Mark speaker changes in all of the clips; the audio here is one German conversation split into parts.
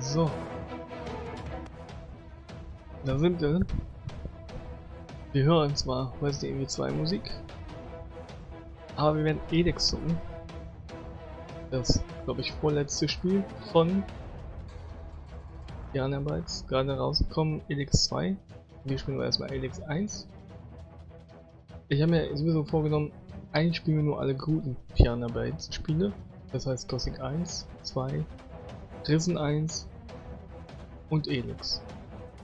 Speaker 1: So. Da sind wir. Wir hören zwar Resident Evil 2 Musik, aber wir werden ELEX zocken. Das, glaube ich, vorletzte Spiel von Ehrenhafte, gerade rausgekommen, ELEX 2. Wir spielen aber erstmal ELEX 1. Ich habe mir sowieso vorgenommen, eigentlich spielen wir nur alle guten Ehrenhafte-Spiele. Das heißt Gothic 1, 2, Risen 1 und ELEX.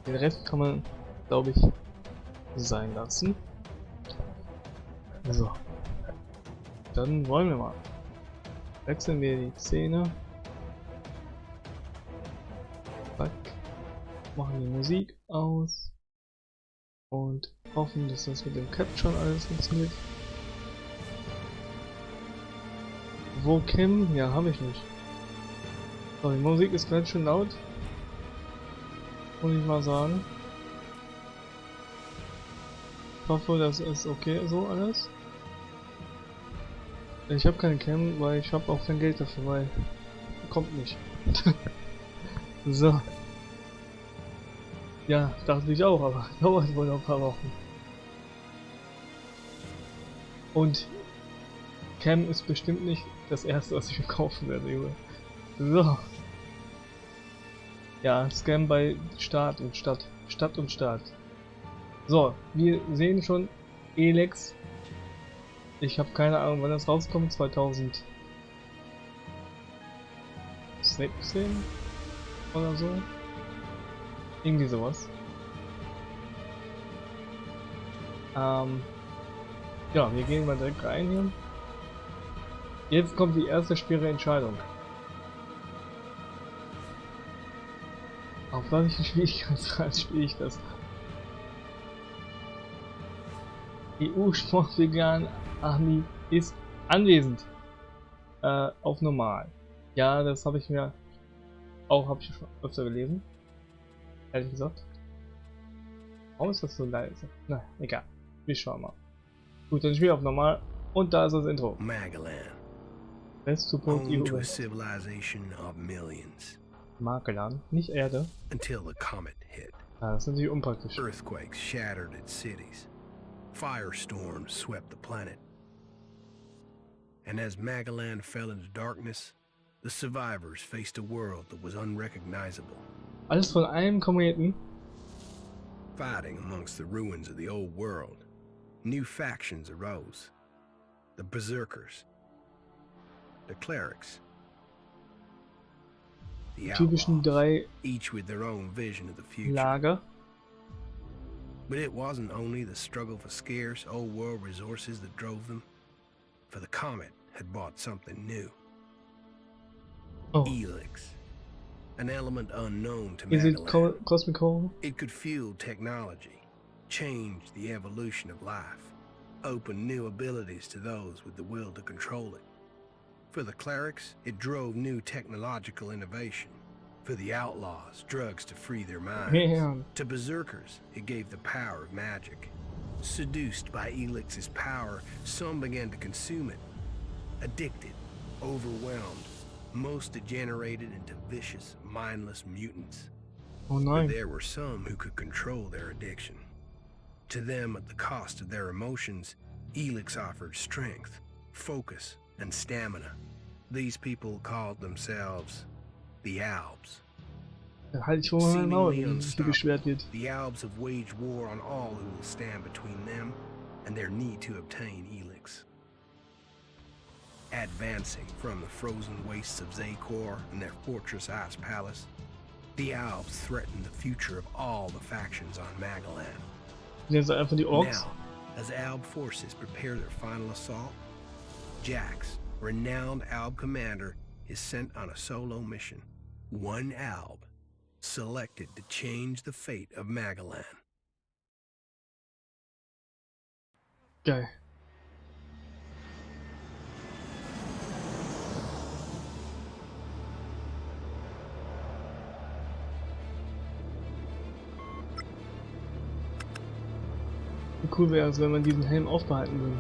Speaker 1: Den Rest kann man, glaube ich, sein lassen. So. Dann wollen wir mal. Wechseln wir die Szene. Zack. Machen die Musik aus. Und hoffen, dass das mit dem Capture alles funktioniert. Wo Kim? Ja, habe ich nicht. So, die Musik ist ganz schön laut. Muss ich mal sagen. Ich hoffe, das ist okay so alles. Ich habe keine Cam, weil ich habe auch kein Geld dafür, weil kommt nicht. So. Ja, dachte ich auch, aber dauert wohl noch ein paar Wochen. Und Cam ist bestimmt nicht das erste, was ich mir kaufen werde, Junge. So. Ja, Scam bei Start und Stadt. Stadt und Start. So, wir sehen schon ELEX. Ich habe keine Ahnung, wann das rauskommt. 2016 oder so. Irgendwie sowas. Ja, wir gehen mal direkt rein hier. Jetzt kommt die erste schwere Entscheidung. Auf welchen Schwierigkeitsgrad spiele ich das? EU-Sportvegan Army ist anwesend. Auf normal. Ja, das habe ich mir auch schon öfter gelesen. Ehrlich gesagt. Warum ist das so leise? Na, egal. Wir schauen mal. Gut, dann spiele ich auf normal. Und da ist das Intro.
Speaker 2: Magalan.
Speaker 1: Best Support
Speaker 2: Home to a
Speaker 1: EU.
Speaker 2: civilization of millions.
Speaker 1: Magalan, nicht Erde.
Speaker 2: Until the comet hit.
Speaker 1: Ja, das ist natürlich unpraktisch.
Speaker 2: Earthquakes shattered its cities. Firestorms swept the planet. And as Magalan fell into darkness, the survivors faced a world that was unrecognizable.
Speaker 1: Alles von einem Kometen.
Speaker 2: Fighting amongst the ruins of the old world, new factions arose. The Berserkers, the Clerics, the
Speaker 1: Typischen
Speaker 2: Outlaws,
Speaker 1: drei
Speaker 2: each with their own vision of the future.
Speaker 1: Lager.
Speaker 2: But it wasn't only the struggle for scarce old world resources that drove them, for the comet had brought something new.
Speaker 1: Oh.
Speaker 2: ELEX, an element unknown to
Speaker 1: Is it
Speaker 2: Magalan.
Speaker 1: cosmical?
Speaker 2: It could fuel technology, change the evolution of life, open new abilities to those with the will to control it. For the clerics, it drove new technological innovation. For the outlaws, drugs to free their minds.
Speaker 1: Man.
Speaker 2: To berserkers, it gave the power of magic. Seduced by ELEX's power, some began to consume it. Addicted, overwhelmed, most degenerated into vicious, mindless mutants.
Speaker 1: Oh
Speaker 2: But
Speaker 1: nein.
Speaker 2: there were some who could control their addiction. To them, at the cost of their emotions, ELEX offered strength, focus, and stamina. These people called themselves the Albs.
Speaker 1: Dann halte ich wohl mal mein Maul,
Speaker 2: Seemingly
Speaker 1: wenn sich hier beschwert
Speaker 2: unstoppable,
Speaker 1: wird.
Speaker 2: the Albs have waged war on all who will stand between them and their need to obtain ELEX. Advancing from the frozen wastes of Zakor and their fortress ice palace, the Albs threaten the future of all the factions on Magalan.
Speaker 1: Jetzt einfach die Orks.
Speaker 2: Now, as Alb forces prepare their final assault, Jax, renowned Alb commander, is sent on a solo mission. One Alb, selected to change the fate of Magalan.
Speaker 1: Geil. Wie cool wäre es, wenn man diesen Helm aufbehalten würde.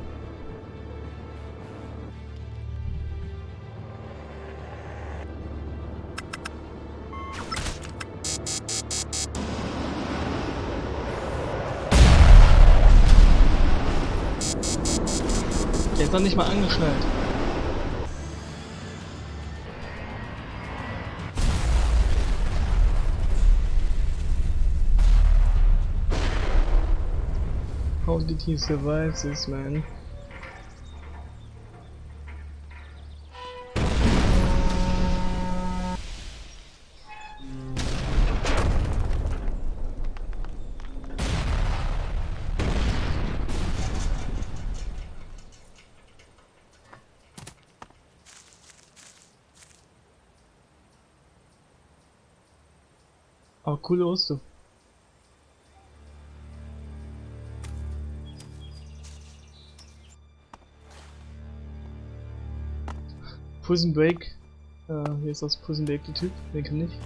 Speaker 1: Der ist doch nicht mal angeschnallt. How did he survive this, man? Oh, coole Oster. Prison Break. Hier ist das Prison Break der Typ, den kenn ich.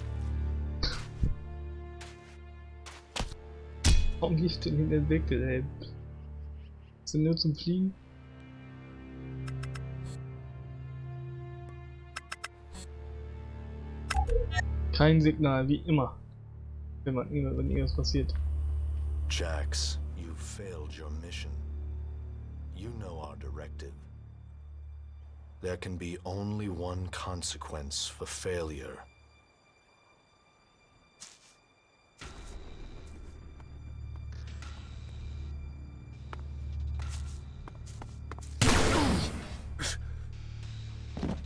Speaker 1: Warum lief den hin entwickelt, ey? Sind nur zum Fliegen? Kein Signal, wie immer. Wenn irgendwas passiert.
Speaker 3: Jax, you failed your mission. You know our directive. There can be only one consequence for failure.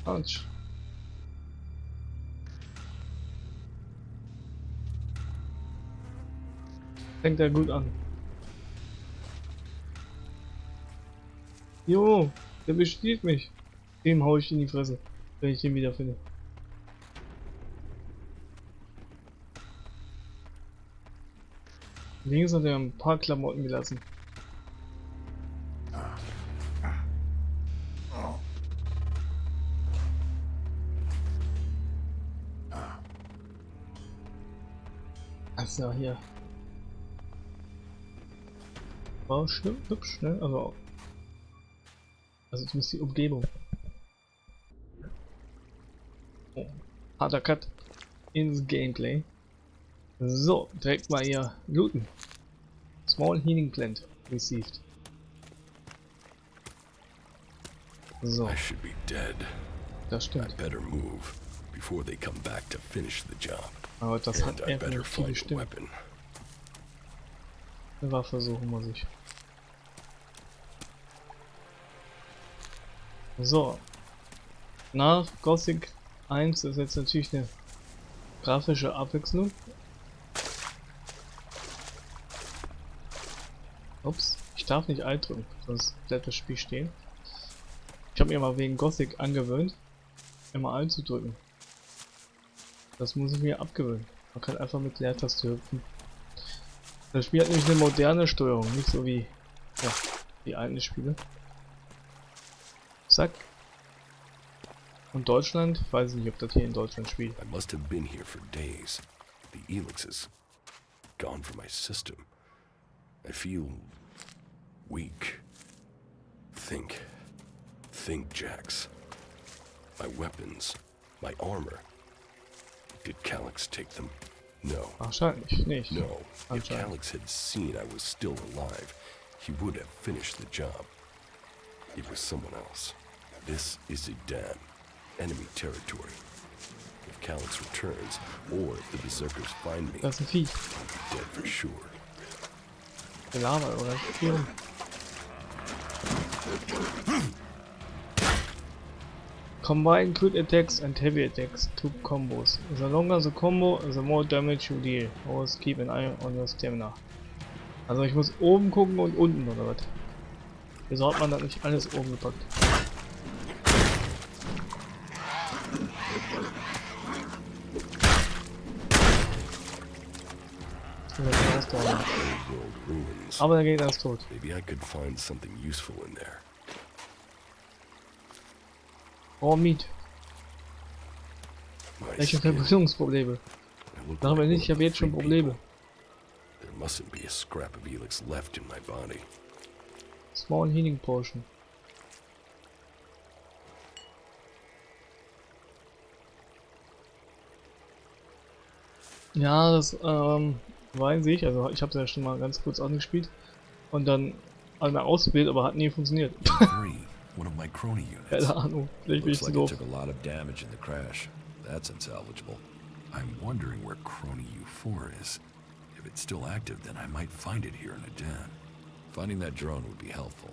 Speaker 1: Autsch. Fängt ja gut an. Jo, der bestiehlt mich. Dem hau ich in die Fresse, wenn ich ihn wiederfinde. Links hat er ein paar Klamotten gelassen. Achso, hier. War schön, hübsch, ne? Also zumindest die Umgebung. Oh, harter Cut ins Gameplay. So, direkt mal hier looten. Small healing plant received. So.
Speaker 4: I should be dead.
Speaker 1: Das
Speaker 4: I
Speaker 1: stimmt.
Speaker 4: better move before they come back to finish the job.
Speaker 1: Aber das hat
Speaker 4: And I
Speaker 1: er
Speaker 4: better
Speaker 1: nur viele
Speaker 4: find a
Speaker 1: Stimmen.
Speaker 4: weapon.
Speaker 1: Eine Waffe suchen muss ich. So. Nach Gothic 1 ist jetzt natürlich eine grafische Abwechslung. Ups, ich darf nicht Alt drücken, sonst bleibt das Spiel stehen. Ich habe mir mal wegen Gothic angewöhnt, immer Alt zu drücken. Das muss ich mir abgewöhnen. Man kann einfach mit Leertaste hüpfen. Das Spiel hat nämlich eine moderne Steuerung, nicht so wie ja, die alten Spiele. Zack. Und Deutschland? Weiß ich nicht, ob das hier in Deutschland spielt.
Speaker 4: I must have been here for days. The ELEX is gone from my system. I feel weak. Think, Jax. My weapons, my armor. Did Calyx take them? No.
Speaker 1: Wahrscheinlich nicht.
Speaker 4: No. If
Speaker 1: Anscheinend.
Speaker 4: Calyx had seen I was still alive, he would have finished the job. It was someone else. This is Idan, enemy territory. If Calyx returns, or if the Berserkers find me,
Speaker 1: Das ist ein Vieh.
Speaker 4: I'll be dead for sure.
Speaker 1: Lava oder Tieren. Combine crit attacks and heavy attacks to combos. The longer the combo, the more damage you deal. Always keep an eye on your stamina. Also ich muss oben gucken und unten oder was? Wieso hat man da nicht alles oben gepackt? Aber der Gegner ist tot.
Speaker 4: Maybe I could find something useful in there.
Speaker 1: Oh, Miet.
Speaker 4: My
Speaker 1: Welche
Speaker 4: skin.
Speaker 1: Verbindungsprobleme?
Speaker 4: I look
Speaker 1: Sagen wir
Speaker 4: like
Speaker 1: nicht, ich
Speaker 4: one
Speaker 1: habe
Speaker 4: of
Speaker 1: jetzt schon
Speaker 4: three
Speaker 1: Probleme.
Speaker 4: people. There mustn't be a scrap of Elex left in my body.
Speaker 1: Small Healing Potion. Ja, das weiß ich. Also ich habe es ja schon mal ganz kurz angespielt und dann einmal ausprobiert, aber hat nie funktioniert.
Speaker 4: Three. one of my crony units.
Speaker 1: Keine Ahnung, vielleicht bin ich
Speaker 4: Looks
Speaker 1: zu
Speaker 4: like
Speaker 1: doof.
Speaker 4: it took a lot of damage in the crash. That's unsalvageable. I'm wondering where Crony U4 is. If it's still active, then I might find it here in a den. Finding that drone would be helpful.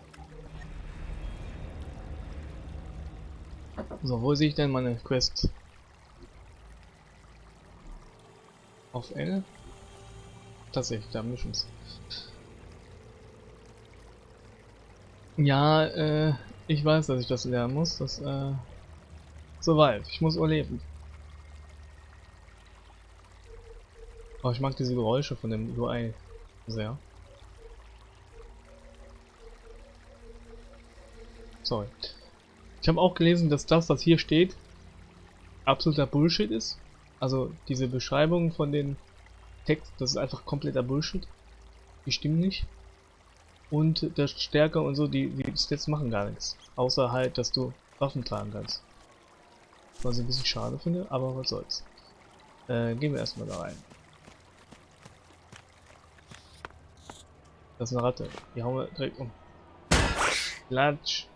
Speaker 1: So, wo sehe ich denn meine Quest? Auf L? Tatsächlich, da Missions. Ja, ich weiß, dass ich das lernen muss. Das, Survive. Ich muss überleben. Aber ich mag diese Geräusche von dem UI sehr. Sorry. Ich habe auch gelesen, dass das, was hier steht, absoluter Bullshit ist. Also diese Beschreibung von den Text, das ist einfach kompletter Bullshit. Die stimmen nicht. Und der Stärke und so, die Stats machen gar nichts. Außer halt, dass du Waffen tragen kannst. Was ich ein bisschen schade finde, aber was soll's. Gehen wir erstmal da rein. Das ist eine Ratte. Die hauen wir direkt um. Latsch.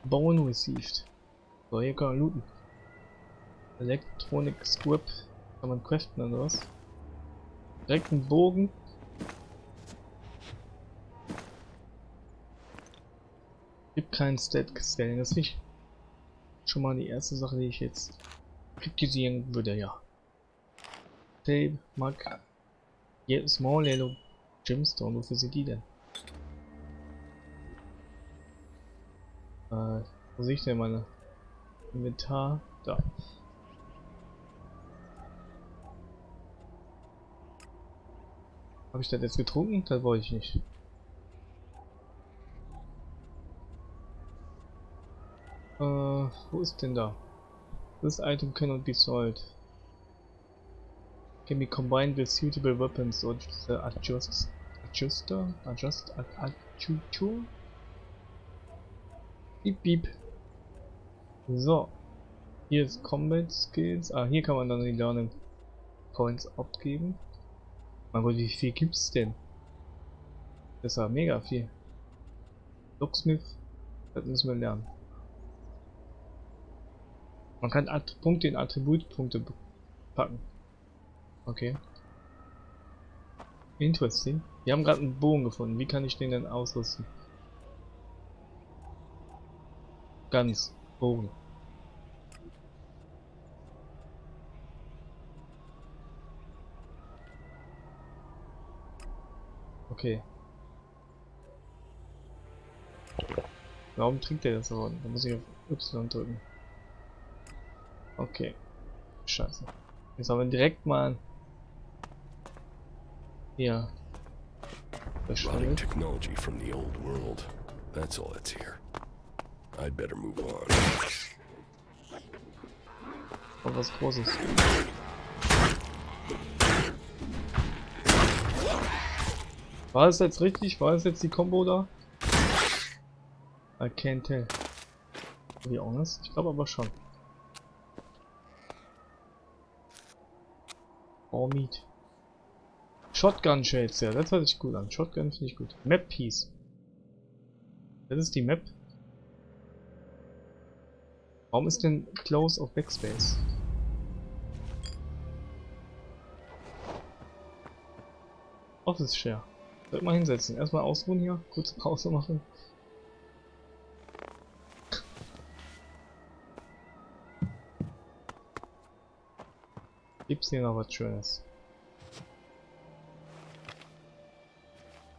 Speaker 1: Bone received. So, hier kann man looten. Electronic Squib. Kann man craften oder was? Direkt einen Bogen. Gibt keinen Stat-Scaling. Das ist nicht schon mal die erste Sache, die ich jetzt kritisieren würde, ja. Tape, Mark. Hier, Small Yellow Gemstone. Wofür sind die denn? Wo sehe ich denn meine Inventar? Da. Habe ich das jetzt getrunken? Das wollte ich nicht. Wo ist denn da? This item cannot be sold. Can be combined with suitable weapons or just adjuster? Beep beep. So. Hier ist Combat Skills. Ah, hier kann man dann die Learning Points abgeben. Mein Gott, wie viel gibt's denn? Das war mega viel. Locksmith, das müssen wir lernen. Man kann Punkte in Attributpunkte packen. Okay. Interesting. Wir haben gerade einen Bogen gefunden. Wie kann ich den denn ausrüsten? Ganz. Bogen. Okay. Warum trinkt der das so? Da muss ich auf Y drücken. Okay. Scheiße. Jetzt haben wir direkt mal hier.
Speaker 4: Rotting technology from the old world. That's all that's here. I'd better move on.
Speaker 1: Oh, was Großes. War es jetzt richtig? War es jetzt die Combo da? I can't tell. To be honest. Ich glaube aber schon. Oh, Meat. Shotgun Shades, ja, das hört sich gut an. Shotgun finde ich gut. Map Piece. Das ist die Map. Warum ist denn Close auf Backspace? Office Share. Soll ich mal hinsetzen. Erstmal ausruhen hier. Kurze Pause machen. Gibt's hier noch was Schönes?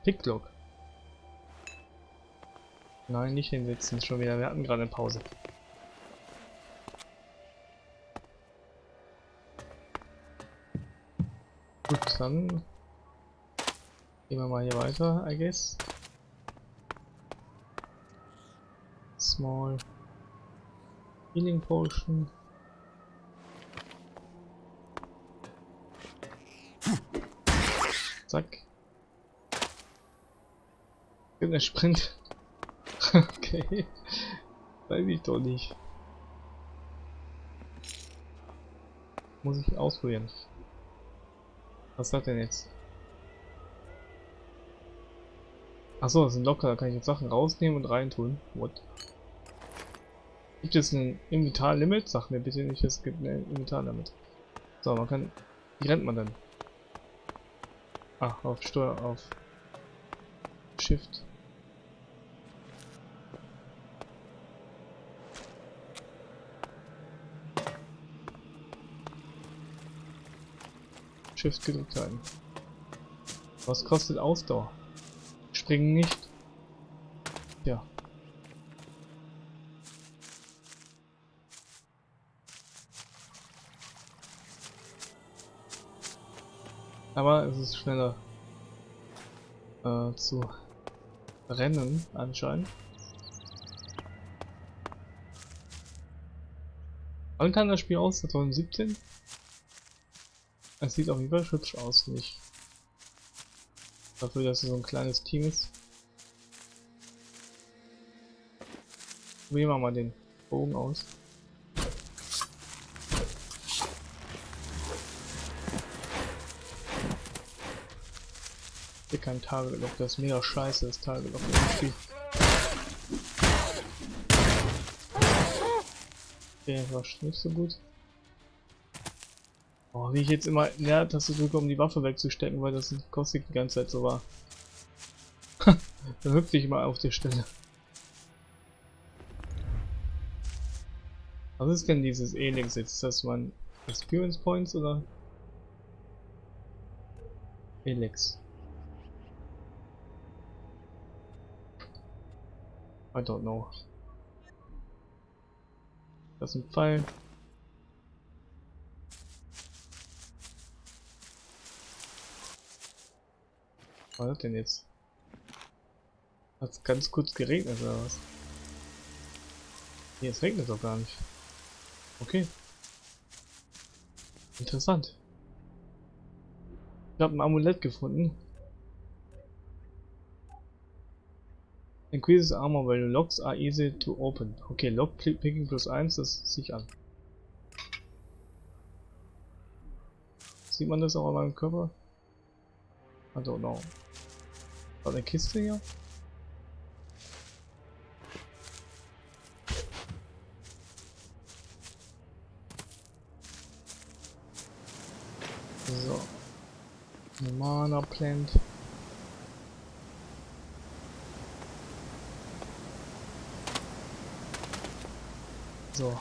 Speaker 1: Picklock. Nein, nicht hinsetzen. Schon wieder. Wir hatten gerade eine Pause. Gut, dann gehen wir mal hier weiter, I guess. Small Healing Potion. Zack. Irgendein Sprint. Okay. Weiß ich doch nicht. Muss ich ausprobieren. Was hat denn jetzt? Achso, das sind locker, da kann ich jetzt Sachen rausnehmen und reintun. What? Gibt es ein Inventarlimit? Sag mir bitte nicht, es gibt ein Inventarlimit. So, man kann... Wie rennt man denn? Ah, auf Steuer, auf Shift. Shift gedrückt halten. Was kostet Ausdauer? Springen nicht. Ja. Aber es ist schneller zu rennen anscheinend. Wann kam das Spiel aus? 2017? Es sieht auf jeden Fall hübsch aus, finde ich. Dafür, dass es so ein kleines Team ist. Probieren wir mal den Bogen aus. Hier kein Target Lock, das ist mega scheiße, das Target Lock im Spiel. Okay, war nicht so gut. Oh, wie ich jetzt immer in der Taste drücke, um die Waffe wegzustecken, weil das in Gothic die ganze Zeit so war. Dann hüpfe ich mal auf der Stelle. Was ist denn dieses Elex jetzt? Ist das mein Experience Points oder? Elex. I don't know. Das ist ein Pfeil. Was ist denn jetzt? Hat es ganz kurz geregnet oder was? Nee, es regnet doch gar nicht. Okay. Interessant. Ich habe ein Amulett gefunden. Increases armor value, locks are easy to open. Okay, Lockpicking +1, das ziehe ich an. Sieht man das auch an meinem Körper? I don't know. War eine Kiste hier? So. Mana Plant. So,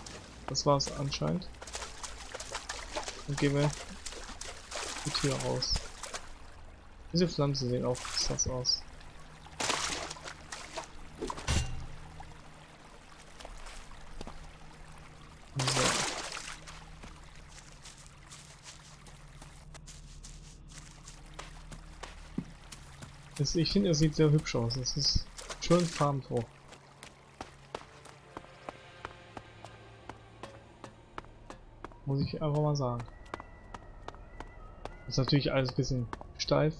Speaker 1: das war's anscheinend. Und gehen wir gut hier raus. Diese Pflanzen sehen auch krass aus. So. Ich finde, es sieht sehr hübsch aus. Es ist schön farbenfroh. Muss ich einfach mal sagen. Ist natürlich alles ein bisschen steif.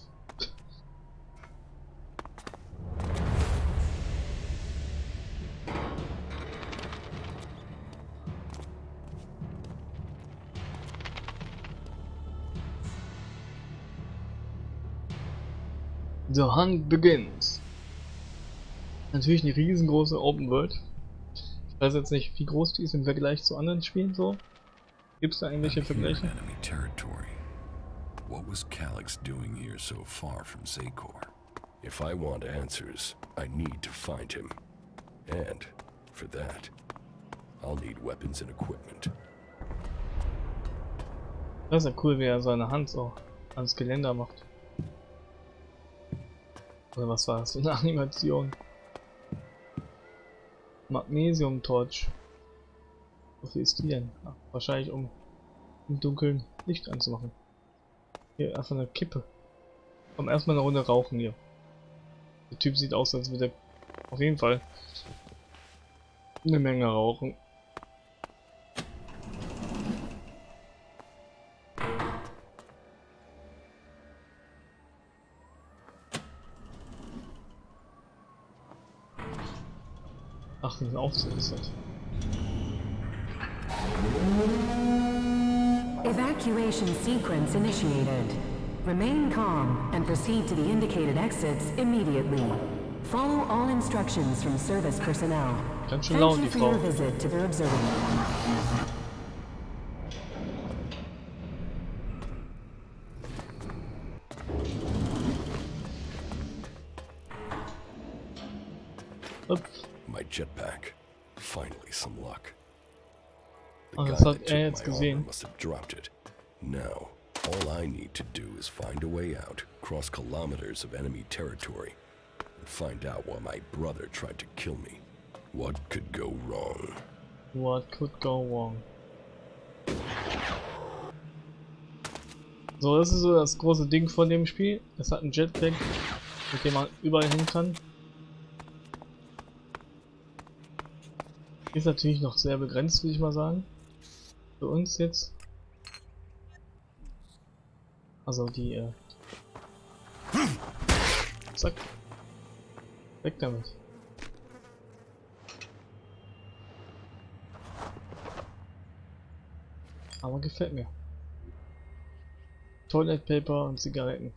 Speaker 1: The Hunt begins. Natürlich eine riesengroße Open World. Ich weiß jetzt nicht, wie groß die ist im Vergleich zu anderen Spielen so. Gibt es da irgendwelche Vergleiche?
Speaker 4: Enemy territory. What was Calyx doing here so far from Zakor? If I want answers, I need to find him. And for that, I'll need weapons and equipment.
Speaker 1: Das ist ja cool, wie er seine Hand so ans Geländer macht. Oder was war das? So eine Animation. Magnesium-Torch. Wofür ist die denn? Ach, wahrscheinlich um im Dunkeln Licht anzumachen. Hier einfach eine Kippe. Komm, erstmal eine Runde rauchen hier. Der Typ sieht aus, als würde er auf jeden Fall eine Menge rauchen. Ach, die sind auch so interessant.
Speaker 5: Evacuation sequence initiated. Remain calm and proceed to the indicated exits immediately. Follow all instructions from service personnel.
Speaker 1: Ganz schön
Speaker 5: Thank
Speaker 1: laut,
Speaker 5: you
Speaker 1: die
Speaker 5: for your
Speaker 1: Frau.
Speaker 5: visit to the observatory.
Speaker 1: Upp.
Speaker 4: My jetpack. Finally some luck. The
Speaker 1: Oh,
Speaker 4: guy
Speaker 1: das hat
Speaker 4: that
Speaker 1: er
Speaker 4: took
Speaker 1: jetzt
Speaker 4: my armor
Speaker 1: gesehen.
Speaker 4: must have dropped it. Now, all I need to do is find a way out, cross kilometers of enemy territory, and find out why my brother tried to kill me. What could go wrong?
Speaker 1: What could go wrong? So, das ist so das große Ding von dem Spiel. Es hat einen Jetpack, mit dem man überall hin kann. Ist natürlich noch sehr begrenzt, würde ich mal sagen. Für uns jetzt. Also die, zack. Weg damit. Aber gefällt mir. Toilet Paper und Zigaretten.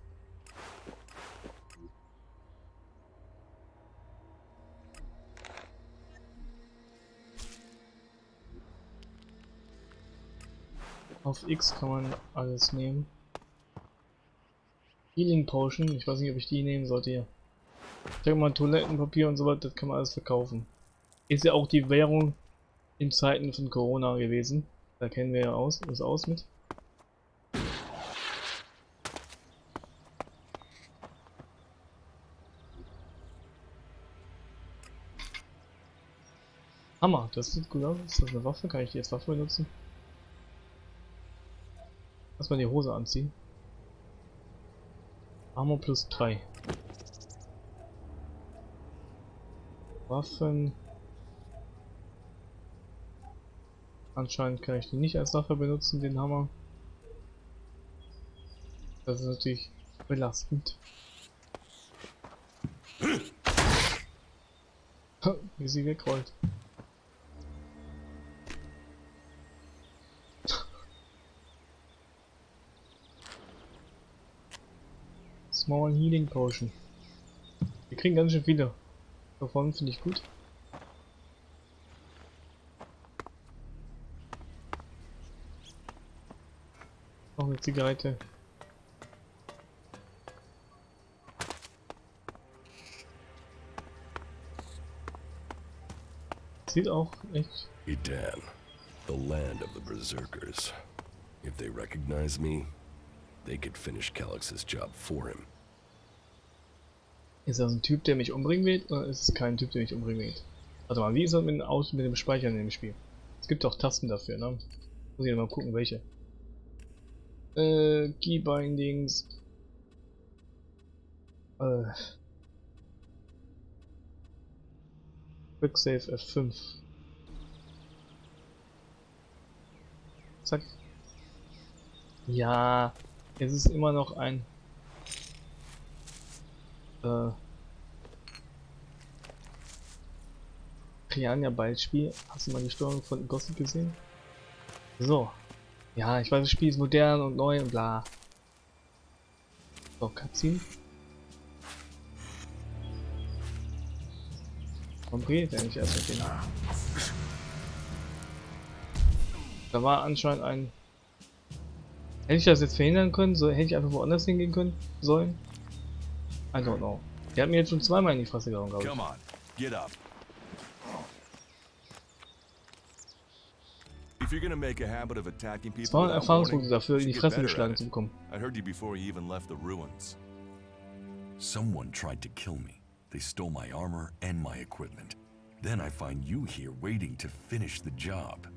Speaker 1: Auf X kann man alles nehmen. Healing Potion, ich weiß nicht, ob ich die nehmen sollte hier. Ich denke mal Toilettenpapier und so weiter, das kann man alles verkaufen. Ist ja auch die Währung in Zeiten von Corona gewesen. Da kennen wir ja aus mit. Hammer, das sieht gut aus. Ist das eine Waffe? Kann ich die als Waffe benutzen? Lass mal die Hose anziehen. Armor plus 3. Waffen. Anscheinend kann ich die nicht als Waffe benutzen, den Hammer. Das ist natürlich belastend. Wie sie wegrollt. Small Healing Potion. Wir kriegen ganz schön viele. Davon finde ich gut. Noch eine Zigarette. Sieht auch echt.
Speaker 4: Edan, the land of the berserkers. If they recognize me, they could finish Calix's job for him.
Speaker 1: Ist das ein Typ, der mich umbringen will, oder ist es kein Typ, der mich umbringen will? Warte mal, wie ist das mit dem Speichern in dem Spiel? Es gibt auch Tasten dafür, ne? Muss ich mal gucken, welche. Keybindings. Quick Save F5. Zack. Ja, es ist immer noch ein Piranha-Ball-Spiel. Hast du mal die Steuerung von Gothic gesehen? So. Ja, ich weiß, das Spiel ist modern und neu und bla. So, Cutscene. Warum redet er nicht erst mit denen? Da war anscheinend ein... Hätte ich das jetzt verhindern können? So, hätte ich einfach woanders hingehen können? Sollen? I don't know. Der hat mir jetzt schon zweimal in die Fresse gehauen, glaube ich.
Speaker 6: Come on, get up. If you're gonna make a habit of attacking people
Speaker 1: Es war ein
Speaker 6: without
Speaker 1: Erfahrungspunkt
Speaker 6: warning,
Speaker 1: dafür, in
Speaker 6: you
Speaker 1: die
Speaker 6: should
Speaker 1: Fresse
Speaker 6: get better
Speaker 1: geschlagen
Speaker 6: at
Speaker 1: zu
Speaker 6: it.
Speaker 1: bekommen.
Speaker 6: I heard you before you even left the ruins.
Speaker 7: Someone tried to kill me. They stole my armor and my equipment. Then I find you here waiting to finish the job.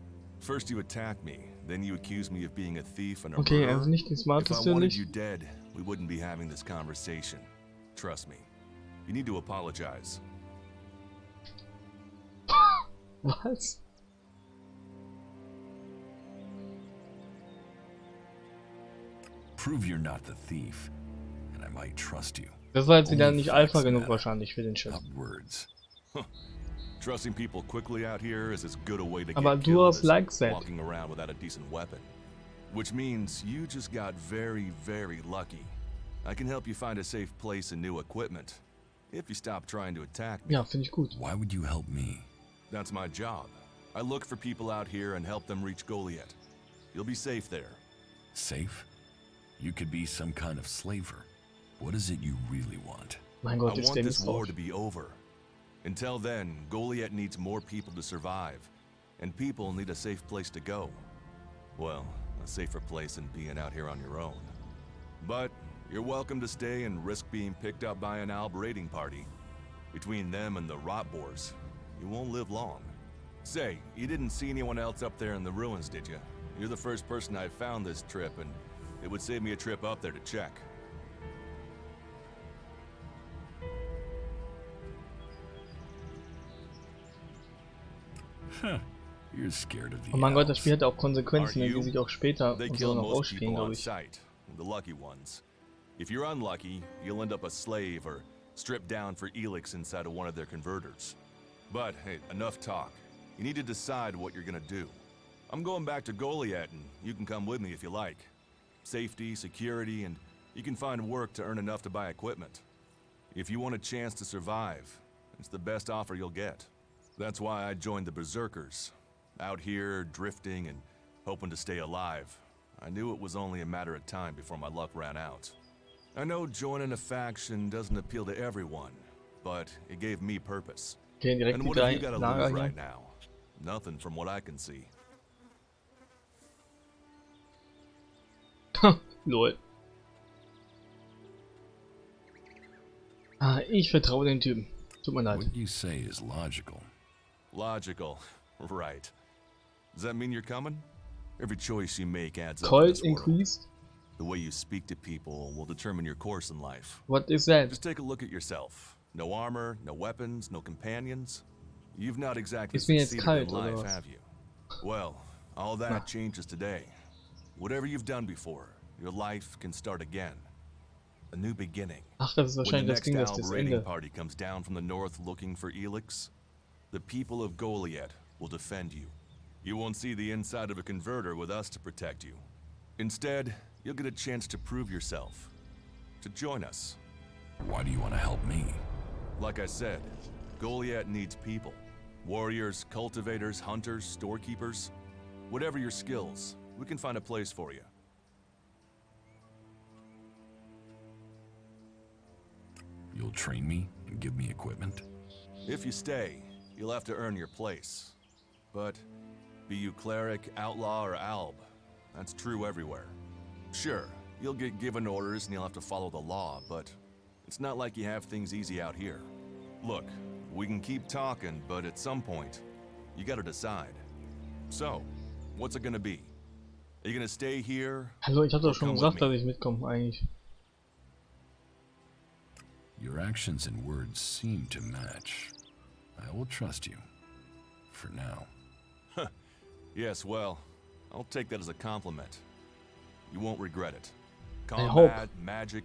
Speaker 6: First you attack me, then you accuse me of being a thief and a
Speaker 1: Okay,
Speaker 6: murderer.
Speaker 1: also nicht die
Speaker 6: If I
Speaker 1: smarteste
Speaker 6: wanted
Speaker 1: nicht.
Speaker 6: you dead, we wouldn't be having this conversation. Trust me. You need to apologize.
Speaker 1: Was?
Speaker 7: Prove you're not the thief, and I might trust you.
Speaker 1: Das war jetzt wieder
Speaker 7: Only
Speaker 1: nicht Alpha
Speaker 7: facts
Speaker 1: genug
Speaker 7: matter,
Speaker 1: wahrscheinlich für den Shit.
Speaker 7: not words.
Speaker 6: Trusting people quickly out here is as good a way to
Speaker 1: Aber
Speaker 6: get
Speaker 1: du
Speaker 6: killed
Speaker 1: hast
Speaker 6: as
Speaker 1: likes that.
Speaker 6: walking around without a decent weapon. Which means you just got very, very lucky. I can help you find a safe place and new equipment. If you stop trying to attack me.
Speaker 1: Ja, finde ich gut.
Speaker 7: Why would you help me?
Speaker 6: That's my job. I look for people out here and help them reach Goliath. You'll be safe there.
Speaker 7: Safe? You could be some kind of slaver. What is it you really want?
Speaker 1: Mein Gott,
Speaker 6: I
Speaker 1: jetzt
Speaker 6: want
Speaker 1: der
Speaker 6: this war
Speaker 1: Mist
Speaker 6: to be over. Until then, Goliath needs more people to survive, and people need a safe place to go. Well, a safer place than being out here on your own. But you're welcome to stay and risk being picked up by an Alb raiding party. Between them and the Rotboars, you won't live long. Say, you didn't see anyone else up there in the ruins, did you? You're the first person I found this trip, and it would save me a trip up there to check.
Speaker 7: Huh. You're scared of the
Speaker 1: Oh mein Gott, das
Speaker 7: elves.
Speaker 1: Spiel hat auch Konsequenzen,
Speaker 6: Aren't
Speaker 1: die
Speaker 6: you?
Speaker 1: sich auch später
Speaker 6: They
Speaker 1: und
Speaker 6: kill
Speaker 1: so noch
Speaker 6: most
Speaker 1: ausspielen,
Speaker 6: people
Speaker 1: glaube
Speaker 6: on
Speaker 1: ich.
Speaker 6: sight, the lucky ones. If you're unlucky, you'll end up a slave or stripped down for ELEX inside of one of their converters. But hey, enough talk. You need to decide what you're gonna do. I'm going back to Goliath, and you can come with me if you like. Safety, security, and you can find work to earn enough to buy equipment. If you want a chance to survive, it's the best offer you'll get. That's why I joined the Berserkers. Out here, drifting and hoping to stay alive. I knew it was only a matter of time before my luck ran out. I know joining a faction doesn't appeal to everyone, but it gave me purpose.
Speaker 1: Okay, direkt
Speaker 6: And
Speaker 1: die
Speaker 6: what have
Speaker 1: drei
Speaker 6: you got to
Speaker 1: Lager
Speaker 6: lose
Speaker 1: hier.
Speaker 6: right now? Nothing from what I can see.
Speaker 1: Lol. Ah, ich vertraue den Typen. Tut mir leid.
Speaker 7: What you say is logical.
Speaker 6: Logical, right. Does that mean you're coming? Every choice you make adds up in
Speaker 1: Cold
Speaker 6: this world.
Speaker 1: increased?
Speaker 6: The way you speak to people will determine your course in life.
Speaker 1: What is that?
Speaker 6: Just take a look at yourself. No armor, no weapons, no companions. You've not exactly
Speaker 1: Ist mir jetzt
Speaker 6: succeeded
Speaker 1: kalt,
Speaker 6: in
Speaker 1: oder
Speaker 6: life,
Speaker 1: was?
Speaker 6: have you? Well, all
Speaker 1: Na.
Speaker 6: that changes today. Whatever you've done before, your life can start again. A new beginning.
Speaker 1: Ach, das ist
Speaker 6: When the
Speaker 1: wahrscheinlich das
Speaker 6: next
Speaker 1: Ding, das
Speaker 6: Alb
Speaker 1: das
Speaker 6: raiding
Speaker 1: Ende.
Speaker 6: party comes down from the north looking for ELEX, the people of Goliath will defend you. You won't see the inside of a converter with us to protect you. Instead, you'll get a chance to prove yourself. To join us.
Speaker 7: Why do you want to help me?
Speaker 6: Like I said, Goliath needs people. Warriors, cultivators, hunters, storekeepers. Whatever your skills, we can find a place for you.
Speaker 7: You'll train me and give me equipment?
Speaker 6: If you stay, you'll have to earn your place. But be you cleric, outlaw, or alb, that's true everywhere. Sure, you'll get given orders and you'll have to follow the law, but it's not like you have things easy out here. Look, we can keep talking, but at some point, you gotta decide. So, what's it gonna be? Are you gonna stay here?
Speaker 1: Hallo, ich hab doch
Speaker 6: or
Speaker 1: schon
Speaker 6: come
Speaker 1: gesagt,
Speaker 6: with
Speaker 1: dass
Speaker 6: me?
Speaker 1: ich mitkomme, eigentlich.
Speaker 7: Your actions and words seem to match. I will trust you. For now.
Speaker 6: Yes, well, I'll take that as a compliment. You won't regret it.
Speaker 1: I hope.
Speaker 6: Combat, magic.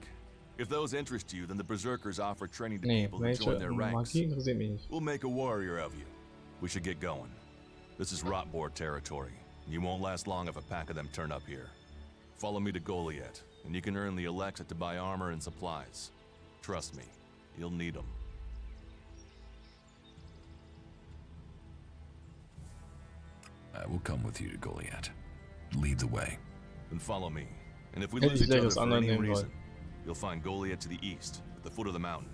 Speaker 6: If those interest you, then the Berserkers offer training to
Speaker 1: Nee,
Speaker 6: people who
Speaker 1: welche
Speaker 6: join their ranks.
Speaker 1: Magie interessiert mich nicht.
Speaker 6: We'll make a warrior of you. We should get going. This is Rotboar territory. You won't last long if a pack of them turn up here. Follow me to Goliath, and you can earn the ELEX to buy armor and supplies. Trust me, you'll need them.
Speaker 7: I will come with you to Goliath. Lead the way.
Speaker 6: Then follow me. And if we
Speaker 1: Hätte
Speaker 6: lose
Speaker 1: ich
Speaker 6: each
Speaker 1: gleich
Speaker 6: other
Speaker 1: was
Speaker 6: for
Speaker 1: anderes
Speaker 6: any
Speaker 1: nehmen
Speaker 6: reason,
Speaker 1: sollen.
Speaker 6: you'll find Goliath to the east, at the foot of the mountain.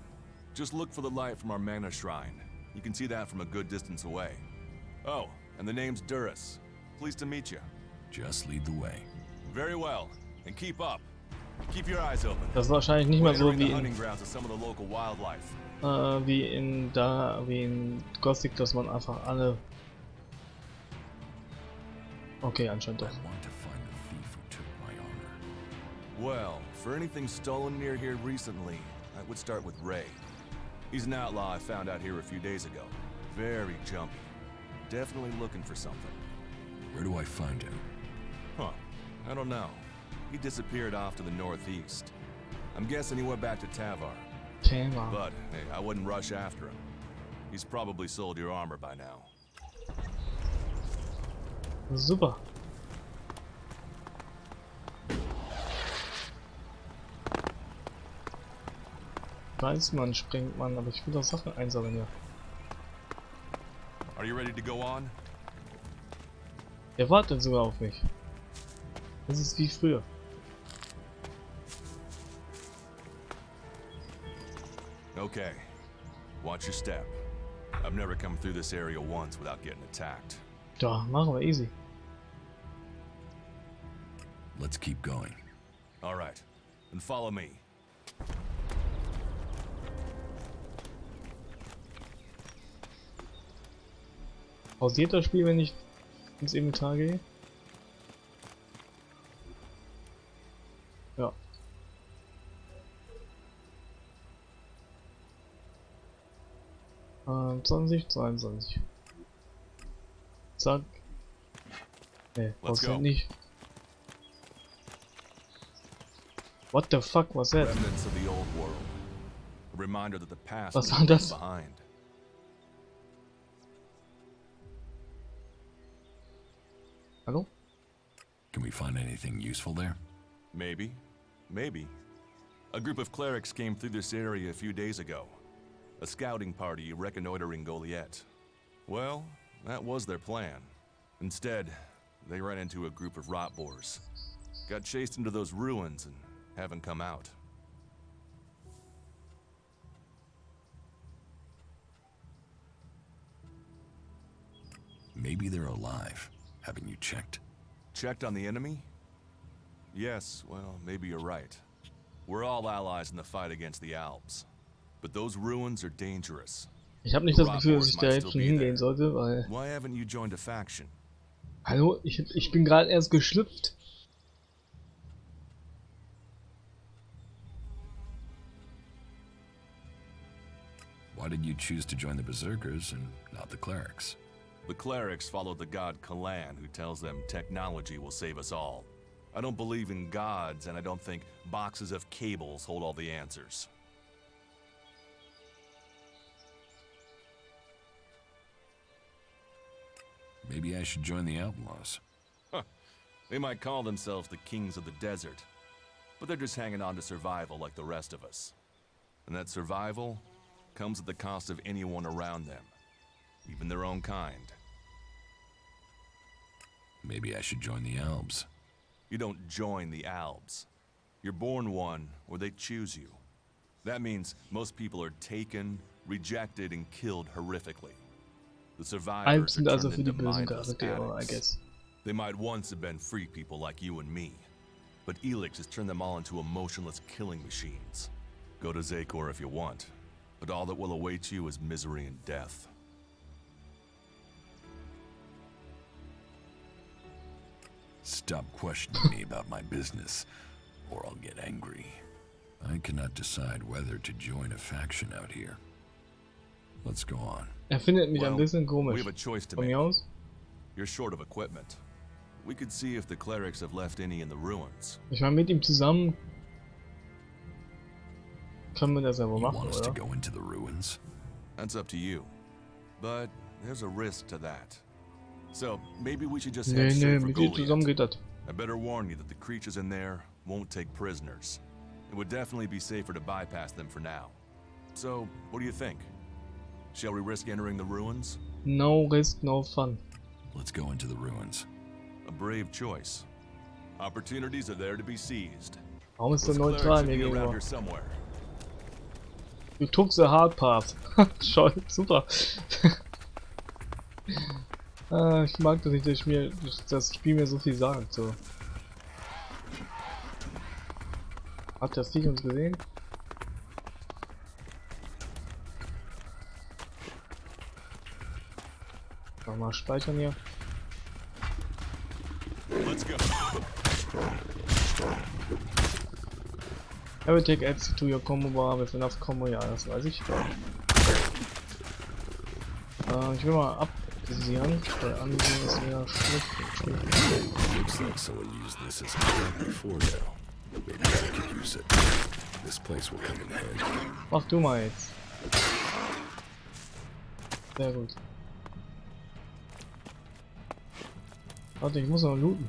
Speaker 6: Just look for the light from our mana shrine. You can see that from a good distance away. Oh, and the name's Duras. Pleased to meet you.
Speaker 7: Just lead the way.
Speaker 6: Very well, and keep up. Keep your eyes open.
Speaker 1: Das ist wahrscheinlich nicht mal
Speaker 6: We're
Speaker 1: so
Speaker 6: entering the
Speaker 1: wie
Speaker 6: hunting
Speaker 1: in,
Speaker 6: grounds of some of the local wildlife.
Speaker 1: wie in Gothic, dass man einfach alle... Okay, anscheinend
Speaker 7: I
Speaker 1: doch.
Speaker 7: want to find the thief who took my armor.
Speaker 6: Well, for anything stolen near here recently, I would start with Ray. He's an outlaw I found out here a few days ago. Very jumpy. Definitely looking for something.
Speaker 7: Where do I find him?
Speaker 6: Huh. I don't know. He disappeared off to the northeast. I'm guessing he went back to Tavar.
Speaker 1: Thema.
Speaker 6: But, hey, I wouldn't rush after him. He's probably sold your armor by now.
Speaker 1: Super. Weiß man, sprengt man, aber ich will doch Sachen einsammeln, ja.
Speaker 6: Are you ready to go on?
Speaker 1: Der wartet sogar auf mich. Das ist wie früher.
Speaker 6: Okay. Watch your step. I've never come through this area once without getting attacked.
Speaker 1: Ja, machen wir easy.
Speaker 7: Let's keep going.
Speaker 6: All right. Then follow me.
Speaker 1: Pausiert das Spiel, wenn ich ins Inventar gehe? Ja. Ähm, 20, 22. Zack. Ne, pausiert nicht. What the fuck was that?
Speaker 6: Remnants of the old world. A reminder that the past
Speaker 1: Was
Speaker 6: is
Speaker 1: war das?
Speaker 6: behind.
Speaker 1: Hallo?
Speaker 7: Can we find anything useful there?
Speaker 6: Maybe. Maybe. A group of clerics came through this area a few days ago. A scouting party reconnoitering Goliath. Well, that was their plan. Instead, they ran into a group of rot boars. Got chased into those ruins and haven't come out.
Speaker 7: Maybe they're alive. Haven't you checked?
Speaker 6: Checked on the enemy? Yes, well, maybe you're right. We're all allies in the fight against the Alps. But those ruins are dangerous.
Speaker 1: Ich habe nicht das Gefühl, dass ich da jetzt schon hingehen sollte, weil...
Speaker 6: Why haven't you joined a faction?
Speaker 1: Hallo, ich bin gerade erst geschlüpft.
Speaker 7: Why did you choose to join the Berserkers and not the clerics?
Speaker 6: The clerics follow the god Kalan, who tells them technology will save us all. I don't believe in gods, and I don't think boxes of cables hold all the answers.
Speaker 7: Maybe I should join the outlaws.
Speaker 6: Huh. They might call themselves the kings of the desert, but they're just hanging on to survival like the rest of us. And that survival comes at the cost of anyone around them, even their own kind.
Speaker 7: Maybe I should join the Alps.
Speaker 6: You don't join the Albs. You're born one, or they choose you. That means most people are taken, rejected, and killed horrifically. The
Speaker 1: Alps
Speaker 6: survivors
Speaker 1: sind
Speaker 6: are
Speaker 1: also
Speaker 6: turned
Speaker 1: für die
Speaker 6: into
Speaker 1: bösen
Speaker 6: mindless
Speaker 1: Charaktere, I
Speaker 6: addicts.
Speaker 1: guess.
Speaker 6: They might once have been free people like you and me, but ELEX has turned them all into emotionless killing machines. Go to Zakor if you want, but all that will await you is misery and death.
Speaker 7: Stop questioning me about my business, or I'll get angry. I cannot decide whether to join a faction out here. Let's go on.
Speaker 1: Findet mich ein bisschen
Speaker 6: we
Speaker 1: komisch.
Speaker 6: have a choice to
Speaker 1: Von
Speaker 6: make.
Speaker 1: mir aus?
Speaker 6: You're short of equipment. We could see if the clerics have left any in the ruins.
Speaker 1: Ich meine, mit ihm zusammen können wir das ja wohl
Speaker 7: You
Speaker 1: machen,
Speaker 7: want us to
Speaker 1: oder?
Speaker 7: go into the ruins?
Speaker 6: That's up to you. But there's a risk to that. So maybe we should just head
Speaker 1: Nee,
Speaker 6: straight for
Speaker 1: mit ihm zusammen
Speaker 6: Goliath.
Speaker 1: geht das.
Speaker 6: I better warn you that the creatures in there won't take prisoners. It would definitely be safer to bypass them for now. So, what do you think? Shall we risk entering the ruins?
Speaker 1: No risk, no fun.
Speaker 7: Let's go into the ruins.
Speaker 6: A brave choice. Opportunities are there to be seized.
Speaker 1: Warum ist der
Speaker 6: Those clerics
Speaker 1: neutral
Speaker 6: should
Speaker 1: mir
Speaker 6: be around
Speaker 1: gegenüber?
Speaker 6: here somewhere.
Speaker 1: You took the hard path. Schau, super. Ich mag das nicht, dass das Spiel mir so viel sagt. So. Hat das Viech uns gesehen? Mal speichern hier.
Speaker 6: Let's go.
Speaker 1: Every take adds to your combo bar with enough combo, ja, das weiß ich. Ich will mal abdesieren, weil ansehen ist wieder schlecht.
Speaker 4: Looks like someone used this as a trap before now. Maybe I could use it. This place will come in handy.
Speaker 1: Mach du mal jetzt. Sehr gut. Warte, ich muss noch looten.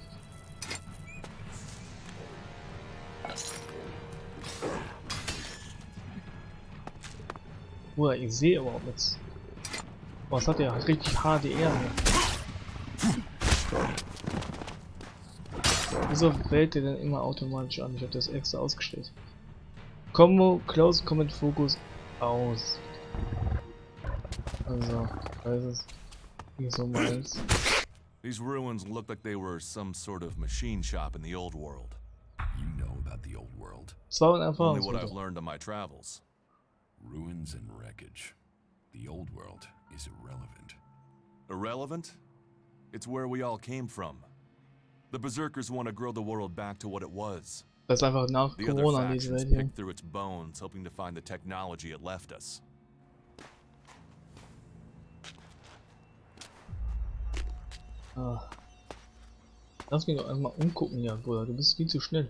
Speaker 1: Oder ich sehe überhaupt nichts. Was hat der? Hat richtig HDR. Ne? Wieso wählt der denn immer automatisch an? Ich habe das extra ausgestellt. Combo, Close Comment Focus aus. Also, da ist es nicht so meins.
Speaker 6: These ruins look like they were some sort of machine shop in the old world.
Speaker 7: You know about the old world.
Speaker 1: Das war ein
Speaker 6: Only what I've
Speaker 1: Erfahrungswert.
Speaker 6: learned on my travels.
Speaker 7: Ruins and wreckage. The old world is irrelevant.
Speaker 6: Irrelevant? It's where we all came from. The Berserkers want to grow the world back to what it was.
Speaker 1: Das ist einfach nach
Speaker 6: The other
Speaker 1: Corona diese
Speaker 6: factions
Speaker 1: Welt hier.
Speaker 6: picked through its bones, hoping to find the technology it left us.
Speaker 1: Ah. Lass mich doch einmal umgucken hier, Bruder. Du bist viel zu schnell.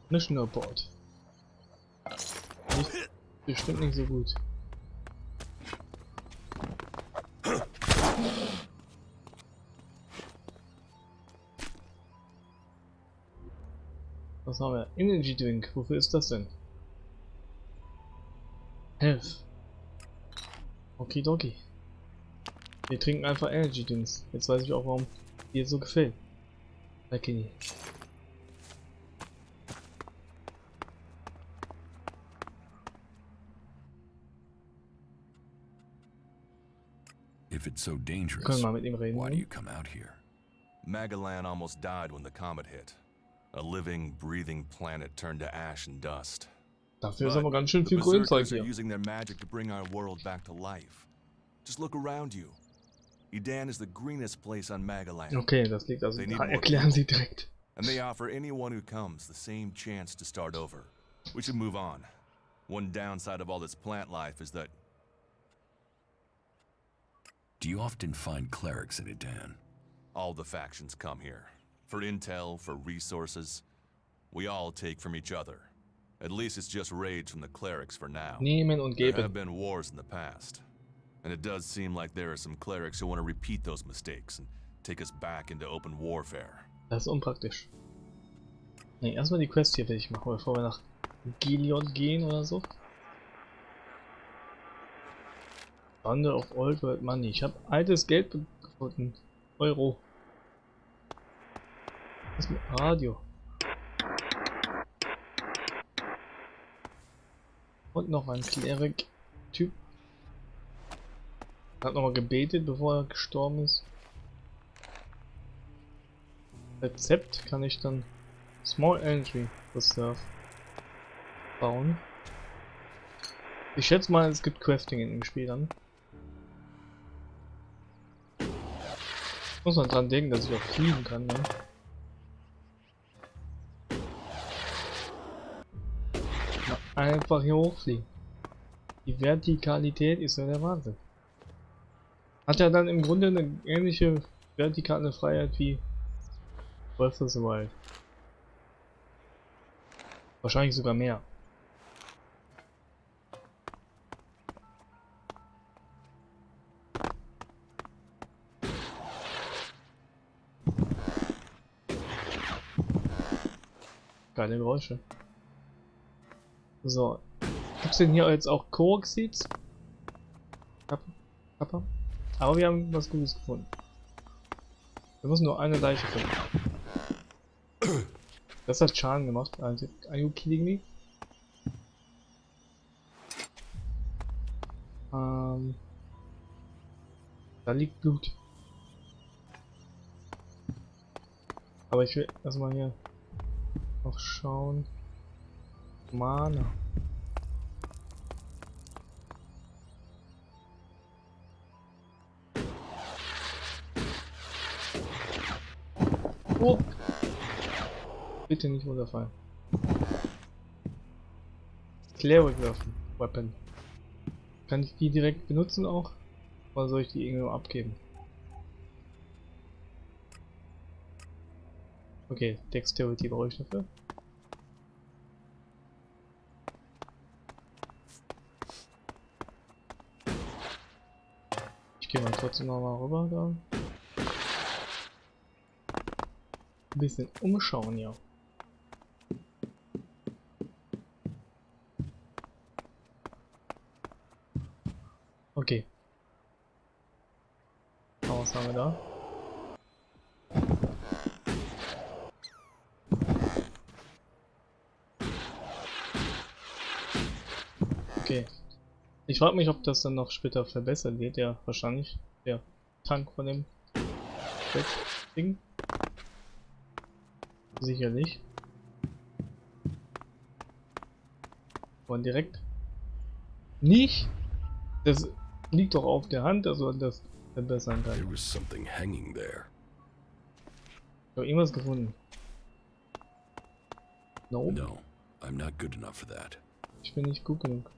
Speaker 1: Mission Report. Bestimmt nicht so gut. Was haben wir? Energy Drink. Wofür ist das denn? Health. Okidoki. Wir trinken einfach Energy Drinks. Jetzt weiß ich auch, warum dir so gefällt. Okay.
Speaker 7: If it's so dangerous,
Speaker 1: Können wir mal mit ihm reden?
Speaker 7: why do you come out here?
Speaker 6: Magalan almost died when the comet hit. A living, breathing planet turned to ash and dust.
Speaker 1: Dafür ist
Speaker 6: But
Speaker 1: aber ganz schön
Speaker 6: the
Speaker 1: viel Grünzeug
Speaker 6: Berserkers are
Speaker 1: hier.
Speaker 6: using their magic to bring our world back to life. Just look around you. Edan is the greenest place on Magalan.
Speaker 1: Okay, das liegt also.
Speaker 6: They need
Speaker 1: Ah,
Speaker 6: more
Speaker 1: erklären Sie direkt.
Speaker 6: And they offer anyone who comes the same chance to start over. We should move on. One downside of all this plant life is that
Speaker 7: Do you often find clerics in Edan?
Speaker 6: all the factions come here. For intel, for resources. We all take from each other. At least it's just raids from the clerics for now.
Speaker 1: Nehmen und
Speaker 6: There
Speaker 1: geben.
Speaker 6: have been wars in the past. And it does seem like there are some clerics who want to repeat those mistakes and take us back into open warfare.
Speaker 1: Das ist unpraktisch. Ne, erstmal die Quest hier will ich machen, bevor wir nach Gilion gehen oder so. Bande of Old World Money. Ich habe altes Geld gefunden. Euro. Was ist mit Radio? Und noch ein Klerik-Typ. Hat nochmal gebetet, bevor er gestorben ist. Rezept kann ich dann Small Energy Reserve bauen. Ich schätze mal, es gibt Crafting in dem Spiel dann. Muss man dran denken, dass ich auch fliegen kann, ne? Einfach hier hochfliegen. Die Vertikalität ist ja der Wahnsinn. Hat ja dann im Grunde eine ähnliche vertikale Freiheit wie Breath of the Wild. Wahrscheinlich sogar mehr. Geile Geräusche. So. Gibt's denn hier jetzt auch Koax-Seeds? Kappa? Aber wir haben was Gutes gefunden. Wir müssen nur eine Leiche finden. Das hat Schaden gemacht. Also, are you kidding me? Da liegt Blut. Aber ich will erstmal hier noch schauen. Mana. Oh. Bitte nicht runterfallen. Cleric Weapon. Kann ich die direkt benutzen auch? Oder soll ich die irgendwo abgeben? Okay, Dexterity brauche ich dafür. Ich Gehen wir trotzdem noch mal rüber da. Ein bisschen umschauen, ja. Okay. Was haben wir da? Okay. Ich frage mich, ob das dann noch später verbessert wird. Ja, wahrscheinlich. Der Tank von dem Ding. Sicherlich. Und direkt nicht. Das liegt doch auf der Hand, also das verbessern kann.
Speaker 4: There was something hanging there.
Speaker 1: Ich habe irgendwas gefunden. Nope.
Speaker 7: No, I'm not good enough for that.
Speaker 1: Ich bin nicht gut genug.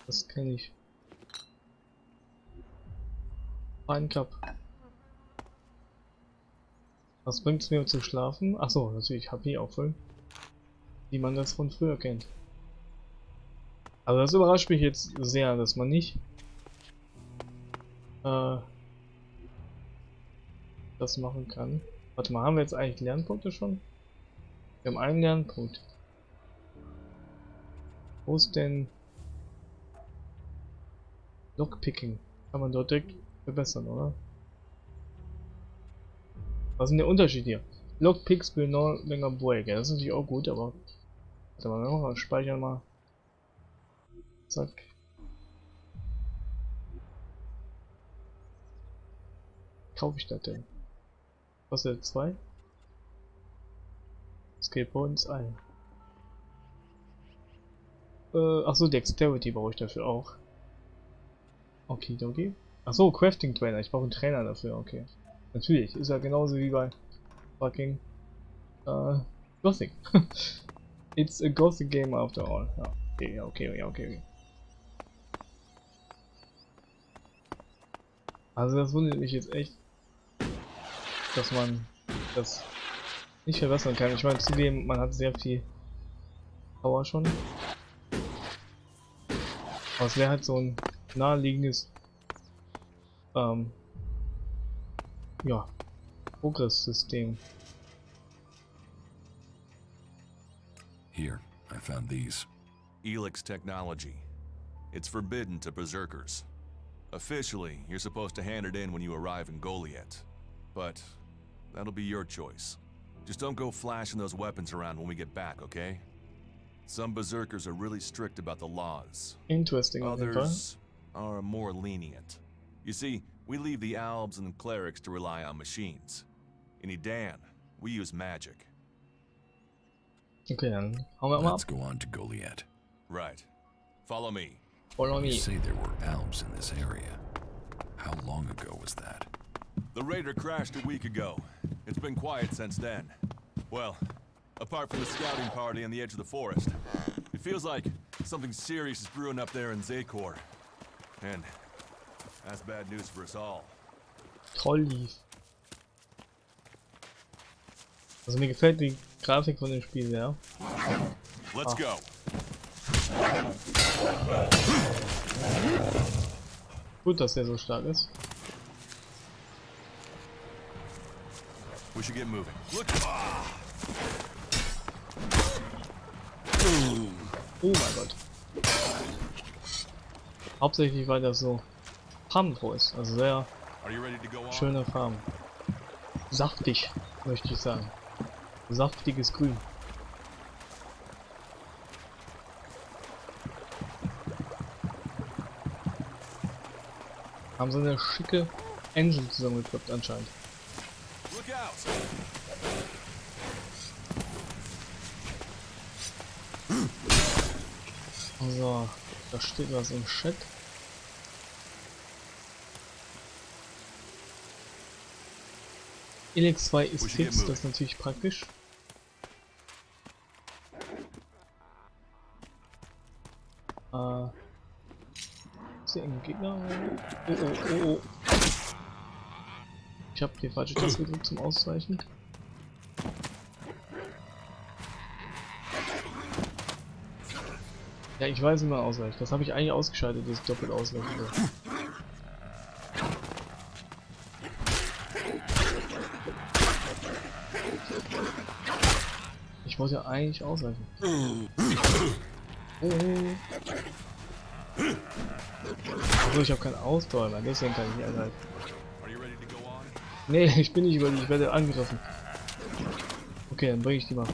Speaker 1: Das kenne ich. Ein Cup. Was bringt es mir zum Schlafen? Achso, natürlich HP auffüllen. Wie man das von früher kennt. Also das überrascht mich jetzt sehr, dass man nicht das machen kann. Warte mal, haben wir jetzt eigentlich Lernpunkte schon? Wir haben einen Lernpunkt. Wo ist denn Lockpicking? Kann man dort direkt verbessern, oder? Was ist denn der Unterschied hier? Lockpicks will no länger break. Ja, das ist natürlich auch gut, aber warte mal, wir machen speichern mal. Zack. Kaufe ich das denn? Kostet 2? Skill Points 1. Achso, Dexterity brauche ich dafür auch. Okay, okay. Achso, Crafting Trainer. Ich brauche einen Trainer dafür, okay. Natürlich, ist ja genauso wie bei fucking Gothic. It's a Gothic game after all. Ja, okay. Also das wundert mich jetzt echt, dass man das nicht verbessern kann. Ich meine, zugeben, man hat sehr viel Power schon. Aber es wäre halt so ein naheliegendes ja, Progress-System.
Speaker 7: Here, I found these.
Speaker 6: ELEX technology. It's forbidden to berserkers. Officially, you're supposed to hand it in when you arrive in Goliath. But that'll be your choice. Just don't go flashing those weapons around when we get back, okay? Some berserkers are really strict about the laws.
Speaker 1: Interesting.
Speaker 6: Others are more lenient. You see, we leave the Albs and clerics to rely on machines. In Edan, we use magic.
Speaker 1: Okay, dann hauen wir mal
Speaker 7: Let's
Speaker 1: ab.
Speaker 7: go on to Goliath.
Speaker 6: Right. Follow me.
Speaker 1: Follow
Speaker 7: You
Speaker 1: me.
Speaker 7: say there were Alps in this area. How long ago was that?
Speaker 6: The raider crashed a week ago. It's been quiet since then. Well, apart from the scouting party on the edge of the forest. It feels like something serious is brewing up there in Zakor. And that's bad news for us all.
Speaker 1: Toll. Also mir gefällt die Grafik von dem Spiel sehr.
Speaker 6: Let's go.
Speaker 1: Gut, dass der so stark ist.
Speaker 6: We should get moving. Look.
Speaker 1: Oh mein Gott. Hauptsächlich weil das so farbenfroh ist. Also sehr
Speaker 6: Are you ready to go on?
Speaker 1: schöne Farben. Saftig, möchte ich sagen. Saftiges Grün. Haben so eine schicke Engine zusammengeklappt anscheinend.
Speaker 6: Look out.
Speaker 1: So, da steht was im Chat. ELEX-2 ist fix, das ist natürlich praktisch. Ist hier ein Gegner? Oh. Ich habe die falsche Taste gedrückt zum Ausweichen. Ja, ich weiß, wie man ausweicht. Das habe ich eigentlich ausgeschaltet, das doppelt ausweichen will. Ich wollte eigentlich ausweichen. Oh. Also ich habe keinen Ausdauer mehr, deswegen kann ich nicht angreifen. Nee, ich bin nicht überlegt, ich werde angegriffen. Okay, dann bringe ich die mal.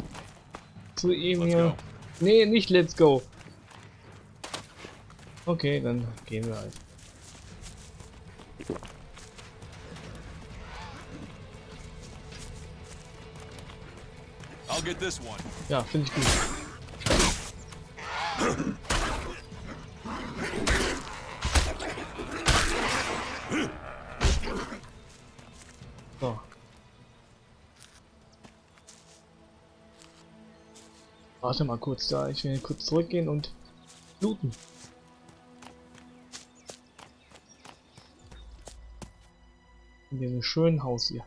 Speaker 1: Zu ihm hier. Nee, nicht let's go. Okay, dann gehen wir halt.
Speaker 6: I'll get this one.
Speaker 1: Ja, finde ich gut. So. Warte mal kurz da, ich will kurz zurückgehen und looten. In diesem schönen Haus hier.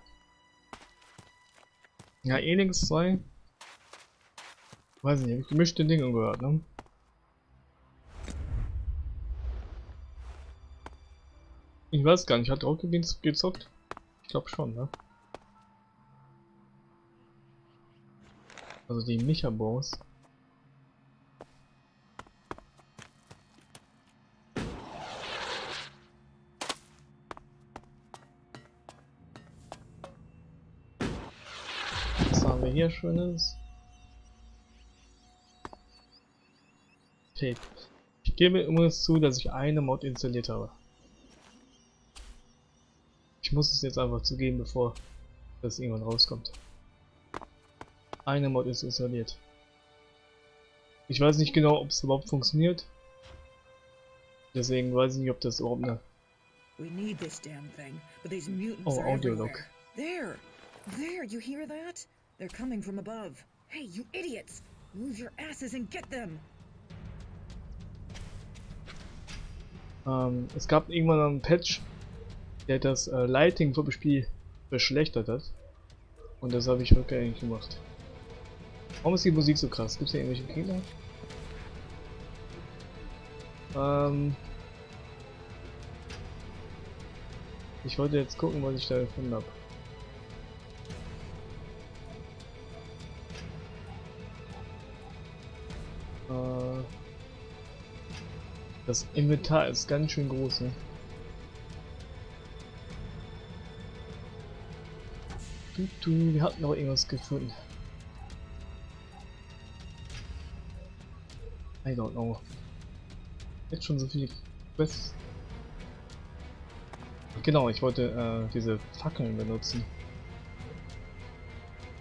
Speaker 1: Ja, ELEX-2. Weiß nicht, hab ich gemischte Dinge gehört, ne? Ich weiß gar nicht, hat auch gezockt? Ich glaube schon, ne? Also die Micha-Boss. Was haben wir hier Schönes? Tape. Ich gebe übrigens zu, dass ich eine Mod installiert habe. Ich muss es jetzt einfach zugeben, bevor das irgendwann rauskommt. Eine Mod ist installiert. Ich weiß nicht genau, ob es überhaupt funktioniert. Deswegen weiß ich nicht, ob das überhaupt eine...
Speaker 8: We need this damn thing, but these mutants
Speaker 1: Oh,
Speaker 8: are
Speaker 1: audio log.
Speaker 8: everywhere. There, you hear that? They're coming from above. Hey, you idiots! Move your asses and get them!
Speaker 1: Es gab irgendwann einen Patch, der das Lighting vom Spiel verschlechtert hat. Und das habe ich rückgängig gemacht. Warum ist die Musik so krass? Gibt es hier irgendwelche Gegner? Ich wollte jetzt gucken, was ich da gefunden habe. Das Inventar ist ganz schön groß, ne? Wir hatten noch irgendwas gefunden. I don't know. Jetzt schon so viele Quests. Genau, ich wollte diese Fackeln benutzen.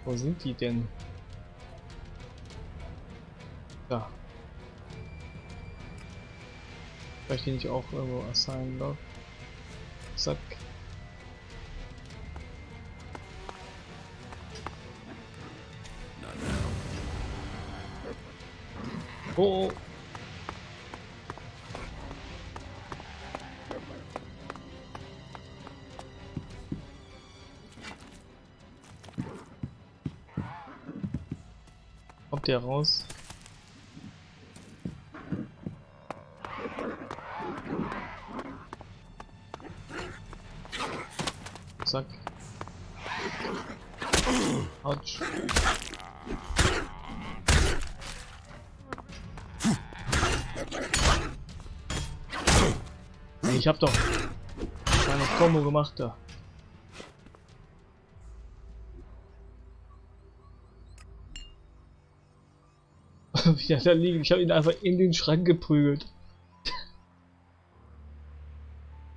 Speaker 1: Wo sind die denn? Da. Vielleicht die nicht auch irgendwo assignen darf. Zack. Oh, oh. Kommt der raus? Zack. Autsch. Ich hab doch eine Combo gemacht da. Wie er da liegt, ich habe ihn einfach in den Schrank geprügelt.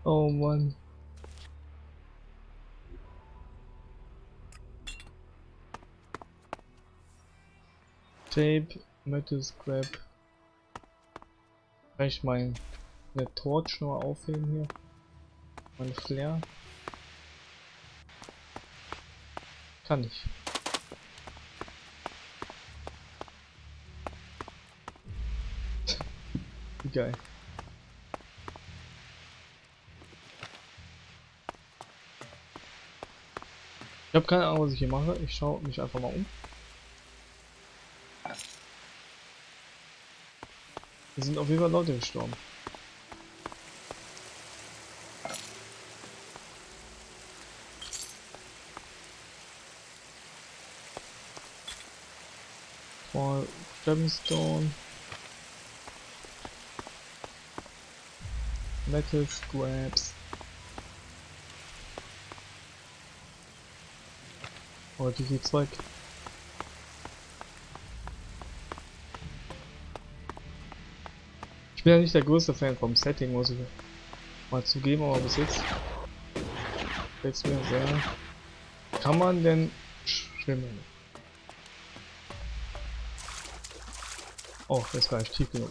Speaker 1: Oh Mann. Tape, Metal Scrap. Kann ich meine Torch nur aufheben hier? Mein Flair? Kann ich. Wie geil. Ich habe keine Ahnung, was ich hier mache. Ich schaue mich einfach mal um. Hier sind auf jeden Fall Leute gestorben. Nochmal Gemstone. Metal Scraps. Heute viel Zeug. Ich bin ja nicht der größte Fan vom Setting, muss ich mal zugeben, aber bis jetzt gefällt es mir sehr. Kann man denn schwimmen? Oh, das ist gar nicht tief genug.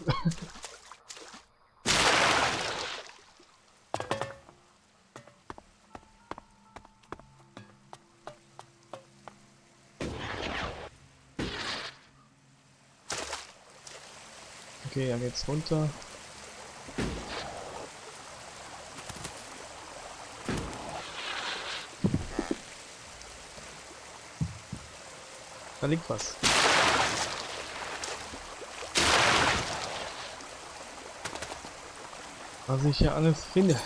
Speaker 1: Okay, dann geht's runter. Da liegt was. Was ich hier alles finde.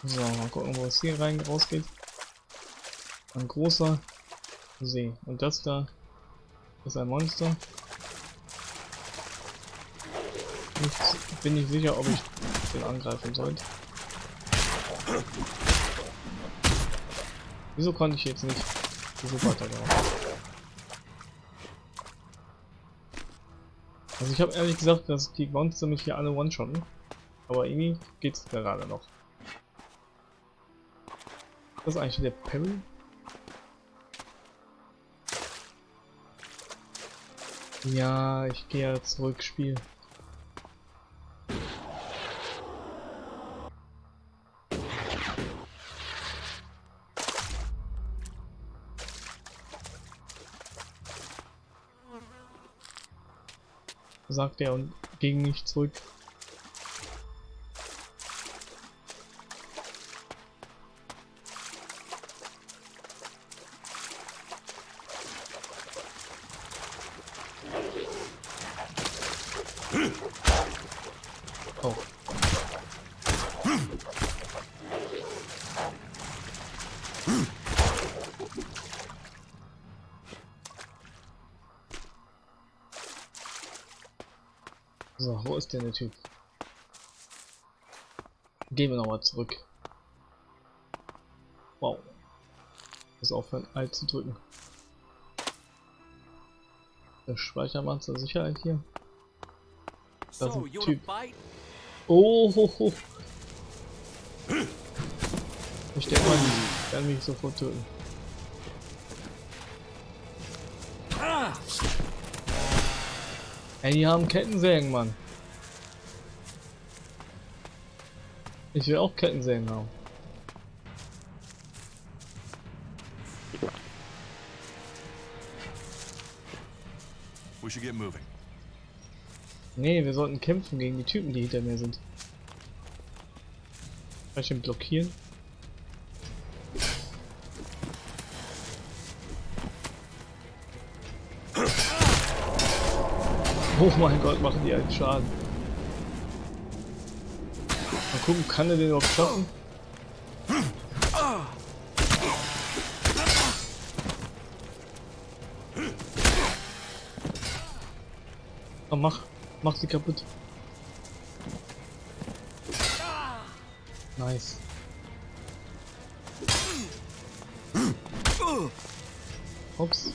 Speaker 1: So, mal gucken, wo es hier rein rausgeht. Ein großer See. Und das da ist ein Monster. Bin nicht sicher, ob ich den angreifen sollte. Wieso konnte ich jetzt nicht diese weiterlaufen? Also ich habe ehrlich gesagt, dass die Monster mich hier alle one-shotten. Aber irgendwie geht's gerade noch. Das ist eigentlich der Parry. Ja, ich gehe ja zurück, Spiel. Sagt er und ging nicht zurück. Oh. So, wo ist denn der Typ? Gehen wir nochmal zurück. Wow. Muss aufhören, Alt zu drücken. Der Speicher macht zur Sicherheit hier. Da ist ein Typ. Oh, ho, ho. Ich denke mal, die werden mich sofort töten. Ey, die haben Kettensägen, Mann. Ich will auch Kettensägen haben.
Speaker 6: We should get moving.
Speaker 1: Nee, wir sollten kämpfen gegen die Typen, die hinter mir sind. Kann ich ihn blockieren? Oh mein Gott, machen die einen Schaden. Mal gucken, kann er den überhaupt schaffen? Oh, mach sie kaputt. Nice. Ups.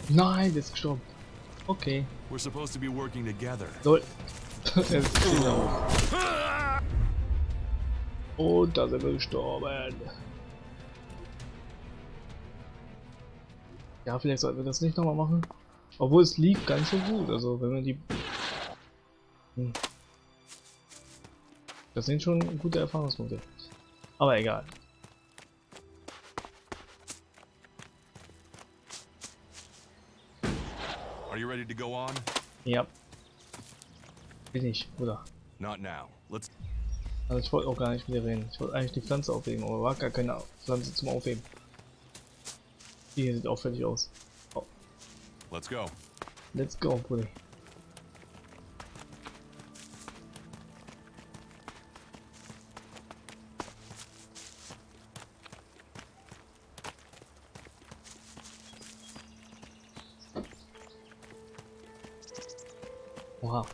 Speaker 1: Nein, der ist gestorben. Okay.
Speaker 6: We're supposed to be working together.
Speaker 1: Lol. Er ist genau. Und da sind wir gestorben. Ja, vielleicht sollten wir das nicht nochmal machen. Obwohl es lief ganz so gut. Also wenn man die... Das sind schon gute Erfahrungspunkte. Aber egal.
Speaker 6: Are you ready to go on?
Speaker 1: Ja. Bin ich, oder?
Speaker 6: Not now. Let's...
Speaker 1: Also ich wollte auch gar nicht mit dir reden. Ich wollte eigentlich die Pflanze aufheben, aber war gar keine Pflanze zum Aufheben. Die hier sieht auffällig aus. Oh.
Speaker 6: Let's go.
Speaker 1: Let's go, Buddy. Oha.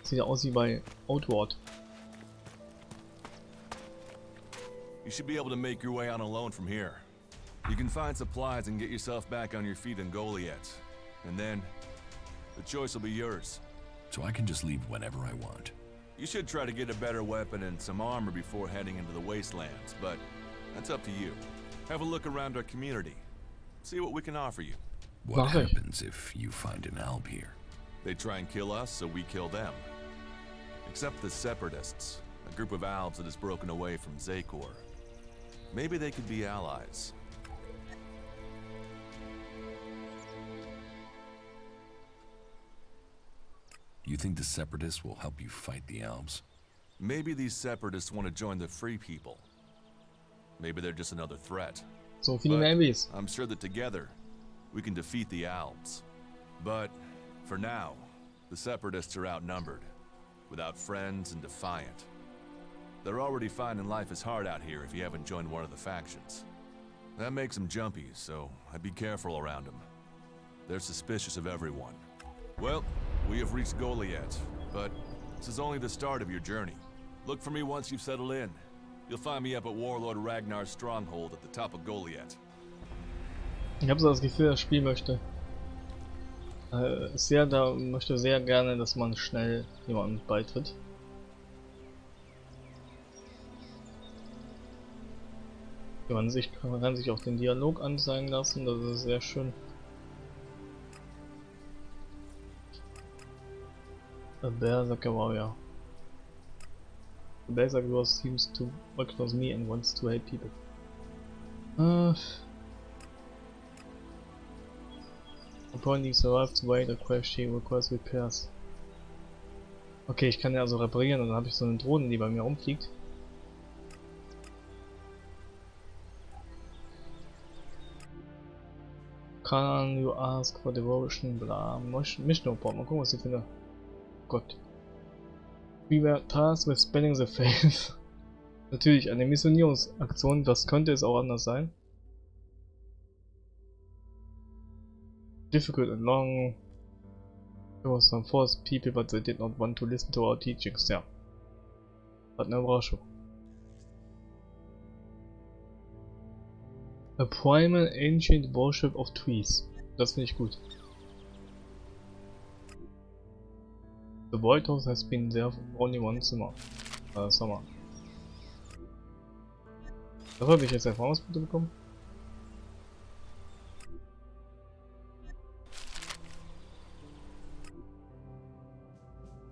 Speaker 1: Sieht ja aus wie bei Outward.
Speaker 6: You should be able to make your way on alone from here. You can find supplies and get yourself back on your feet in Goliath. And then, the choice will be yours.
Speaker 7: So I can just leave whenever I want.
Speaker 6: You should try to get a better weapon and some armor before heading into the wastelands, but that's up to you. Have a look around our community. See what we can offer you.
Speaker 7: What happens if you find an alb here?
Speaker 6: They try and kill us, so we kill them. Except the Separatists, a group of Albs that has broken away from Zakor. Maybe they could be allies.
Speaker 7: You think the Separatists will help you fight the Albs?
Speaker 6: Maybe these Separatists want to join the Free People. Maybe they're just another threat.
Speaker 1: So viele Maybes.
Speaker 6: I'm sure that together, we can defeat the Albs. But, for now, the Separatists are outnumbered, without friends and defiant. They're already finding life is hard out here if you haven't joined one of the factions. That makes them jumpy, so I'd be careful around them. They're suspicious of everyone. Well, we have reached Goliath, but this is only the start of your journey. Look for me once you've settled in. You'll find me up at Warlord Ragnar's stronghold at the top of Goliath.
Speaker 1: Ich habe so das Gefühl, das Spiel möchte möchte sehr gerne, dass man schnell jemandem beitritt. Man kann sich auch den Dialog anzeigen lassen, das ist sehr schön. A Berserker Warrior. The Berserker Warrior seems to recognize me and wants to help people. Upon he survived the way the crash, he requires repairs. Okay, ich kann ja also reparieren und dann habe ich so eine Drohne, die bei mir rumfliegt. Can you ask for devotion? Bla. Mission Report. Mal gucken, was ich finde. Gott. We were tasked with spanning the faith. Natürlich, eine Missionierungsaktion. Das könnte es auch anders sein. Difficult and long. There was some forced people, but they did not want to listen to our teachings. Ja. Hat eine Überraschung. A primal ancient worship of trees. Das finde ich gut. The White House has been there for only one summer. Dafür habe ich jetzt Erfahrungspunkte bekommen.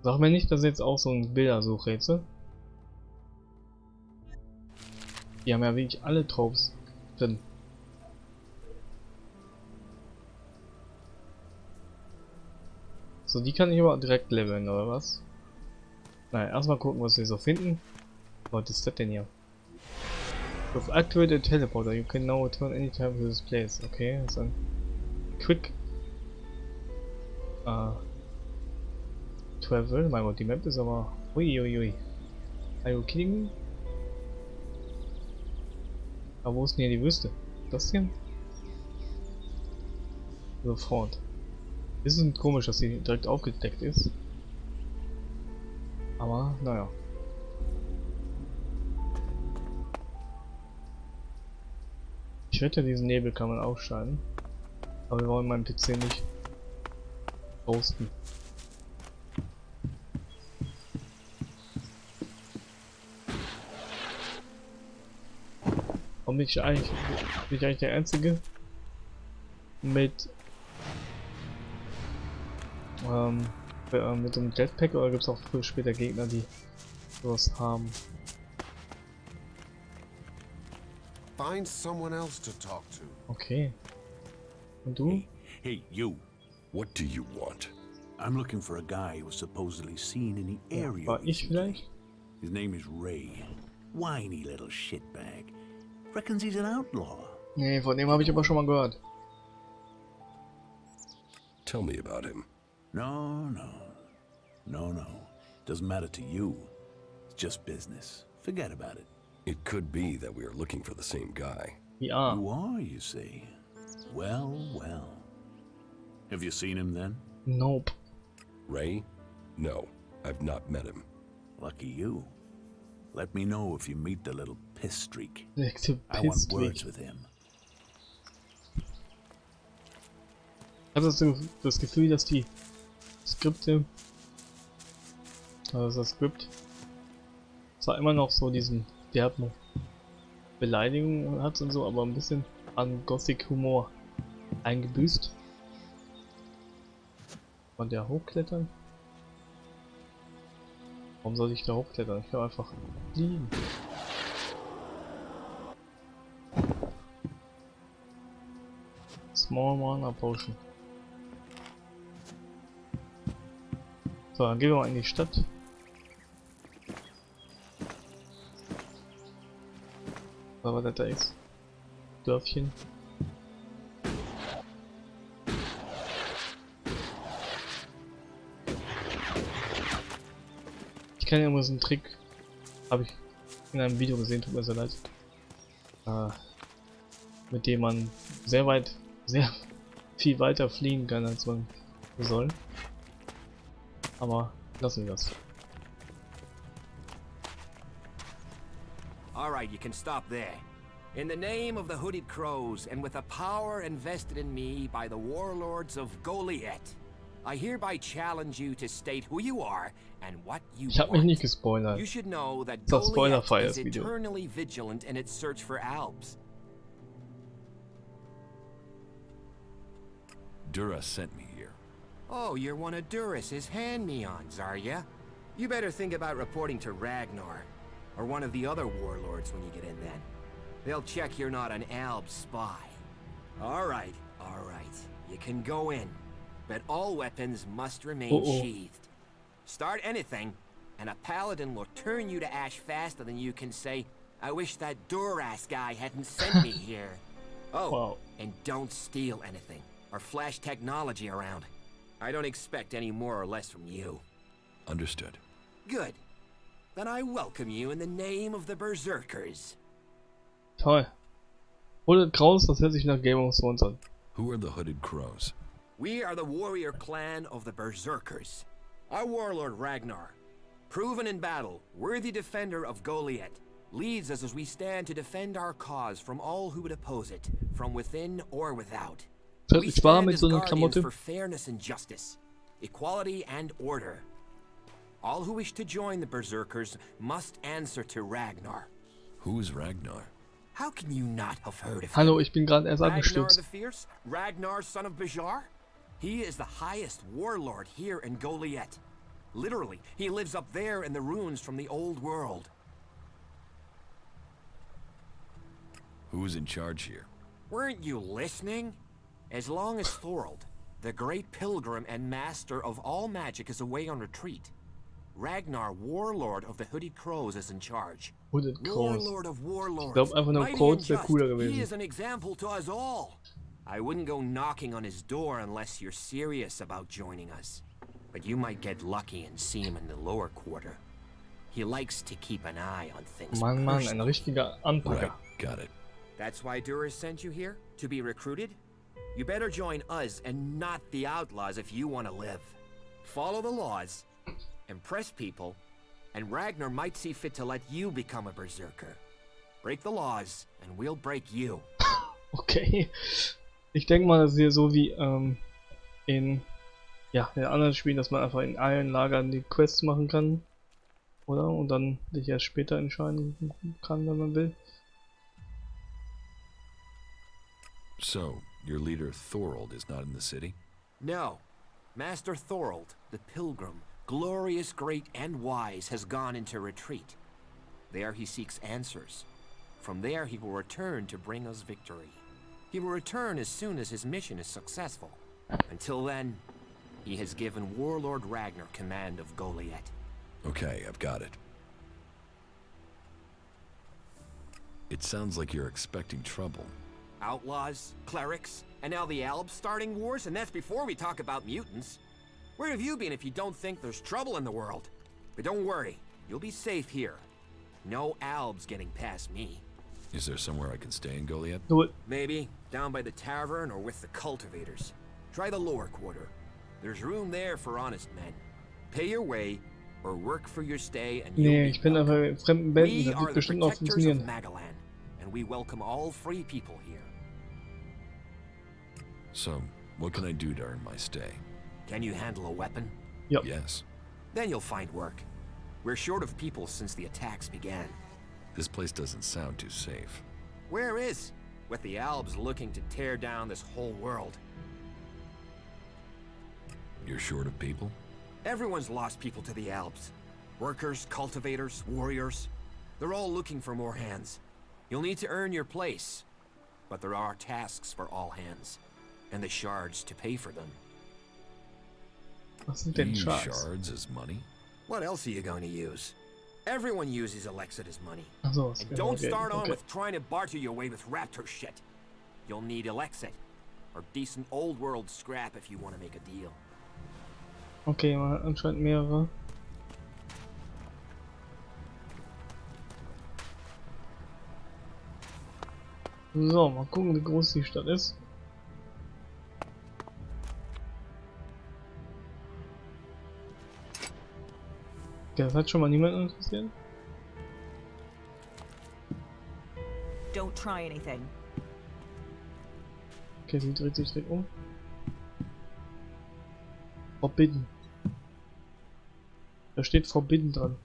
Speaker 1: Sag mir nicht, dass jetzt auch so ein Bildersuchrätsel. Die haben ja wirklich alle Tropes drin. So, die kann ich aber direkt leveln, oder was? Naja, erstmal gucken, was wir so finden. Was ist das denn hier? With activated teleporter, you can now return anytime to this place. Okay, das ist ein Quick Travel. Mein Gott, die Map ist aber. Uiuiui. Are you kidding me? Aber wo ist denn hier die Wüste? Das hier? Sofort. Es ist komisch, dass sie direkt aufgedeckt ist. Aber, naja. Ich wette, diesen Nebel kann man ausschalten. Aber wir wollen meinen PC nicht roasten. Und bin ich eigentlich der Einzige mit mit einem Jetpack, oder gibt es auch früher später Gegner, die sowas haben?
Speaker 9: Find someone else to talk to.
Speaker 1: Okay. Und du?
Speaker 10: Hey, you.
Speaker 4: What do you want?
Speaker 10: I'm looking for a guy who was supposedly seen in the area.
Speaker 1: War ich vielleicht?
Speaker 10: His name is Ray. Whiny little shitbag. Reckons he's an outlaw.
Speaker 1: Nee, von dem habe ich aber schon mal gehört.
Speaker 4: Tell me about him.
Speaker 10: No. Doesn't matter to you. It's just business. Forget about it.
Speaker 4: It could be that we are looking for the same guy.
Speaker 1: Ja.
Speaker 10: You are, you see. Well. Have you seen him then?
Speaker 1: Nope.
Speaker 4: Ray? No, I've not met him.
Speaker 10: Lucky you. Let me know if you meet the little piss streak.
Speaker 1: Nächste
Speaker 10: I want
Speaker 1: Pissstreak.
Speaker 10: words with him.
Speaker 1: Ich habe das Gefühl, dass die Skripte, also das Skript, zwar immer noch so diesen derben Beleidigungen hat und so, aber ein bisschen an Gothic Humor eingebüßt. Kann der hochklettern? Warum soll ich da hochklettern? Ich kann einfach fliegen. Small Mana Potion. So, dann gehen wir mal in die Stadt. Aber das da ist. Dörfchen. Ich kenne ja immer so einen Trick. Habe ich in einem Video gesehen, tut mir sehr leid. Mit dem man sehr viel weiter fliegen kann, als man soll. Aber lassen wir das.
Speaker 11: All right, you can stop there. In the name of the Hooded Crows, and with a power invested in me by the warlords of Goliath, I hereby challenge you to state who you are and what you
Speaker 1: Ich habe mich
Speaker 11: want.
Speaker 1: nicht gespoilert.
Speaker 11: You should know that
Speaker 1: Das
Speaker 11: Goliath
Speaker 1: spoilerfrei,
Speaker 11: is
Speaker 1: das Video.
Speaker 11: eternally vigilant in its search for Albs.
Speaker 7: Dura sent me here.
Speaker 11: Oh, you're one of Duras's hand-me-ons, are ya? You better think about reporting to Ragnar, or one of the other warlords when you get in then. They'll check you're not an Alb spy. All right. You can go in, but all weapons must remain sheathed. Start anything, and a paladin will turn you to ash faster than you can say, I wish that Duras guy hadn't sent me here. Oh,
Speaker 1: Wow.
Speaker 11: and don't steal anything, or flash technology around. I don't expect any more or less from you.
Speaker 7: Understood.
Speaker 11: Good. Then I welcome you in the name of the Berserkers.
Speaker 1: Toll. Hooded Crows, das hört sich nach Game of Thrones an.
Speaker 7: Who are the Hooded Crows?
Speaker 11: We are the warrior clan of the Berserkers. Our warlord Ragnar, proven in battle, worthy defender of Goliath, leads us as we stand to defend our cause from all who would oppose it, from within or without. We
Speaker 1: Ich war
Speaker 11: stand
Speaker 1: mit
Speaker 11: as
Speaker 1: so einer
Speaker 11: guardians
Speaker 1: Klamotte.
Speaker 11: for fairness and justice, equality and order. All who wish to join the Berserkers must answer to Ragnar.
Speaker 7: Who's Ragnar?
Speaker 11: How can you not have heard of him?
Speaker 1: Hallo, ich bin gerade erst
Speaker 11: Ragnar
Speaker 1: angestürzt.
Speaker 11: the Fierce? Ragnar, son of Bajar? He is the highest warlord here in Goliath. Literally, he lives up there in the ruins from the old world.
Speaker 7: Who's in charge here?
Speaker 11: Weren't you listening? As long as Thorold, the great pilgrim and master of all magic, is away on retreat, Ragnar, warlord of the Hooded Crows, is in charge.
Speaker 1: Hooded Crows.
Speaker 11: Warlord of warlords.
Speaker 1: Ich glaube einfach nur
Speaker 11: Mighty
Speaker 1: Crows
Speaker 11: and
Speaker 1: wäre
Speaker 11: just.
Speaker 1: cooler
Speaker 11: He
Speaker 1: gewesen.
Speaker 11: is an example to us all. I wouldn't go knocking on his door unless you're serious about joining us. But you might get lucky and see him in the lower quarter. He likes to keep an eye on things.
Speaker 1: Mann, ein
Speaker 11: personally.
Speaker 1: richtiger Anpacker.
Speaker 7: Right, got it.
Speaker 11: That's why Duras sent you here? To be recruited? You better join us and not the outlaws if you want to live. Follow the laws, impress people, and Ragnar might see fit to let you become a berserker. Break the laws, and we'll break you.
Speaker 1: Okay. Ich denke mal, das ist hier so wie in anderen Spielen, dass man einfach in allen Lagern die Quests machen kann. Oder? Und dann sich erst später entscheiden kann, wenn man will.
Speaker 7: So, your leader Thorold is not in the city?
Speaker 11: No. Master Thorold, the pilgrim, glorious, great, and wise, has gone into retreat. There he seeks answers. From there he will return to bring us victory. He will return as soon as his mission is successful. Until then, he has given Warlord Ragnar command of Goliath.
Speaker 7: Okay, I've got it. It sounds like you're expecting trouble.
Speaker 11: Outlaws, clerics, and now the Albs starting wars, and that's before we talk about mutants. Where have you been if you don't think there's trouble in the world? But don't worry, you'll be safe here. No Albs getting past me.
Speaker 7: Is there somewhere I can stay in Goliath?
Speaker 1: Do it.
Speaker 11: Maybe down by the tavern or with the cultivators. Try the lower quarter. There's room there for honest men. Pay your way or work for your stay and
Speaker 1: Nee, ich bin aber in fremden Bänden,
Speaker 11: We
Speaker 1: das
Speaker 11: are
Speaker 1: wird
Speaker 11: the
Speaker 1: bestimmt auch
Speaker 11: protectors of
Speaker 1: funktionieren.
Speaker 11: Magalan, and we welcome all free people here.
Speaker 7: So, what can I do to earn my stay?
Speaker 11: Can you handle a weapon?
Speaker 1: Yep.
Speaker 7: Yes.
Speaker 11: Then you'll find work. We're short of people since the attacks began.
Speaker 7: This place doesn't sound too safe.
Speaker 11: Where is? With the Albs looking to tear down this whole world.
Speaker 7: You're short of people?
Speaker 11: Everyone's lost people to the Albs. Workers, cultivators, warriors. They're all looking for more hands. You'll need to earn your place. But there are tasks for all hands. And the shards to pay for them.
Speaker 1: Was sind
Speaker 7: You
Speaker 1: denn
Speaker 7: use
Speaker 1: Shards?
Speaker 7: shards as money?
Speaker 11: What else are you going to use? Everyone uses Elexit as money.
Speaker 1: Ach so, es
Speaker 11: And
Speaker 1: geht
Speaker 11: don't
Speaker 1: okay,
Speaker 11: start on
Speaker 1: okay.
Speaker 11: with trying to barter your way with raptor shit. You'll need Elexit. Or decent old world scrap if you want to make a deal.
Speaker 1: Okay, man hat anscheinend mehrere. So, mal gucken, wie groß die Stadt ist. Okay, das hat schon mal niemanden interessiert.
Speaker 12: Don't try anything.
Speaker 1: Okay, sie dreht sich direkt um. Forbidden. Da steht Forbidden dran.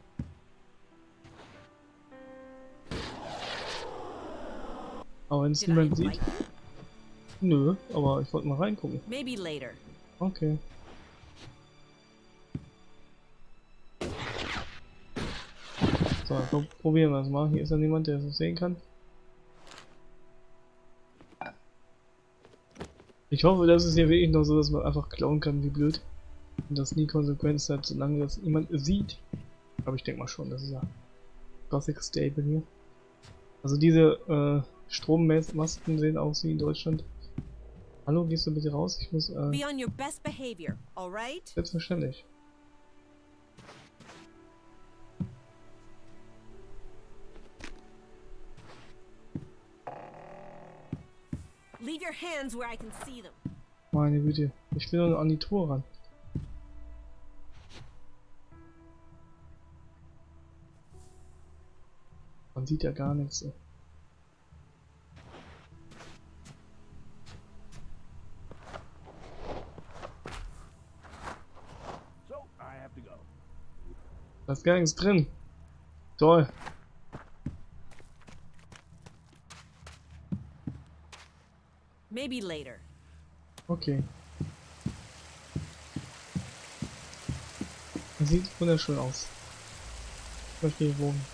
Speaker 1: Aber wenn es
Speaker 12: Did I
Speaker 1: niemand
Speaker 12: invite
Speaker 1: sieht. Nö, aber ich wollte mal reingucken.
Speaker 12: Maybe later.
Speaker 1: Okay. So, dann probieren wir es mal. Hier ist ja niemand, der es sehen kann. Ich hoffe, dass es hier wirklich noch so, dass man einfach klauen kann, wie blöd. Und das nie Konsequenzen hat, solange das niemand sieht. Aber ich denke mal schon, das ist ja Gothic Stable hier. Also diese Strommasten sehen aus wie in Deutschland. Hallo, gehst du bitte raus? Ich muss
Speaker 12: Be on your best behavior, all right?
Speaker 1: selbstverständlich.
Speaker 12: Leave your hands where I can see them.
Speaker 1: Meine Güte, ich will nur an die Tour ran. Man sieht ja gar nichts. Ey. Da ist gar nichts drin. Toll.
Speaker 12: Maybe later.
Speaker 1: Okay. Das sieht wunderschön aus. Ich möchte hier wohnen.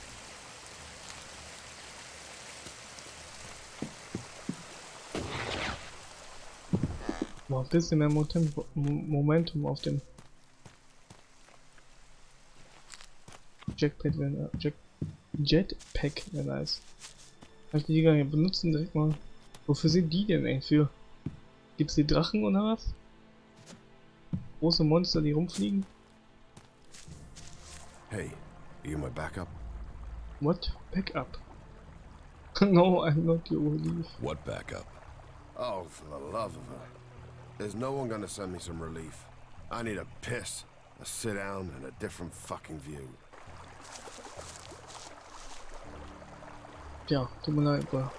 Speaker 1: Boah, ein bisschen mehr Momentum auf dem Jetpack wäre nice. Kann ich die gar nicht benutzen direkt mal. Wofür sind die denn eigentlich für? Gibt's die Drachen oder was? Große Monster, die rumfliegen?
Speaker 9: Hey, you my backup?
Speaker 1: What? Backup? No, I'm not your relief.
Speaker 7: What backup?
Speaker 9: Oh, for the love of her. There's no one gonna send me some relief. I need a piss, a sit down, and a different fucking view.
Speaker 1: Tja, tut mir leid, Bro.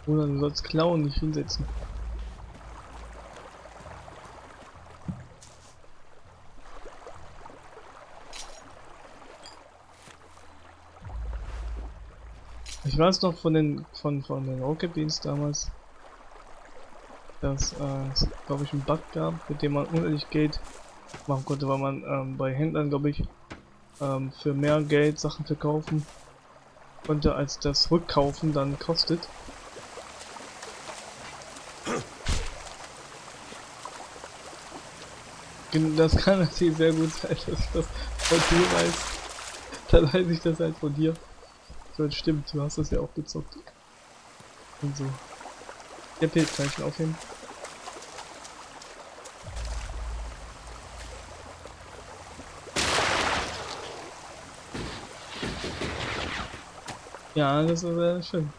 Speaker 1: Oder du sollst klauen, nicht hinsetzen. Ich weiß noch von den Rocket Beans damals, dass es glaube ich einen Bug gab, mit dem man unendlich Geld machen konnte, weil man bei Händlern glaube ich für mehr Geld Sachen verkaufen konnte, als das Rückkaufen dann kostet. Das kann natürlich sehr gut sein, dass das du weißt, dann weiß ich das halt von dir. So, das stimmt, du hast das ja auch gezockt. Und so. Der Pilzzeichen aufheben. Ja, das ist sehr schön.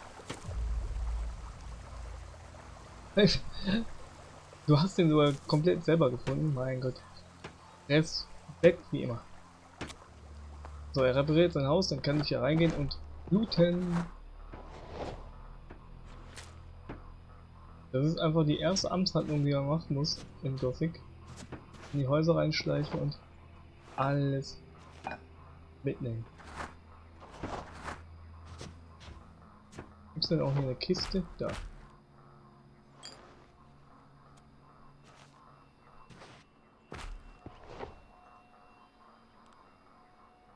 Speaker 1: Du hast den sogar komplett selber gefunden, mein Gott. Respekt wie immer. So, er repariert sein Haus, dann kann ich hier reingehen und looten. Das ist einfach die erste Amtshandlung, die man machen muss in Gothic. In die Häuser reinschleichen und alles mitnehmen. Gibt es denn auch hier eine Kiste? Da.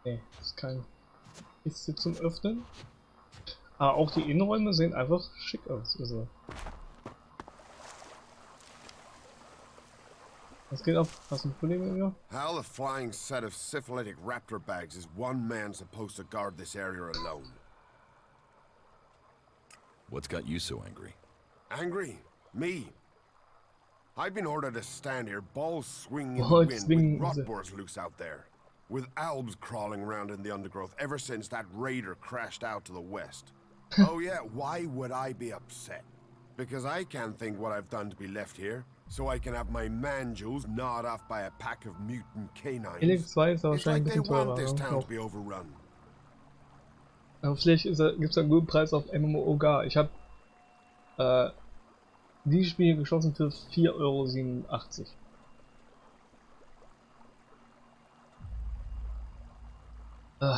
Speaker 1: Ne, ist keine Kiste zum Öffnen. Aber auch die Innenräume sehen einfach schick aus. Also. Was geht ab? Hast du ein Problem mit mir?
Speaker 9: How the flying set of syphilitic raptor bags is one man supposed to guard this area alone?
Speaker 7: What's got you so angry?
Speaker 9: Angry? Me? I've been ordered to stand here, balls swinging in the wind, with rotboars loose out there. With albs crawling around in the undergrowth ever since that raider crashed out to the west. Oh yeah, why would I be upset? Because I can't think what I've done to be left here, so I can have my man-jewels gnawed off by a pack of mutant canines.
Speaker 1: ELEX-2 ist aber
Speaker 9: It's
Speaker 1: wahrscheinlich
Speaker 9: like
Speaker 1: ein
Speaker 9: they
Speaker 1: bisschen
Speaker 9: want
Speaker 1: teurer.
Speaker 9: this town
Speaker 1: Noch.
Speaker 9: to be overrun.
Speaker 1: Aber vielleicht gibt es einen guten Preis auf MMOGA. Ich habe dieses Spiel geschossen für 4,87 €.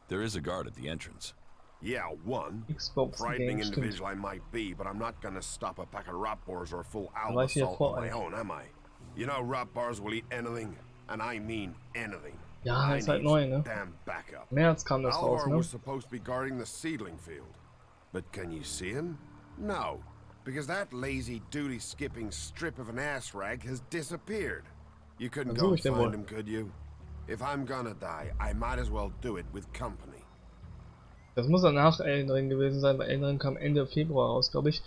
Speaker 7: There is a guard at the entrance.
Speaker 9: Yeah, one.
Speaker 1: Xbox
Speaker 9: Frightening
Speaker 1: Game,
Speaker 9: individual I might be, but I'm not gonna stop a pack of rotboars or a full owl
Speaker 1: Weiß ich ja
Speaker 9: assault on my
Speaker 1: vor.
Speaker 9: own, am I? You know rotboars will eat anything, and I mean anything.
Speaker 1: Ja,
Speaker 9: I
Speaker 1: ist halt
Speaker 9: need
Speaker 1: neu,
Speaker 9: some
Speaker 1: ne?
Speaker 9: damn backup.
Speaker 1: März kam das raus,
Speaker 9: Alvar
Speaker 1: ne?
Speaker 9: was supposed to be guarding the seedling field. But can you see him? No, because that lazy duty-skipping strip of an ass rag has disappeared. You couldn't go and find him, could you? If I'm gonna die, I might as well do it with company.
Speaker 1: Das muss ja nach Elden Ring gewesen sein, weil Elden Ring kam Ende Februar raus, glaube ich.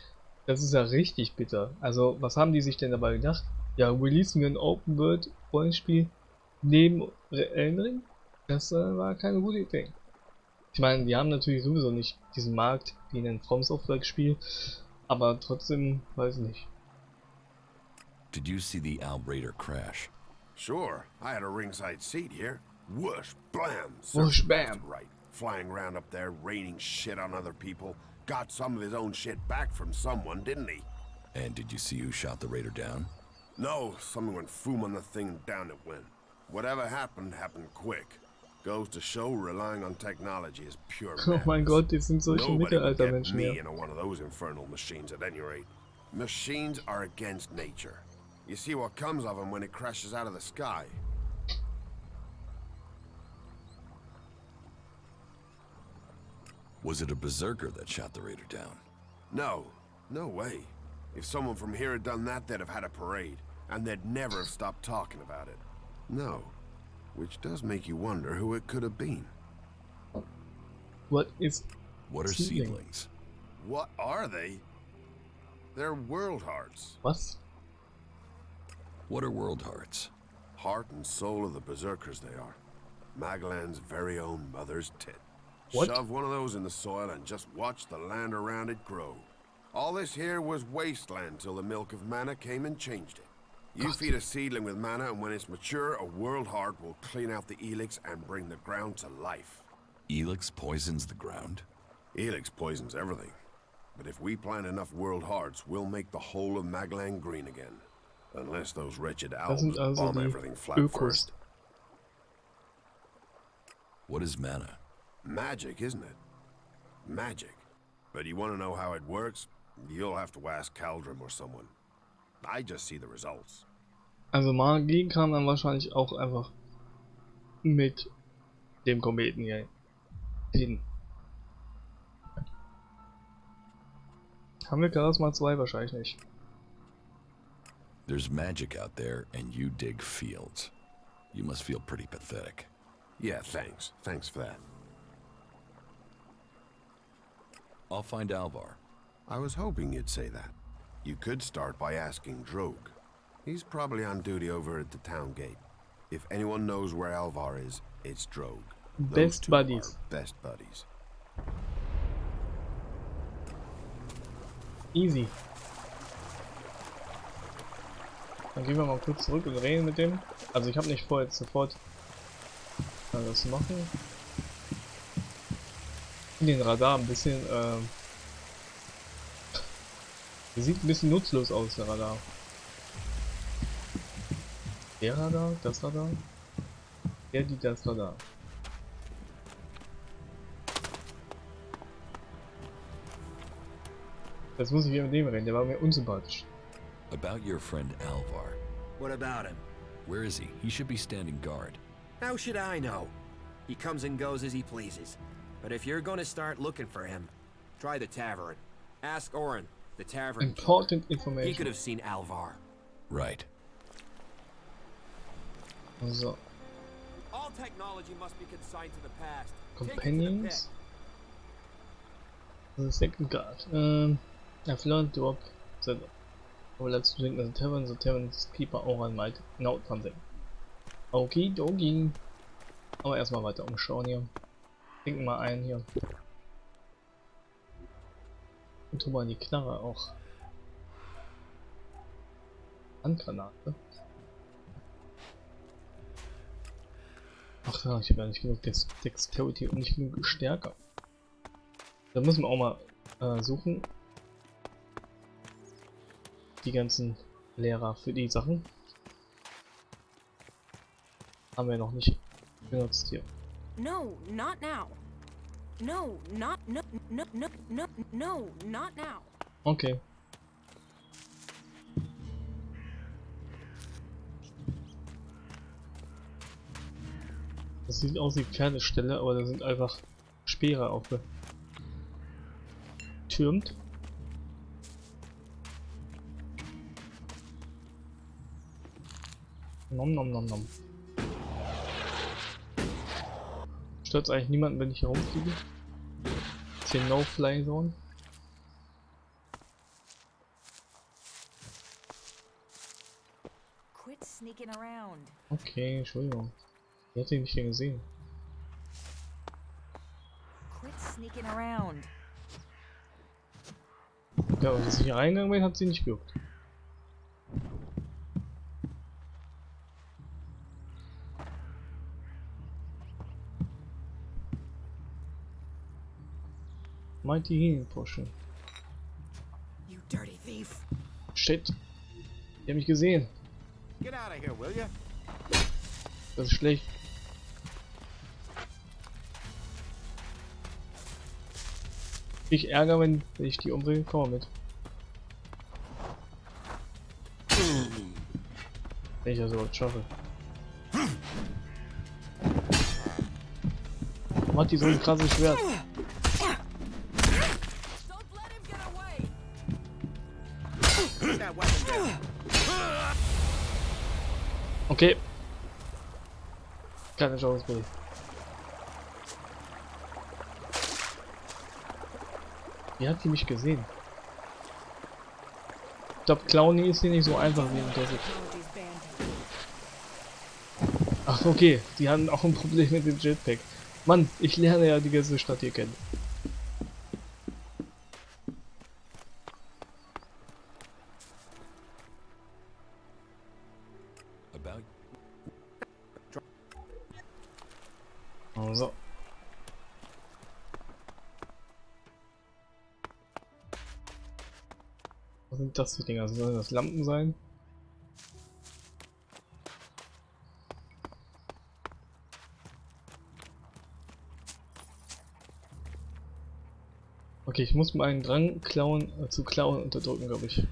Speaker 1: Das ist ja richtig bitter. Also, was haben die sich denn dabei gedacht? Ja, releasen wir ein Open World Rollenspiel neben Elden Ring? Das war keine gute Idee. Ich meine, die haben natürlich sowieso nicht diesen Markt wie in einem From Software Spiel, aber trotzdem, weiß ich nicht.
Speaker 7: Did you see the Alb Raider crash?
Speaker 9: Sure, I had a ringside seat here. Whoosh, blam,
Speaker 1: Whoosh, bam.
Speaker 9: Right, flying around up there, raining shit on other people. Got some of his own shit back from someone, didn't he?
Speaker 7: And did you see who shot the Raider down?
Speaker 9: No, someone went foom on the thing and down it went. Whatever happened, happened quick. Goes to show relying on technology is pure madness.
Speaker 1: Oh mein Gott, die sind solche
Speaker 9: Nobody would get
Speaker 1: Mittelaltermenschen
Speaker 9: me
Speaker 1: hier.
Speaker 9: into one of those infernal machines at any rate. Machines are against nature. You see what comes of them when it crashes out of the sky.
Speaker 7: Was it a berserker that shot the Raider down?
Speaker 9: No, no way. If someone from here had done that, they'd have had a parade, and they'd never have stopped talking about it. No. Which does make you wonder who it could have been.
Speaker 1: What
Speaker 7: are seedlings?
Speaker 9: What are they? They're world hearts.
Speaker 1: Was?
Speaker 7: What are world hearts?
Speaker 9: Heart and soul of the berserkers they are. Maglan's very own mother's tit.
Speaker 1: What?
Speaker 9: Shove one of those in the soil and just watch the land around it grow. All this here was wasteland till the milk of mana came and changed it. You feed a seedling with mana, and when it's mature, a world heart will clean out the Elex and bring the ground to life.
Speaker 7: Elex poisons the ground?
Speaker 9: Elex poisons everything. But if we plant enough world hearts, we'll make the whole of Maglan green again. Unless those wretched owls bomb everything flat first.
Speaker 7: What is mana?
Speaker 9: Magic, isn't it? Magic. But you want to know how it works? You'll have to ask Caldrum or someone. I just see the results.
Speaker 1: Also Magie kam dann wahrscheinlich auch einfach mit dem Kometen hier hin. Haben wir Charisma 2 wahrscheinlich nicht.
Speaker 7: There's magic out there, and you dig fields. You must feel pretty pathetic.
Speaker 9: Yeah, thanks. Thanks for that.
Speaker 7: I'll find Alvar.
Speaker 9: I was hoping you'd say that. You could start by asking Drogue. He's probably on duty over at the town gate. If anyone knows where Alvar is, it's Drogue.
Speaker 1: Best buddies.
Speaker 9: Best buddies.
Speaker 1: Easy. Dann gehen wir mal kurz zurück und reden mit dem. Also ich habe nicht vor, jetzt sofort das zu machen. Den Radar ein bisschen, der sieht ein bisschen nutzlos aus, der Radar. Der Radar, das Radar, das Radar. Das muss ich mit dem reden, der war mir unsympathisch.
Speaker 7: About your friend Alvar.
Speaker 11: What about him?
Speaker 7: Where is he? He should be standing guard.
Speaker 11: How should I know? He comes and goes as he pleases. But if you're gonna start looking for him, try the tavern. Ask Oren, the tavern.
Speaker 1: Important
Speaker 11: He
Speaker 1: information.
Speaker 11: could have seen Alvar.
Speaker 7: Right.
Speaker 1: So.
Speaker 11: All technology must be consigned to the past.
Speaker 1: Companions. The second guard. I've learned to work that I would like to drink at the tavern's keeper Oren might know something. Okay, dogi. Aber erstmal weiter umschauen hier. Trinken mal ein hier. Und tun mal die Knarre auch. Handgranate. Ach ja, ich habe ja nicht genug Dexterity und nicht genug Stärke. Da müssen wir auch mal suchen. Die ganzen Lehrer für die Sachen. Haben wir noch nicht benutzt hier.
Speaker 12: No, not now. No, not no no no no no, not now.
Speaker 1: Okay. Das sieht aus wie Pferdestelle, aber da sind einfach Speere aufgetürmt. Nom nom nom nom. Stört eigentlich niemanden, wenn ich hier rumfliege? Ist hier No-Fly-Zone?
Speaker 12: Quit sneaking around.
Speaker 1: Okay, Entschuldigung. Wie hat sie mich denn gesehen?
Speaker 12: Quit sneaking around.
Speaker 1: Ja, und als ich hier reingegangen bin, hat sie nicht gejuckt. Mighty Healing Potion.
Speaker 11: You dirty thief.
Speaker 1: Shit. Die haben mich gesehen.
Speaker 11: Get out of here, will you?
Speaker 1: Das ist schlecht. Ich ärgere, wenn ich die umbringe. Komm mal mit. Wenn ich das überhaupt schaffe. Macht die so ein krasses Schwert. Okay. Keine Chance, Bill. Wie hat sie mich gesehen? Ich glaube, Clowny ist hier nicht so einfach wie in Gothic. Ach, okay. Die haben auch ein Problem mit dem Jetpack. Mann, ich lerne ja die ganze Stadt hier kennen. So. Was sind das für Dinger? Sollen das Lampen sein? Okay, ich muss meinen Drang zu klauen unterdrücken, glaube ich.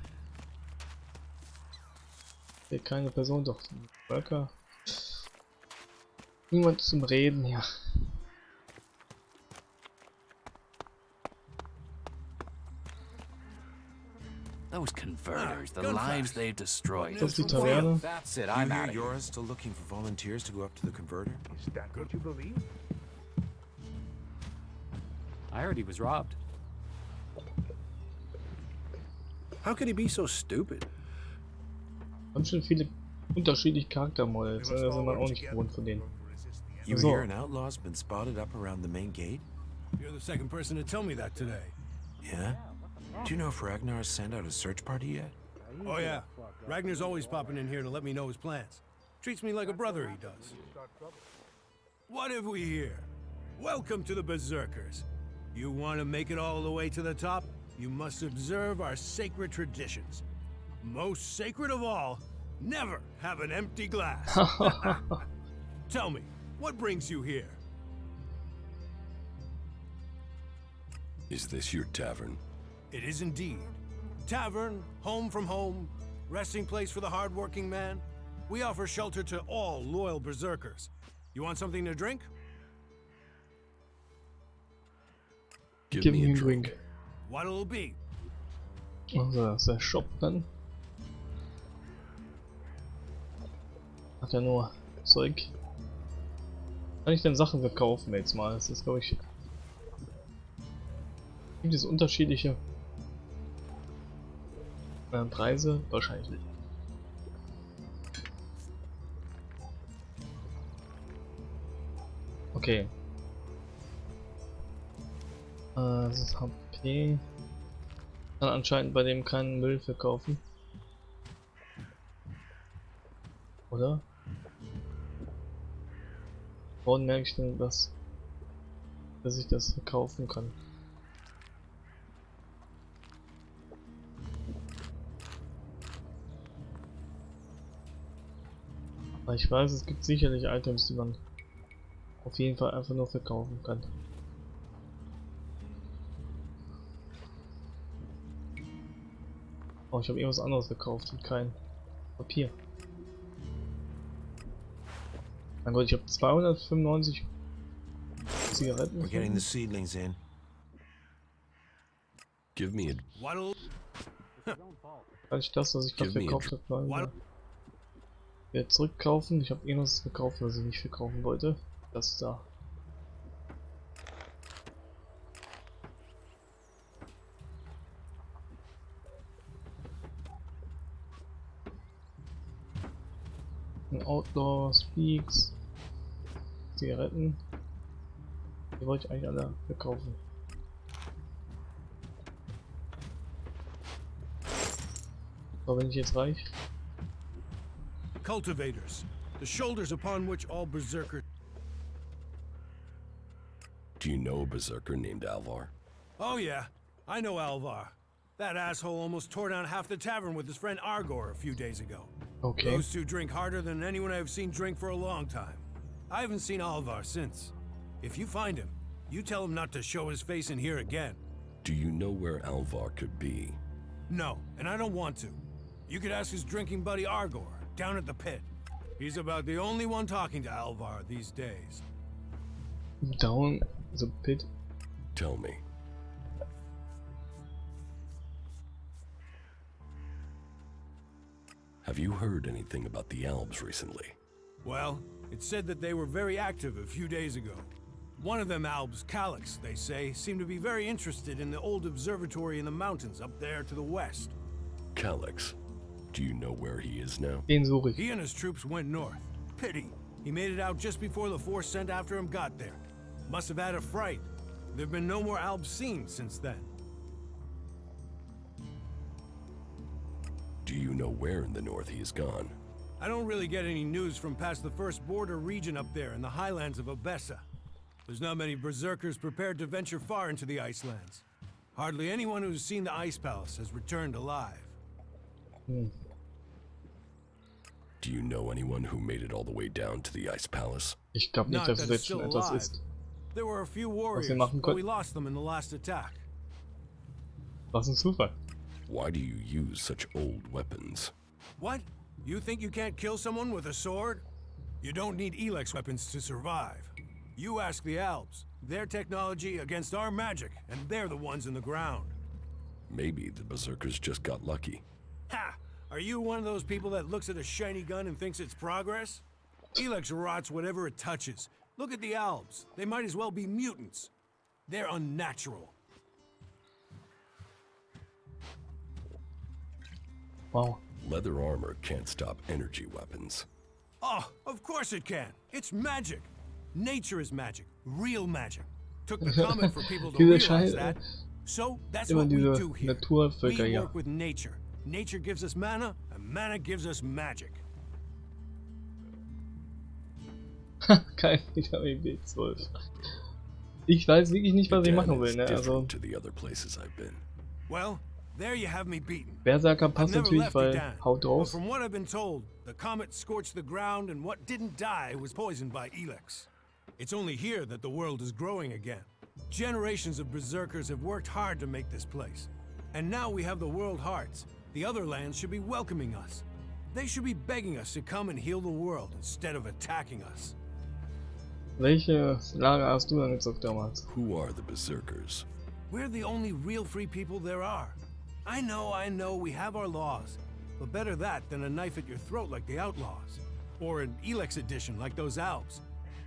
Speaker 1: Hier keine Person, doch Worker. Niemand zum Reden hier.
Speaker 10: Those converters, the lives they've destroyed.
Speaker 1: Das ist die Taverne.
Speaker 10: That's it, I'm out of here.
Speaker 13: You're still looking for volunteers to go up to the converter?
Speaker 14: Is that what you believe?
Speaker 10: I heard he was robbed.
Speaker 13: How could he be so stupid?
Speaker 1: Ganz schön viele unterschiedliche Charaktermodels. Da sind wir auch nicht gewohnt von denen.
Speaker 13: You
Speaker 1: So.
Speaker 13: hear an outlaw's been spotted up around the main gate?
Speaker 2: You're the second person to tell me that today.
Speaker 13: Yeah? Do you know if Ragnar's sent out a search party yet?
Speaker 2: Oh yeah, Ragnar's always popping in here to let me know his plans. Treats me like a brother, he does. What have we here? Welcome to the Berserkers. You want to make it all the way to the top? You must observe our sacred traditions. Most sacred of all, never have an empty glass. Tell me, what brings you here?
Speaker 4: Is this your tavern?
Speaker 2: It is indeed. Tavern, home from home, resting place for the hard-working man. We offer shelter to all loyal berserkers. You want something to drink?
Speaker 4: Give me a drink.
Speaker 2: What'll it be?
Speaker 1: Also, das ist der Shop dann. Hat ja nur Zeug. Kann ich denn Sachen verkaufen jetzt mal? Das ist, glaube ich. Gibt es unterschiedliche Preise? Wahrscheinlich nicht. Okay. Das ist HP. Kann anscheinend bei dem keinen Müll verkaufen. Oder? Woran merke ich denn, dass ich das verkaufen kann? Aber ich weiß, es gibt sicherlich Items, die man auf jeden Fall einfach nur verkaufen kann. Oh, ich habe irgendwas anderes verkauft und kein Papier. Mein Gott, ich habe 295 Zigaretten.
Speaker 13: We're getting the seedlings in.
Speaker 4: Give me a...
Speaker 1: Kann ich das, was ich gerade verkauft habe, wieder zurückkaufen? Ich habe irgendwas verkauft, was ich nicht verkaufen wollte. Das da. Ein Outlaw Speaks. Zigaretten. Die wollte ich eigentlich alle verkaufen. Aber bin ich jetzt reich?
Speaker 2: Cultivators, the shoulders upon which all berserkers.
Speaker 4: Do you know a berserker named Alvar?
Speaker 2: Oh yeah, I know Alvar. That asshole almost tore down half the tavern with his friend Argor a few days ago.
Speaker 1: Okay.
Speaker 2: Those two drink harder than anyone I've seen drink for a long time. I haven't seen Alvar since. If you find him, you tell him not to show his face in here again.
Speaker 4: Do you know where Alvar could be?
Speaker 2: No, and I don't want to. You could ask his drinking buddy Argor, down at the pit. He's about the only one talking to Alvar these days.
Speaker 1: Down the pit?
Speaker 4: Tell me. Have you heard anything about the Albs recently?
Speaker 2: Well, it said that they were very active a few days ago. One of them Albs, Calyx, they say, seemed to be very interested in the old observatory in the mountains up there to the west.
Speaker 4: Calyx? Do you know where he is now?
Speaker 1: Den suche ich.
Speaker 2: He and his troops went north. Pity. He made it out just before the force sent after him got there. Must have had a fright. There've been no more Albs seen since then.
Speaker 4: Do you know where in the north he is gone?
Speaker 2: I don't really get any news from past the first border region up there in the highlands of Obessa. There's not many berserkers prepared to venture far into the Icelands. Hardly anyone who's seen the Ice Palace has returned alive.
Speaker 4: Do you know anyone who made it all the way down to the Ice Palace?
Speaker 1: Ich glaube nicht, dass es jetzt schon etwas ist.
Speaker 2: There were a few warriors, but we lost them in the last attack.
Speaker 1: Was ein Zufall.
Speaker 4: Why do you use such old weapons?
Speaker 2: What? You think you can't kill someone with a sword? You don't need ELEX weapons to survive. You ask the Alps. Their technology against our magic, and they're the ones in the ground.
Speaker 4: Maybe the Berserkers just got lucky.
Speaker 10: Ha! Are you one of those people that looks at a shiny gun and thinks it's progress? Elex rots whatever it touches. Look at the Albs. They might as well be mutants. They're unnatural.
Speaker 1: Wow.
Speaker 4: Leather armor can't stop energy weapons.
Speaker 10: Oh, of course it can. It's magic. Nature is magic. Real magic. Took the comet for people to realize that. So that's what we do here. We work with nature. Nature gives us mana, and mana gives us magic.
Speaker 1: Kein Vitamin B12. Ich weiß wirklich nicht, was ich machen will, ne? Also
Speaker 10: Well, there you have me beaten.
Speaker 1: Berserker passt natürlich, weil haut drauf.
Speaker 10: From what I've been told, the comet scorched the ground and what didn't die was poisoned by Elex. It's only here that the world is growing again. Generations of berserkers have worked hard to make this place. And now we have the World Hearts. The other lands should be welcoming us. They should be begging us to come and heal the world instead of attacking us.
Speaker 1: Welche Lager hast du dann gezockt damals?
Speaker 4: Who are the Berserkers?
Speaker 10: We're the only real free people there are. I know, we have our laws. But better that than a knife at your throat like the Outlaws. Or an Elex edition like those Alps.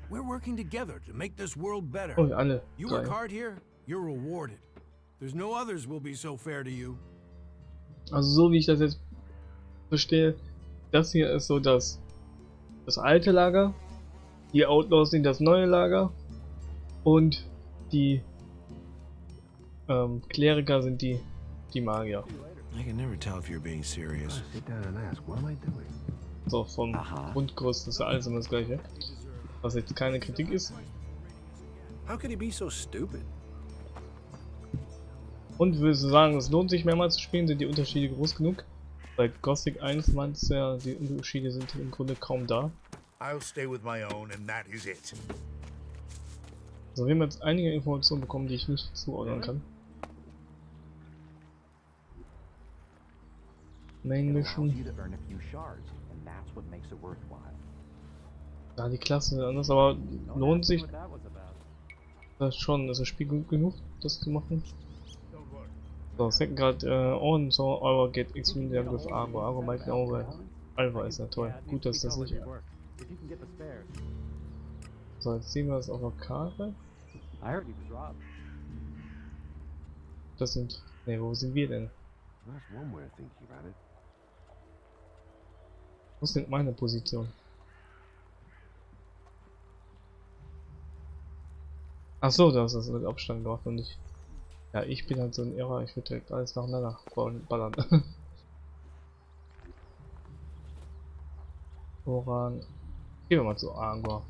Speaker 10: We're working together to make this world better.
Speaker 1: Oh, alle
Speaker 10: you work hard here, you're rewarded. There's no others will be so fair to you.
Speaker 1: Also so wie ich das jetzt verstehe, das hier ist so das alte Lager, die Outlaws sind das neue Lager und die Kleriker sind die Magier.
Speaker 13: I can never tell if you're being serious.
Speaker 1: So, vom Grundkurs ist ja alles immer das gleiche. Was jetzt keine Kritik ist.
Speaker 13: How could he be so stupid?
Speaker 1: Und würdest du sagen, es lohnt sich mehrmals zu spielen? Sind die Unterschiede groß genug? Bei Gothic 1 meint es ja, die Unterschiede sind im Grunde kaum da.
Speaker 14: I'll stay with my own and that is it.
Speaker 1: So, wir haben jetzt einige Informationen bekommen, die ich nicht zuordnen kann. Main Mission. Ja, die Klasse ist anders, aber lohnt sich das schon? Ist das Spiel gut genug, das zu machen? So, second grad on, so our get extremely young with Argo. Argo might know where Alpha ist ja toll. Gut, dass das nicht. So, jetzt sehen wir das auf der Karte. Das sind. Ne, wo sind wir denn? Wo ist denn meine Position? Ach so, das ist mit Abstand gemacht und nicht. Ja, ich bin halt so ein Irrer, ich würde direkt alles nacheinander ballern. Voran. Gehen wir mal zu Argo.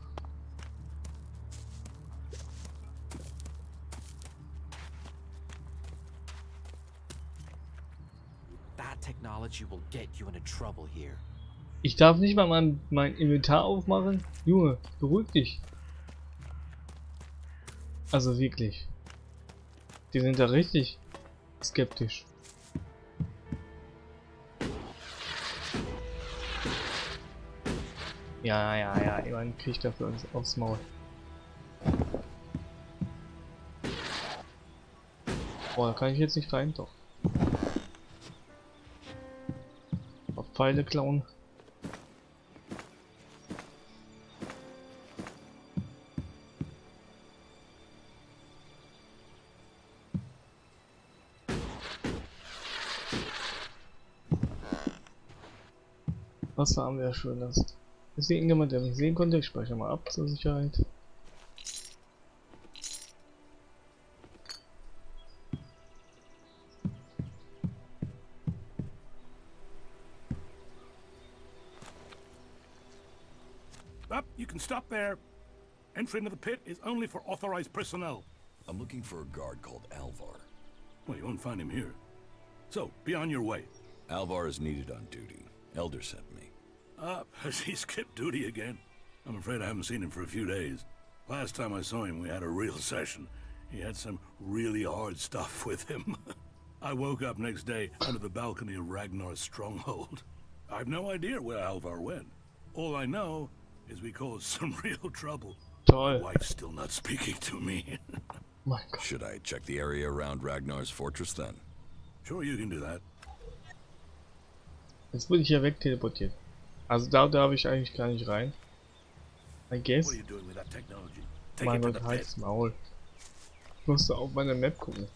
Speaker 1: Ich darf nicht mal mein Inventar aufmachen? Junge, beruhig dich. Also wirklich. Die sind da richtig skeptisch. Ja, immerhin krieg ich dafür uns aufs Maul. Boah, da kann ich jetzt nicht rein, doch. Auf Pfeile klauen. Wasser haben wir ja schon. Das ist hier irgendjemand, der mich sehen konnte. Ich speichere mal ab zur Sicherheit.
Speaker 15: Up, you can stop there. Entry into the pit is only for authorized personnel.
Speaker 4: I'm looking for a guard called Alvar.
Speaker 15: Well, you won't find him here. So, be on your way.
Speaker 4: Alvar is needed on duty. Elder sent me.
Speaker 15: Has he skipped duty again? I'm afraid I haven't seen him for a few days. Last time I saw him, we had a real session. He had some really hard stuff with him. I woke up next day under the balcony of Ragnar's stronghold. I've no idea where Alvar went. All I know is we caused some real trouble. My wife's still not speaking to me.
Speaker 4: Should I check the area around Ragnar's fortress then?
Speaker 15: Sure you can do that.
Speaker 1: Jetzt wurde ich hier weg teleportiert. Also da darf ich eigentlich gar nicht rein. I guess.
Speaker 15: What are you doing with that technology? Take
Speaker 1: Mein
Speaker 15: it to
Speaker 1: Gott,
Speaker 15: the pit.
Speaker 1: halt's Maul. Ich musste auf meine Map gucken.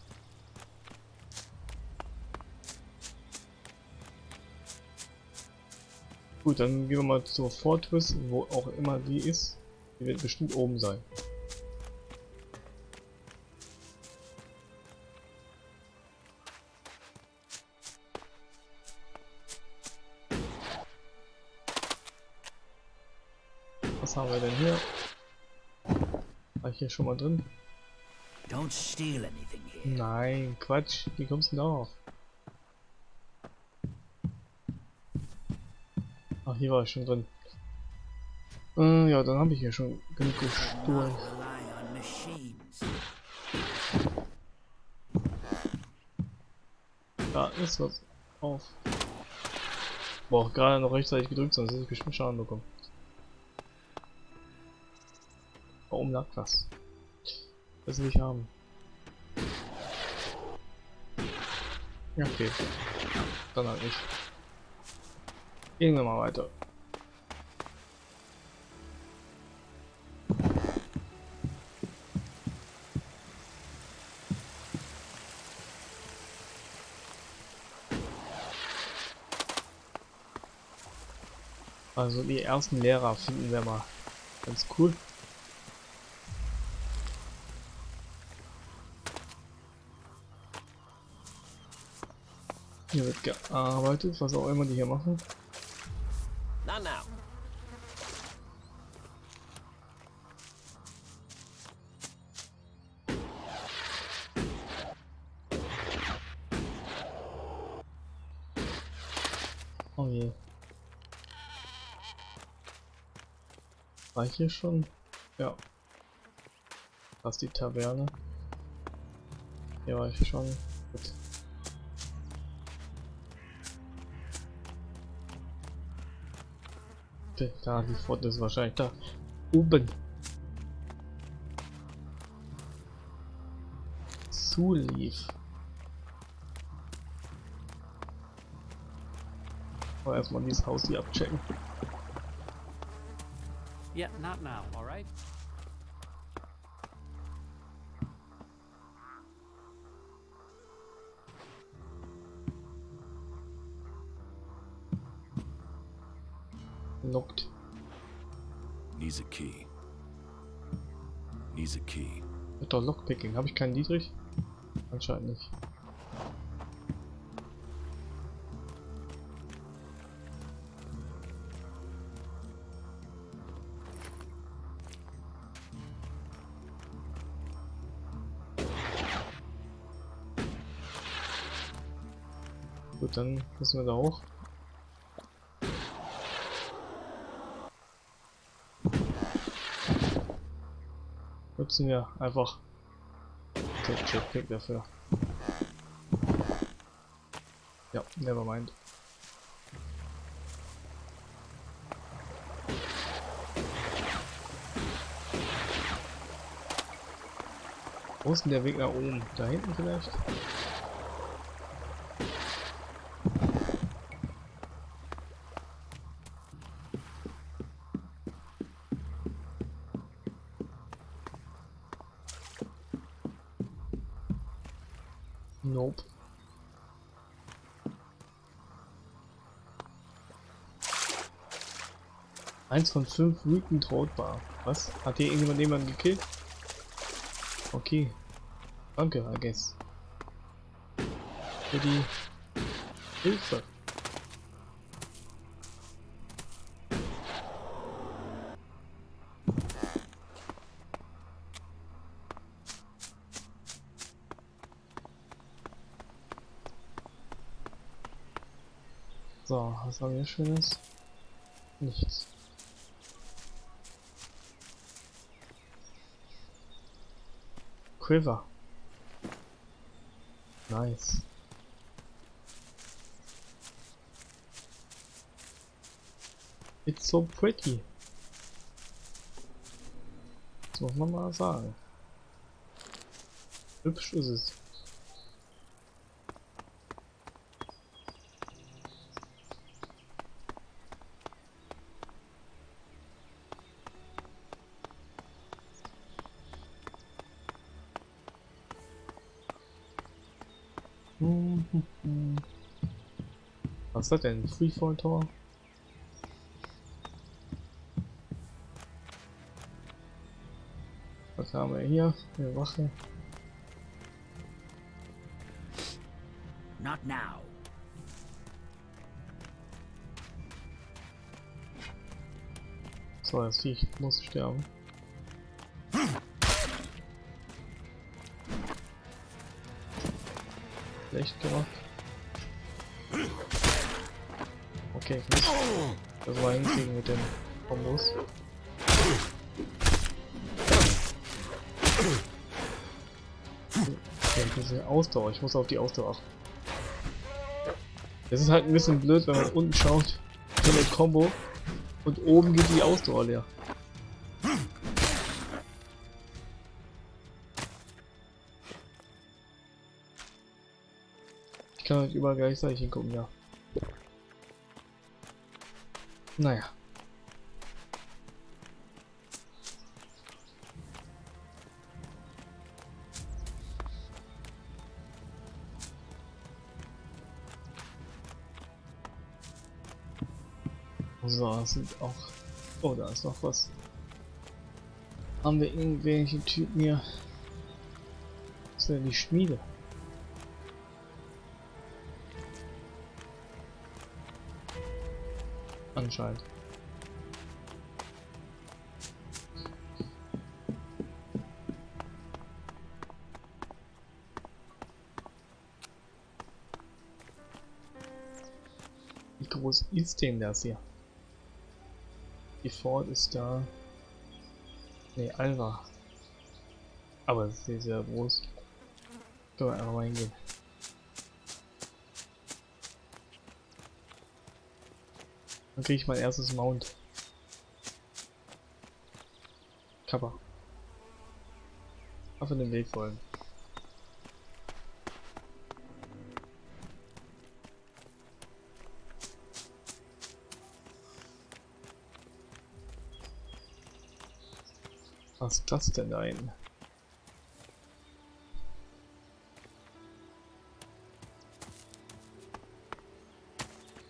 Speaker 1: Gut, dann gehen wir mal zur Fortress, wo auch immer die ist. Die wird bestimmt oben sein. Was haben wir denn hier? War ich hier schon mal drin?
Speaker 16: Don't steal anything here.
Speaker 1: Nein, Quatsch. Wie kommst du denn darauf? Ach, hier war ich schon drin. Ja, dann habe ich hier schon genug gestohlen. Da ist was auf. Boah, gerade noch rechtzeitig gedrückt, sonst hätte ich bestimmt Schaden bekommen. Warum lag das? Das will ich haben. Ja, okay. Dann halt nicht. Gehen wir mal weiter. Also die ersten Lehrer finden wir mal ganz cool. Hier wird gearbeitet, was auch immer die hier machen.
Speaker 16: Not now.
Speaker 1: Oh je. War ich hier schon? Ja. Das ist die Taverne. Hier war ich schon. Gut. Da, die Fort ist wahrscheinlich da oben. Zulief. Aber erstmal dieses Haus hier abchecken.
Speaker 17: Yeah, not now, alright?
Speaker 1: Locked.
Speaker 4: Needs a key. Needs a key.
Speaker 1: Wird doch Lockpicking. Habe ich keinen Dietrich? Anscheinend nicht. Gut, dann müssen wir da hoch. Nutzen wir einfach den Jetpack dafür. Ja, never mind. Wo ist denn der Weg nach oben? Da hinten vielleicht? Nope. Eins von 5 wütend rotbar. Was? Hat hier irgendjemand jemanden gekillt? Okay. Danke, I guess. Für die Hilfe. So, was haben wir Schönes? Nichts. Quiver. Nice. It's so pretty. Das muss man mal sagen. Hübsch ist es. Was ist das denn? Freefall-Tor? Was haben wir hier? Eine Wache.
Speaker 16: Not now.
Speaker 1: So, das Viech muss sterben. Schlecht gemacht. Okay, ich muss das mal hinkriegen mit den Kombos. Okay, diese Ausdauer, ich muss auf die Ausdauer achten. Das ist halt ein bisschen blöd, wenn man unten schaut, so eine Combo und oben geht die Ausdauer leer. Ich kann halt überall gleichzeitig hingucken, ja. Naja. So, das sind auch... Oh, da ist noch was. Haben wir irgendwelche Typen hier? Das ist ja die Schmiede. Anscheinend. Wie groß ist denn das hier? Die Ford ist da. Ne, Alva. Aber es ist hier sehr groß. Können wir einfach mal hingehen. Dann kriege ich mein erstes Mount. Kappa. Einfach den Weg folgen. Was ist das denn da hinten?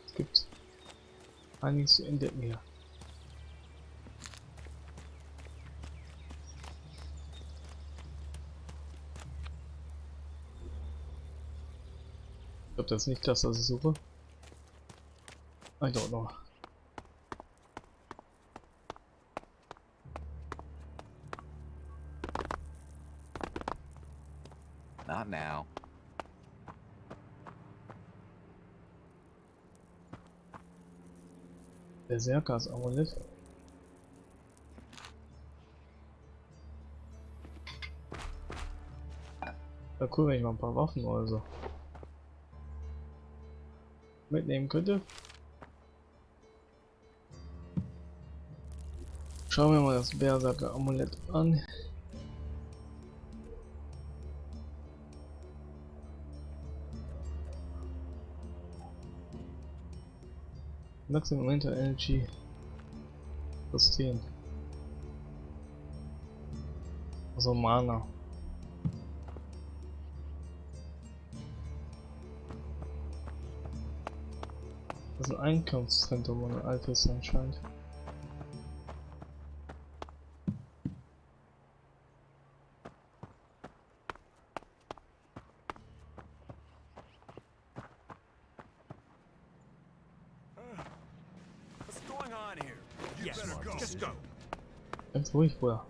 Speaker 1: Es gibt einiges zu entdecken hier. Ich glaube, das ist nicht das, was ich suche. I don't know.
Speaker 18: Not now.
Speaker 1: Berserkers Amulett. Ja, cool, wenn ich mal ein paar Waffen oder so mitnehmen könnte. Schauen wir mal das Berserker Amulett an. Maximum Mental Energy plus 10. Also Mana. Das ist ein Einkaufszentrum und ein altes anscheinend. Ganz ruhig, Bruder.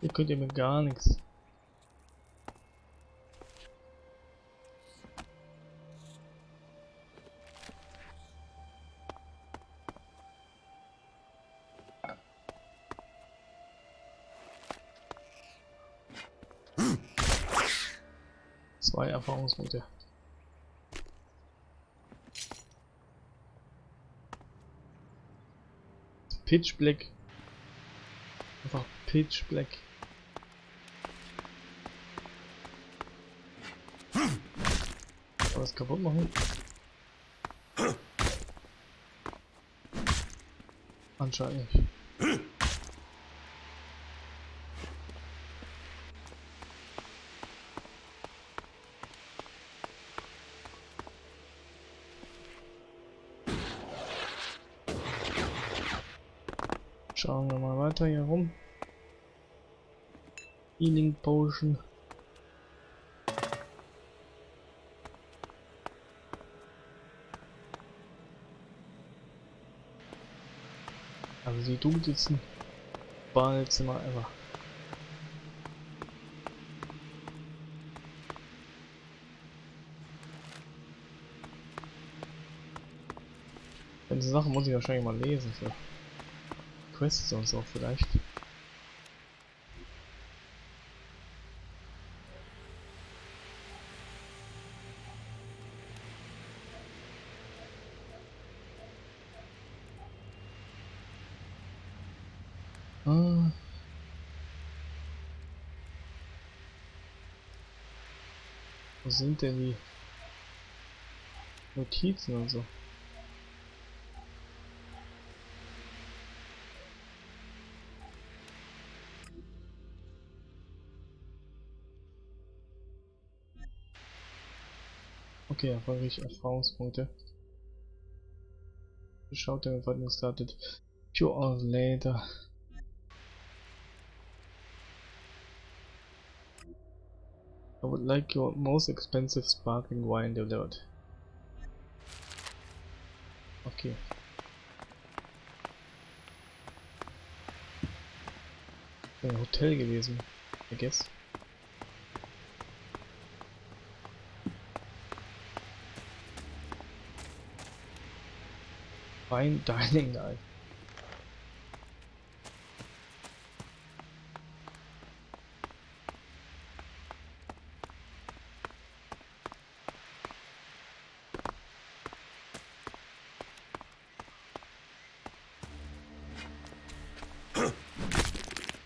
Speaker 1: Hier könnt ihr mir gar nichts. Zwei Erfahrungspunkte. Pitch Black. Einfach Pitch Black. alles kaputt machen. Anscheinend nicht. Schauen wir mal weiter hier rum. Healing Potion. Also die dunkelsten Badezimmer ever. Diese Sachen muss ich wahrscheinlich mal lesen für Quests und so vielleicht. Ah. Wo sind denn die Notizen und so? Okay, erfolgreich Erfahrungspunkte. Schaut der Verwaltung startet. Few hours later. I would like your most expensive sparkling wine delivered. Okay. Ein Hotel gewesen, I guess. Fine dining night.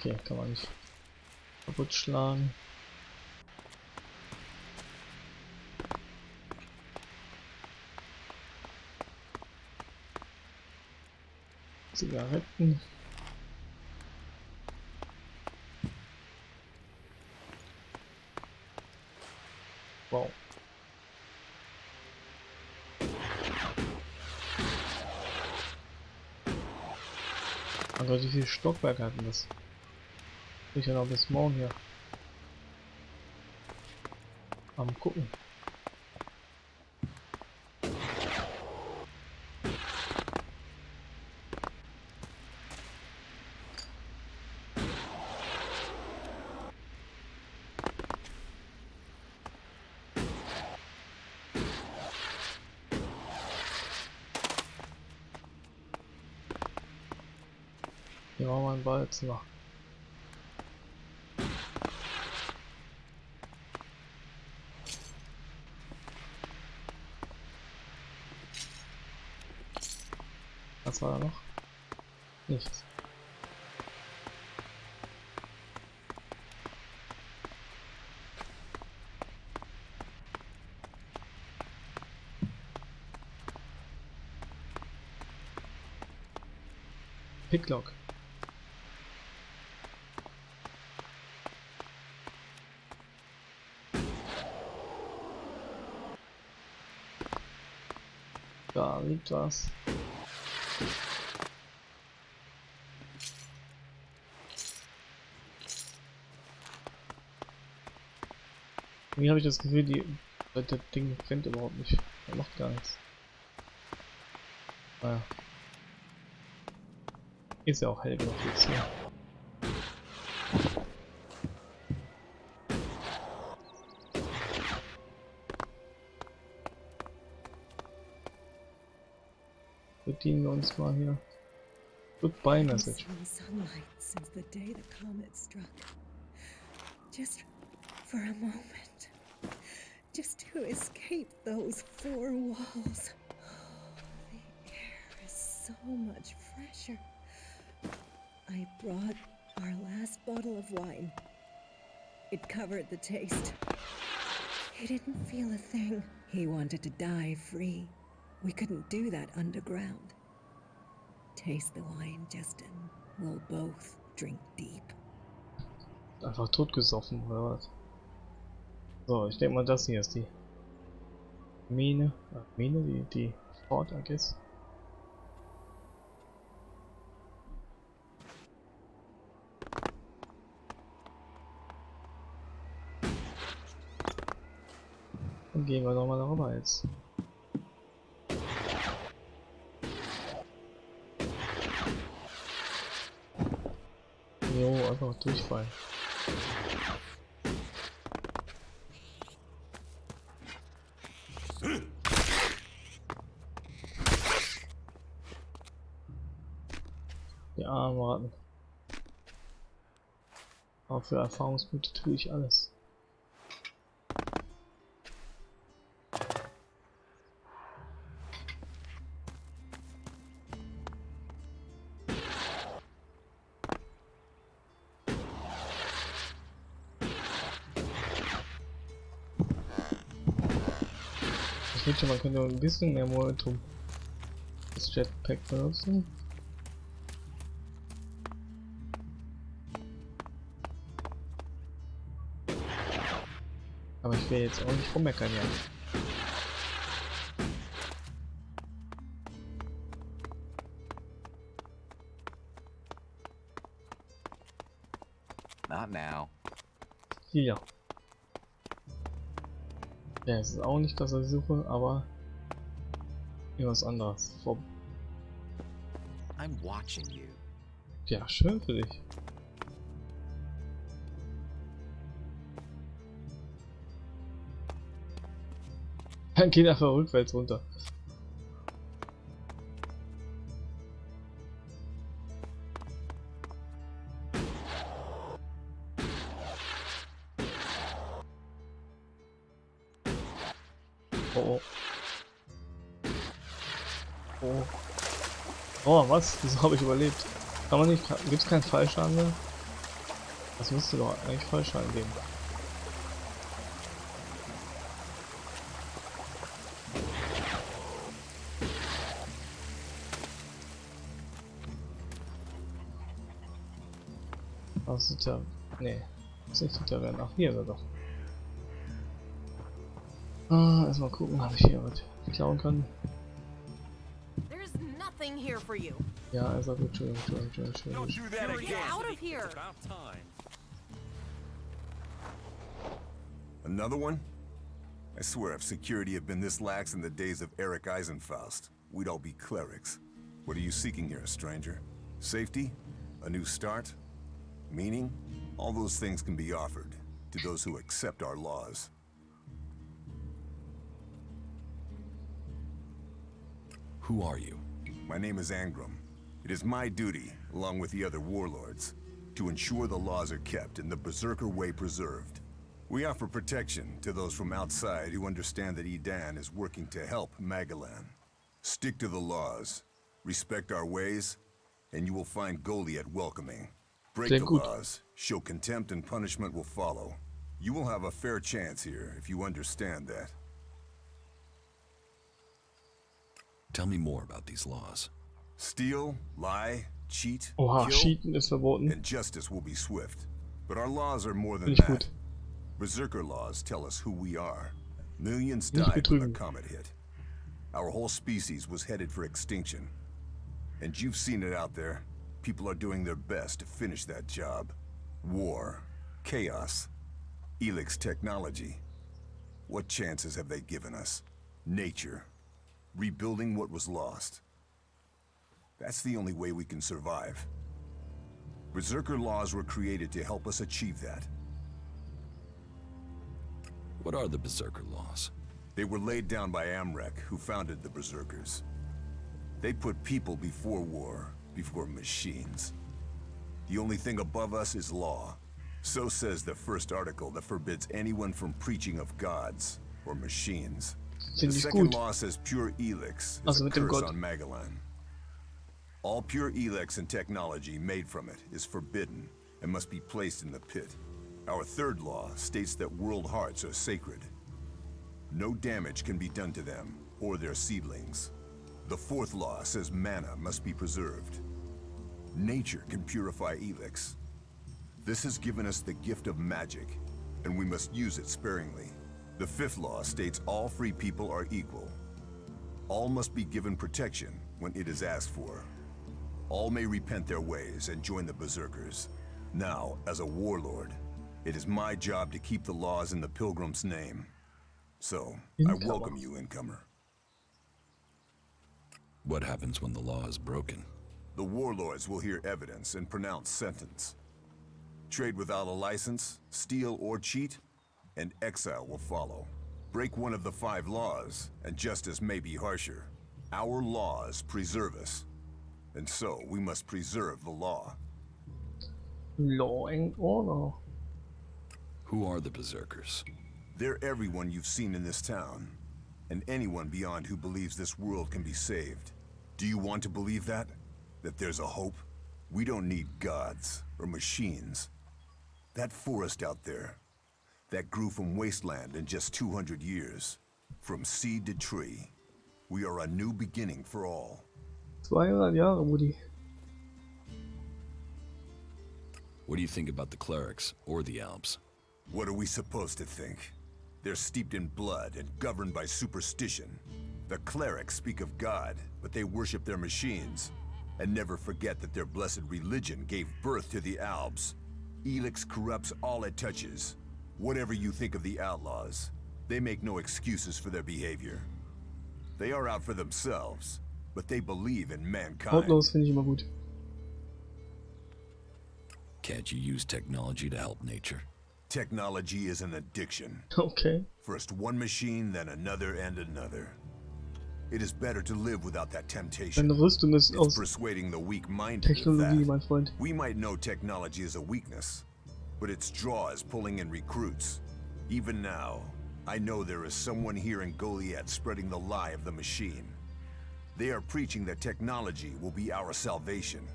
Speaker 1: Okay, kann man nicht kaputt schlagen. Zigaretten. Wow. Oh Gott, wie viel Stockwerk hatten das? Sicher noch bis morgen hier. Am gucken. Hier war mal ein Badezimmer. Was war da noch? Nichts. Picklock. Da liegt was. Irgendwie habe ich das Gefühl, das Ding brennt überhaupt nicht. Er macht gar nichts. Naja. Ist ja auch hell genug jetzt hier. Bedienen wir uns mal hier. Goodbye message.
Speaker 8: Sunlight since the day the comet struck. Just for a moment. Just to escape those four walls. The air is so much fresher. I brought our last bottle of wine. It covered the taste. He didn't feel a thing. He wanted to die free. We couldn't do that underground. Taste the wine, Justin. We'll both drink deep.
Speaker 1: Einfach totgesoffen, oder was? So, ich denke mal, das hier ist die Mine. Mine, die Fort, I guess. Dann gehen wir nochmal darüber jetzt. Jo, einfach durchfallen. Die armen Ratten. Aber für Erfahrungspunkte tue ich alles. Ich wünsche, man könnte ein bisschen mehr Momentum das Jetpack benutzen. Aber ich will jetzt auch nicht rummeckern, ja.
Speaker 18: Not now.
Speaker 1: Hier. Ja, es ist auch nicht das, was ich suche, aber irgendwas anderes.
Speaker 18: I'm watching you.
Speaker 1: Ja, schön für dich. Dann geht einfach rückwärts runter. Oh. Oh. Oh, was? Wieso habe ich überlebt? Kann man nicht. Gibt es keinen Fallschaden mehr? Das müsste doch eigentlich Fallschaden geben. Was ist ja. Nee. Das ist nicht der Wert. Ach, hier ist er doch. Erstmal gucken, ob ich hier was klauen kann.
Speaker 12: There's nothing here for you.
Speaker 1: Ja, also gut, schön.
Speaker 12: Get out of here.
Speaker 19: Another one? I swear if security had been this lax in the days of Eric Eisenfaust, we'd all be clerics. What are you seeking here, stranger? Safety? A new start? Meaning? All those things can be offered to those who accept our laws.
Speaker 3: Who are you?
Speaker 19: My name is Angram. It is my duty, along with the other warlords, to ensure the laws are kept and the Berserker way preserved. We offer protection to those from outside who understand that Edan is working to help Magalan. Stick to the laws, respect our ways, and you will find Goliath welcoming. Break the laws, show contempt, and punishment will follow. You will have a fair chance here if you understand that.
Speaker 3: Tell me more about these laws.
Speaker 19: Steal, lie, cheat,
Speaker 1: Oha,
Speaker 19: kill,
Speaker 1: cheaten ist verboten.
Speaker 19: and justice will be swift. But our laws are more than
Speaker 1: Finde ich
Speaker 19: that.
Speaker 1: gut.
Speaker 19: Berserker laws tell us who we are. Millions
Speaker 1: Nicht
Speaker 19: died when the
Speaker 1: betrügen.
Speaker 19: comet hit. Our whole species was headed for extinction. And you've seen it out there. People are doing their best to finish that job. War, chaos, ELEX technology. What chances have they given us? Nature. Rebuilding what was lost. That's the only way we can survive. Berserker laws were created to help us achieve that.
Speaker 3: What are the Berserker laws?
Speaker 19: They were laid down by Amrek, who founded the Berserkers. They put people before war, before machines. The only thing above us is law. So says the first article that forbids anyone from preaching of gods or machines. The second law says pure ELEX is a curse on Magalan. All pure ELEX and technology made from it is forbidden and must be placed in the pit. Our third law states that world hearts are sacred. No damage can be done to them or their seedlings. The fourth law says mana must be preserved. Nature can purify ELEX. This has given us the gift of magic, and we must use it sparingly. The fifth law states all free people are equal. All must be given protection when it is asked for. All may repent their ways and join the Berserkers. Now, as a warlord, it is my job to keep the laws in the Pilgrim's name. So, I welcome you, incomer.
Speaker 7: What happens when the law is broken?
Speaker 19: The warlords will hear evidence and pronounce sentence. Trade without a license, steal or cheat, and exile will follow. Break one of the 5 laws, and justice may be harsher. Our laws preserve us, and so we must preserve the law.
Speaker 1: Law and order.
Speaker 7: Who are the Berserkers?
Speaker 19: They're everyone you've seen in this town, and anyone beyond who believes this world can be saved. Do you want to believe that? That there's a hope? We don't need gods or machines. That forest out there, that grew from wasteland in just 200 years. From seed to tree, we are a new beginning for all.
Speaker 1: 200 Jahre, Rudi.
Speaker 7: What do you think about the clerics or the Alps?
Speaker 19: What are we supposed to think? They're steeped in blood and governed by superstition. The clerics speak of God, but they worship their machines, and never forget that their blessed religion gave birth to the Alps. ELEX corrupts all it touches. Whatever you think of the outlaws, they make no excuses for their behavior. They are out for themselves, but they believe in mankind.
Speaker 1: Outlaws finde ich immer gut.
Speaker 7: Can't you use technology to help nature?
Speaker 19: Technology is an addiction.
Speaker 1: Okay.
Speaker 19: First one machine, then another and another. It is better to live without that temptation.
Speaker 1: Deine Rüstung ist aus
Speaker 19: persuading the weak-minded
Speaker 1: Technologie, mein Freund.
Speaker 19: We might know technology is a weakness, but its draw is pulling in recruits. Even now, I know there is someone here in Goliath spreading the lie of the machine. They are preaching that technology will be our salvation.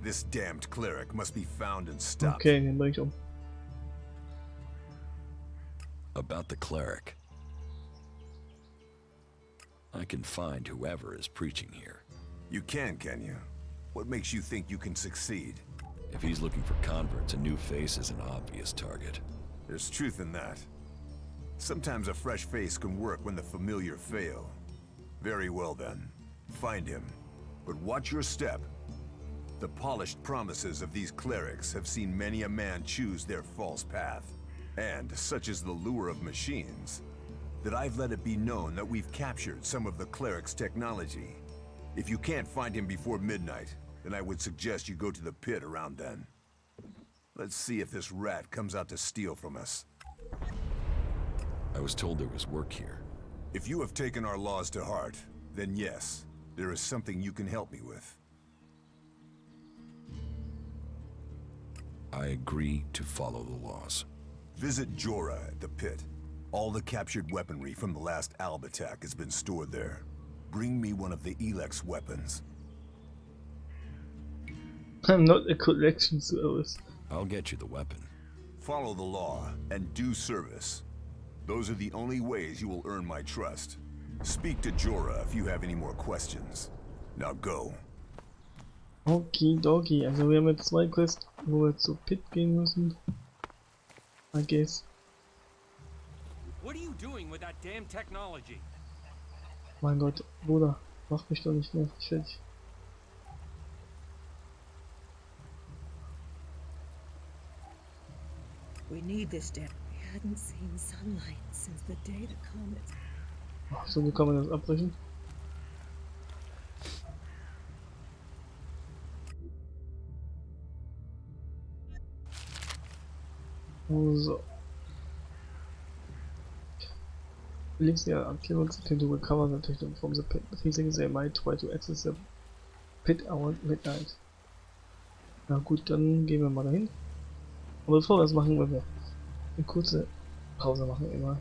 Speaker 19: This damned cleric must be found and stopped.
Speaker 1: Okay, den bring ich um.
Speaker 7: About the cleric. I can find whoever is preaching here.
Speaker 19: You can you? What makes you think you can succeed?
Speaker 7: If he's looking for converts, a new face is an obvious target.
Speaker 19: There's truth in that. Sometimes a fresh face can work when the familiar fail. Very well then. Find him. But watch your step. The polished promises of these clerics have seen many a man choose their false path. And such is the lure of machines, that I've let it be known that we've captured some of the cleric's technology. If you can't find him before midnight, then I would suggest you go to the pit around then. Let's see if this rat comes out to steal from us.
Speaker 7: I was told there was work here.
Speaker 19: If you have taken our laws to heart, then yes, there is something you can help me with.
Speaker 7: I agree to follow the laws.
Speaker 19: Visit Jorah at the pit. All the captured weaponry from the last Alb attack has been stored there. Bring me one of the ELEX weapons.
Speaker 1: I'm not a collection service.
Speaker 7: I'll get you the weapon.
Speaker 19: Follow the law and do service. Those are the only ways you will earn my trust. Speak to Jorah if you have any more questions. Now go.
Speaker 1: Okidoki, also wir haben jetzt 2 Quests, wo wir zu Pit gehen müssen. I guess.
Speaker 18: What are you doing with that damn technology?
Speaker 1: Mein Gott, Bruder, mach mich doch nicht nervig fertig.
Speaker 8: We need this damn. We hadn't seen sunlight since the day the comet.
Speaker 1: Ach so, wie kann man das abbrechen? So. Links the activity to recover the technology from the pit. Thinking they might try to access the pit around midnight. Na gut, dann gehen wir mal dahin. Aber bevor wir das machen, wollen wir eine kurze Pause machen, immer.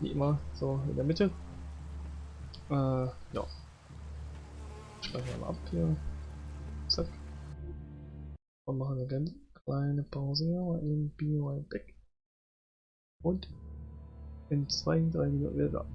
Speaker 1: Wie immer, so in der Mitte. Ja. Speichern wir mal ab hier. Zack. Und machen eine ganz kleine Pause hier, mal in Be Right Back. Und In 2, 3 Minuten wieder da.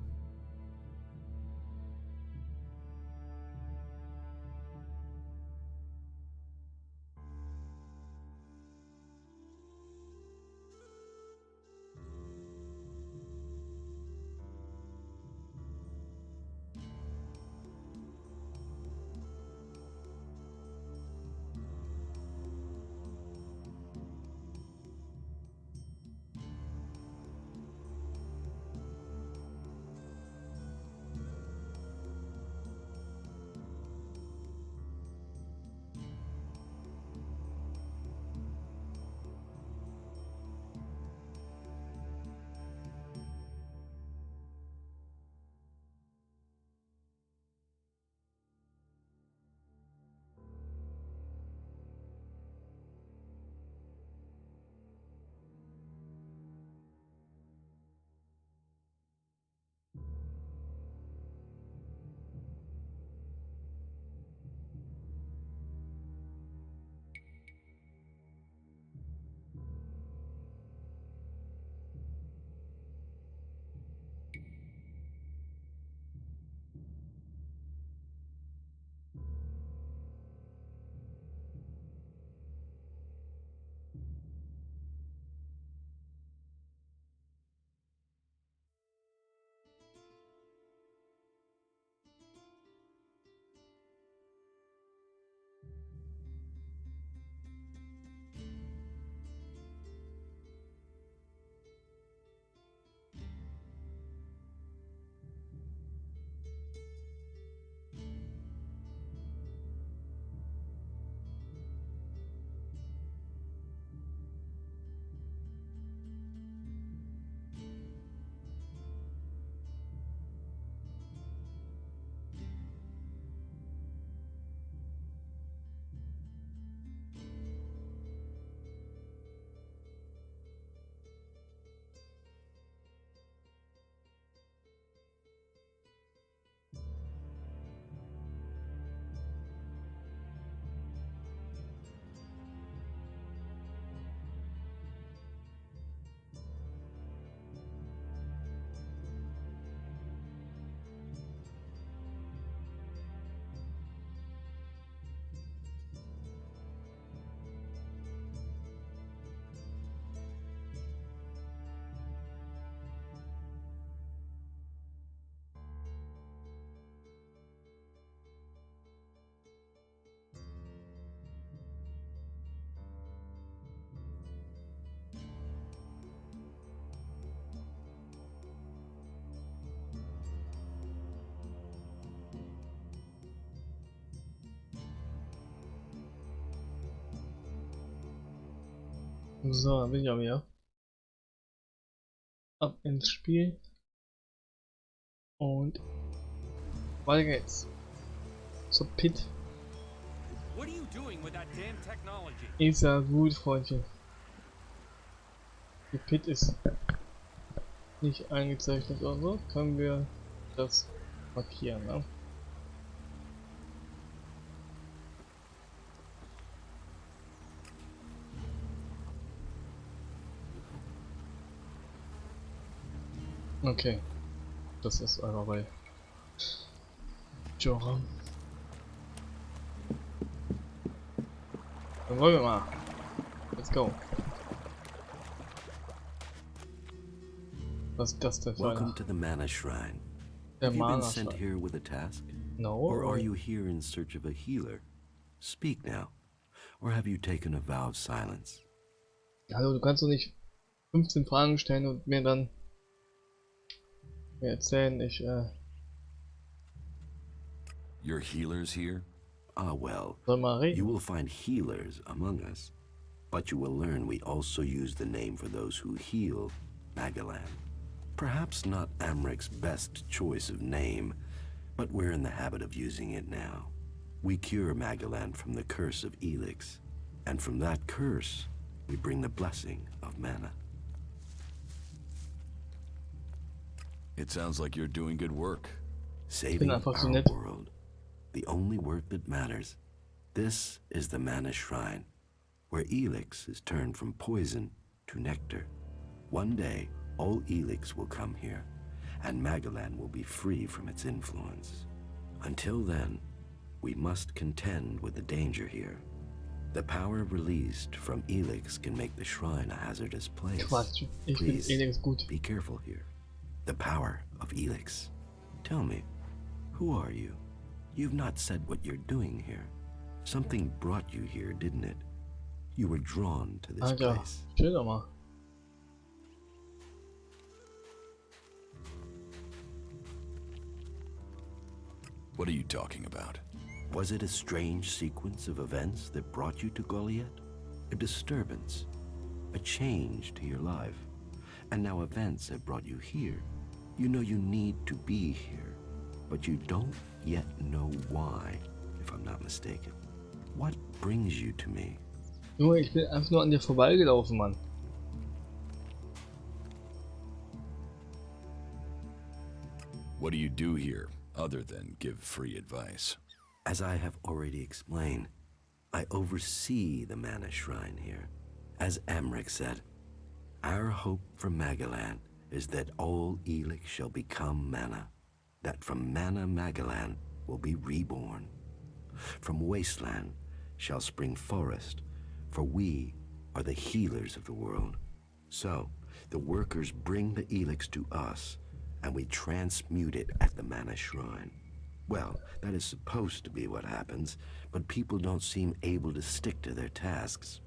Speaker 1: So, dann bin ich auch wieder. Ab ins Spiel. Und weiter geht's. Zur Pit.
Speaker 18: What are you doing with that damn technology?
Speaker 1: Ist ja gut, Freundchen. Die Pit ist nicht eingezeichnet oder so. Können wir das markieren, ne? Okay. Das ist einfach bei Joram. Dann wollen wir mal. Let's go. Was ist das denn für
Speaker 20: Welcome
Speaker 1: einer?
Speaker 20: to the Mana Shrine.
Speaker 1: Der
Speaker 20: Have you been
Speaker 1: Mana
Speaker 20: sent
Speaker 1: Shrine.
Speaker 20: here with a task?
Speaker 1: No.
Speaker 20: Or are you here in search of a healer? Speak now. Or have you taken a vow of silence?
Speaker 1: Hallo, du kannst doch nicht 15 Fragen stellen und mir dann erzählen,
Speaker 7: Your healers here?
Speaker 20: Ah, well,
Speaker 1: soll mal reden.
Speaker 20: you will find healers among us, but you will learn we also use the name for those who heal, Magalan. Perhaps not Amric's best choice of name, but we're in the habit of using it now. We cure Magalan from the curse of ELEX, and from that curse, we bring the blessing of mana.
Speaker 7: It sounds like you're doing good work.
Speaker 20: Saving our world. The only work that matters. This is the Mana Shrine, where ELEX is turned from poison to nectar. One day, all ELEX will come here, and Magalan will be free from its influence. Until then, we must contend with the danger here. The power released from ELEX can make the shrine a hazardous place.
Speaker 1: Quatsch, ich
Speaker 20: Please,
Speaker 1: finde ELEX gut.
Speaker 20: be careful here. The power of ELEX. Tell me, who are you? You've not said what you're doing here. Something brought you here, didn't it? You were drawn to this
Speaker 1: Alter,
Speaker 20: place.
Speaker 1: chill doch mal.
Speaker 7: What are you talking about?
Speaker 20: Was it a strange sequence of events that brought you to Goliath? A disturbance? A change to your life? And now events have brought you here. You know you need to be here, but you don't yet know why, if I'm not mistaken. What brings you to me?
Speaker 1: Junge, ich bin einfach nur an dir vorbeigelaufen, Mann.
Speaker 7: What do you do here, other than give free advice?
Speaker 20: As I have already explained, I oversee the Mana Shrine here. As Amric said, our hope for Magalan is that all ELEX shall become Mana, that from Mana Magalan will be reborn. From Wasteland shall spring forest, for we are the healers of the world. So, the workers bring the ELEX to us, and we transmute it at the Mana Shrine. Well, that is supposed to be what happens, but people don't seem able to stick to their tasks.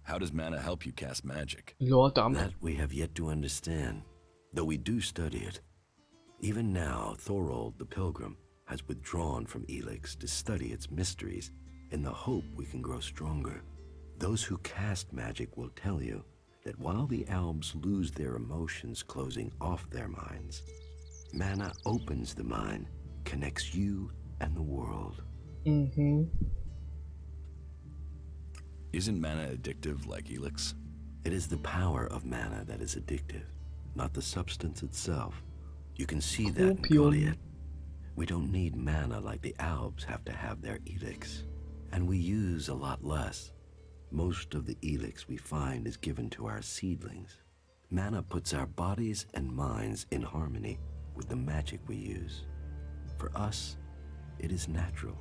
Speaker 7: How does mana help you cast magic?
Speaker 20: That we have yet to understand, though we do study it. Even now, Thorold the Pilgrim has withdrawn from ELEX to study its mysteries in the hope we can grow stronger. Those who cast magic will tell you that while the Albs lose their emotions closing off their minds, mana opens the mind, connects you and the world.
Speaker 7: Isn't mana addictive like ELEX?
Speaker 20: It is the power of mana that is addictive, not the substance itself. You can see that in Goliath. We don't need mana like the Albs have to have their ELEX, and we use a lot less. Most of the ELEX we find is given to our seedlings. Mana puts our bodies and minds in harmony with the magic we use. For us, it is natural.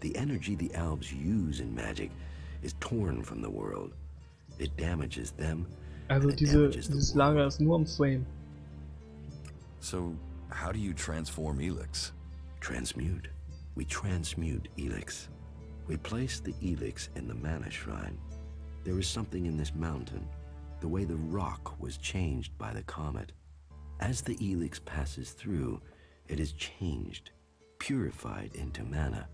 Speaker 20: The energy the Albs use in magic is torn from the world. It damages them.
Speaker 1: Also dieses Lager ist nur am Frame.
Speaker 7: So, how do you transform ELEX?
Speaker 20: Transmute. We transmute ELEX. We place the ELEX in the Mana Shrine. There is something in this mountain, the way the rock was changed by the comet. As the ELEX passes through, it is changed, purified into mana.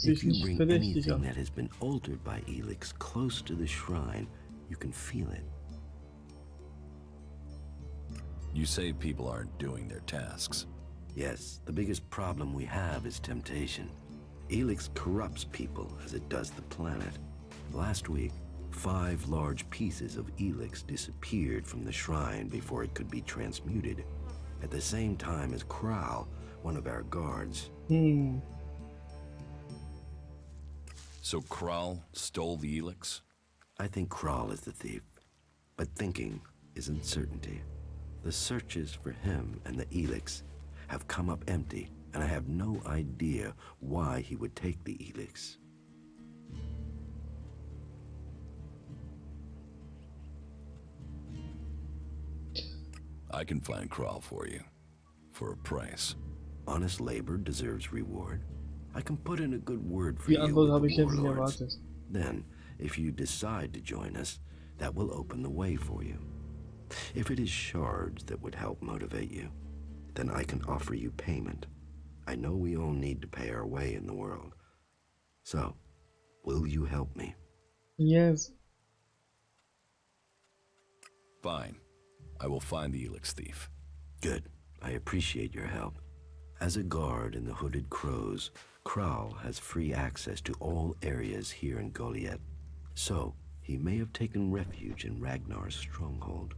Speaker 20: If you bring anything that has been altered by ELEX close to the shrine, you can feel it.
Speaker 7: You say people aren't doing their tasks.
Speaker 20: Yes, the biggest problem we have is temptation. ELEX corrupts people as it does the planet. Last week, 5 large pieces of ELEX disappeared from the shrine before it could be transmuted, at the same time as Kral, one of our guards.
Speaker 7: So Kral stole the ELEX?
Speaker 20: I think Kral is the thief, but thinking is uncertainty. The searches for him and the ELEX have come up empty, and I have no idea why he would take the ELEX.
Speaker 7: I can find Kral for you, for a price.
Speaker 20: Honest labor deserves reward. I can put in a good word for
Speaker 1: Die
Speaker 20: you
Speaker 1: Antwort habe
Speaker 20: with
Speaker 1: ich
Speaker 20: the
Speaker 1: jetzt nicht
Speaker 20: warlords.
Speaker 1: erwartet.
Speaker 20: Then, if you decide to join us, that will open the way for you. If it is shards that would help motivate you, then I can offer you payment. I know we all need to pay our way in the world. So, will you help me?
Speaker 1: Yes.
Speaker 7: Fine. I will find the ELEX thief.
Speaker 20: Good. I appreciate your help. As a guard in the Hooded Crows, Kral has free access to all areas here in Goliath. So, he may have taken refuge in Ragnar's stronghold.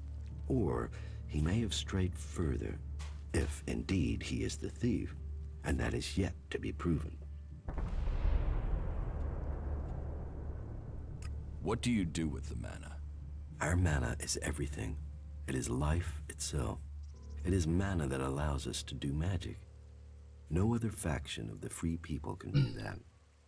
Speaker 20: Or, he may have strayed further, if indeed he is the thief, and that is yet to be proven.
Speaker 7: What do you do with the mana?
Speaker 20: Our mana is everything. It is life itself. It is mana that allows us to do magic. No other faction of the free people can do that.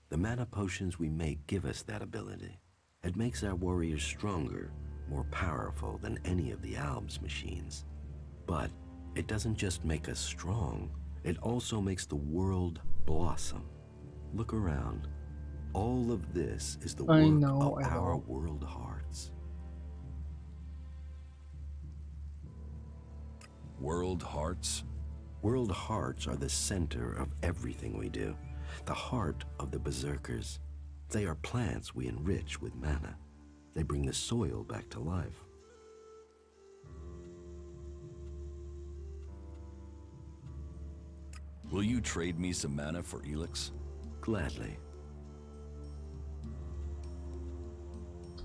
Speaker 20: The mana potions we make give us that ability. It makes our warriors stronger, more powerful than any of the Albs machines. But it doesn't just make us strong, it also makes the world blossom. Look around. All of this is the work of our world hearts.
Speaker 7: World hearts?
Speaker 20: World hearts are the center of everything we do. The heart of the berserkers. They are plants we enrich with mana. They bring the soil back to life.
Speaker 7: Will you trade me some mana for ELEX?
Speaker 20: Gladly.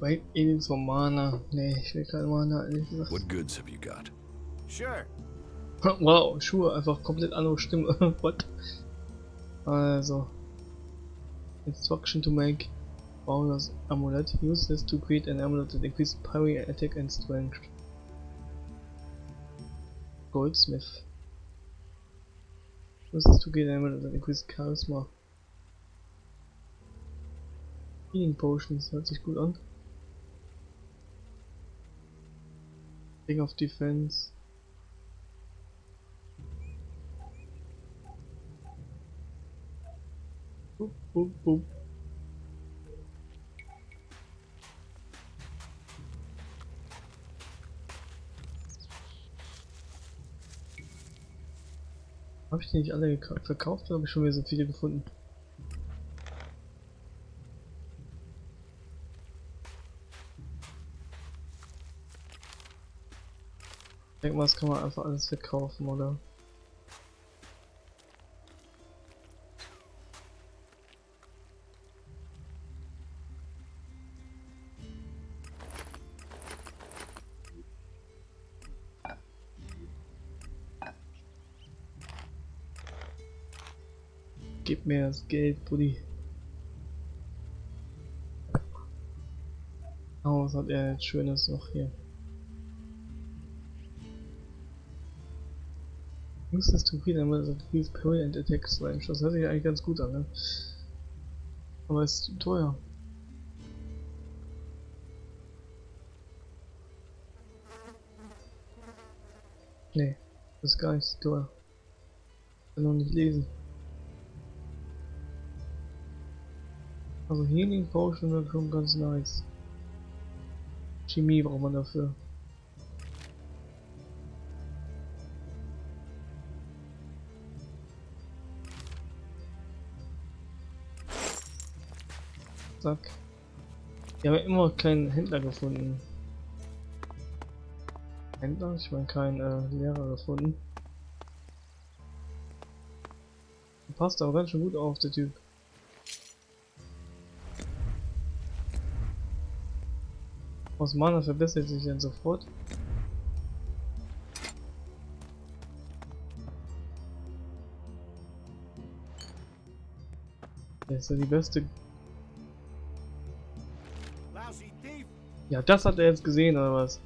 Speaker 1: Trade ELEX for Mana. Nee, ich will kein Mana.
Speaker 7: What goods have you got?
Speaker 11: Sure.
Speaker 1: Wow, Schuhe, einfach komplett andere Stimme. What? Also. Instruction to make Bowler's amulet. Use this to create an amulet that increases parry, attack and strength. Goldsmith. Use this to create an amulet that increases charisma. Healing potions, hört sich gut an. Ring of Defense. Boop, boop, boop. Habe ich die nicht alle verkauft oder habe ich schon wieder so viele gefunden? Ich denke mal, das kann man einfach alles verkaufen, oder? Gib mir das Geld, Buddy. Oh, was hat er jetzt Schönes noch hier? Use this to create a increase parry and attack range. Das hört sich eigentlich ganz gut an, ne? Aber ist zu teuer. Nee, das ist gar nicht so teuer. Ich kann noch nicht lesen. Also Healing Potion wäre schon ganz nice. Chemie braucht man dafür. Zack. Wir haben ja immer noch keinen Händler gefunden. Händler? Ich meine keinen Lehrer gefunden. Passt aber ganz schön gut auf, der Typ. Aus Mana verbessert sich dann sofort. Der ist ja die beste. Ja, das hat er jetzt gesehen, oder was?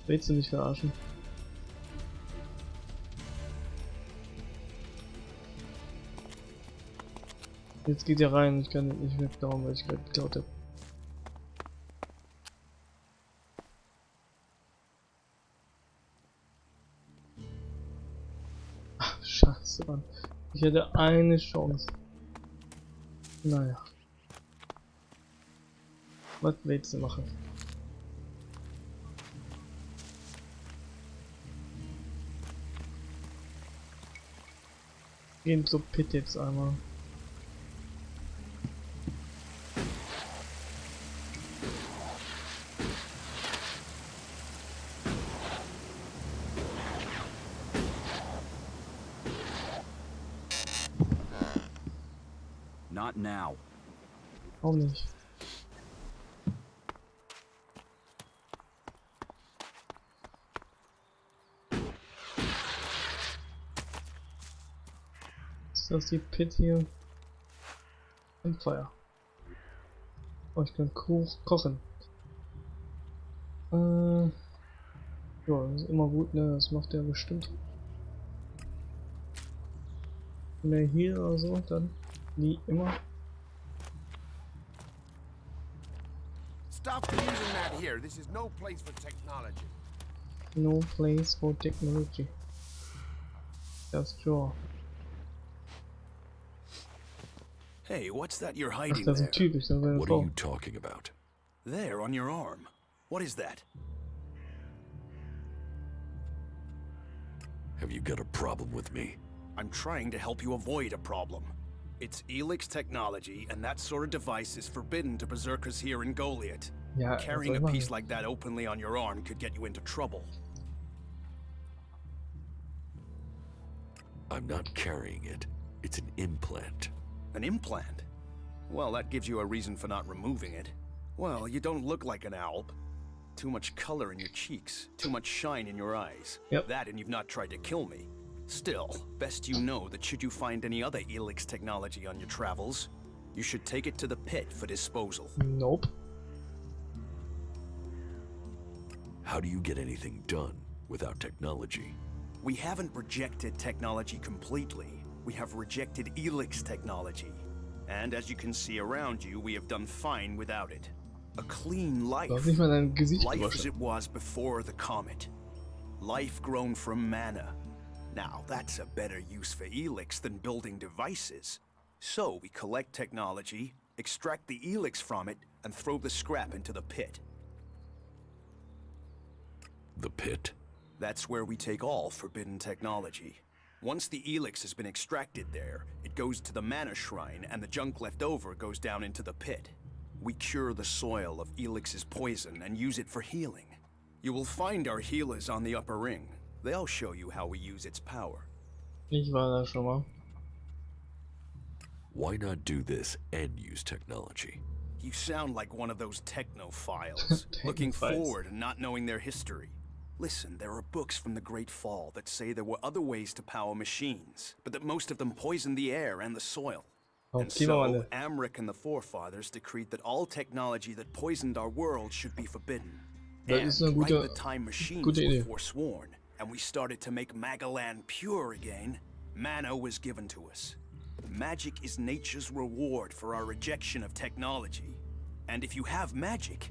Speaker 1: Willst du mich verarschen? Jetzt geht er rein, ich kann nicht wegklauen, weil ich gerade geklaut habe. Ach, scheiße, Mann. Ich hätte eine Chance. Naja. Was willst du machen? Gehen zur Pit jetzt einmal.
Speaker 21: Not now.
Speaker 1: Auch nicht. Ist das die Pit hier? Im Feuer. Oh, ich kann kochen. Ja, das ist immer gut, ne? Das macht er bestimmt. Mehr hier oder so, dann wie immer.
Speaker 9: Stop using that here. This is no place for technology.
Speaker 1: No place for technology. That's true.
Speaker 13: Hey, what's that you're hiding
Speaker 1: Ach, das ist
Speaker 13: there?
Speaker 1: ein Typ, ich glaube, eine
Speaker 4: What
Speaker 1: Frau.
Speaker 4: are you talking about?
Speaker 13: There, on your arm. What is that?
Speaker 4: Have you got a problem with me?
Speaker 13: I'm trying to help you avoid a problem. It's ELEX technology, and that sort of device is forbidden to berserkers here in Goliath.
Speaker 1: Ja,
Speaker 13: Carrying a piece like that openly on your arm could get you into trouble.
Speaker 4: I'm not carrying it. It's an implant.
Speaker 13: An implant? Well, that gives you a reason for not removing it. Well, you don't look like an alb. Too much color in your cheeks, too much shine in your eyes.
Speaker 1: Yep.
Speaker 13: That and you've not tried to kill me. Still, best you know that should you find any other ELEX technology on your travels, you should take it to the pit for disposal.
Speaker 1: Nope.
Speaker 4: How do you get anything done without technology?
Speaker 13: We haven't rejected technology completely. We have rejected ELEX technology. And as you can see around you, we have done fine without it. A clean life.
Speaker 1: Nicht mal dein Gesicht
Speaker 13: Life as it was before the comet. Life grown from mana. Now, that's a better use for ELEX than building devices. So we collect technology, extract the ELEX from it, and throw the scrap into the pit.
Speaker 4: The pit?
Speaker 13: That's where we take all forbidden technology. Once the ELEX has been extracted there, it goes to the mana shrine, and the junk left over goes down into the pit. We cure the soil of ELEX's poison and use it for healing. You will find our healers on the upper ring. They'll show you how we use its power.
Speaker 1: Ich war da schon mal.
Speaker 4: Why not do this and use technology?
Speaker 13: You sound like one of those technophiles, looking forward and not knowing their history. Listen, there are books from the Great Fall that say there were other ways to power machines, but that most of them poisoned the air and the soil. And so, Amric and the forefathers decreed that all technology that poisoned our world should be forbidden. And right the time machines were forsworn, and we started to make Magalan pure again, mana was given to us. Magic is nature's reward for our rejection of technology. And if you have magic,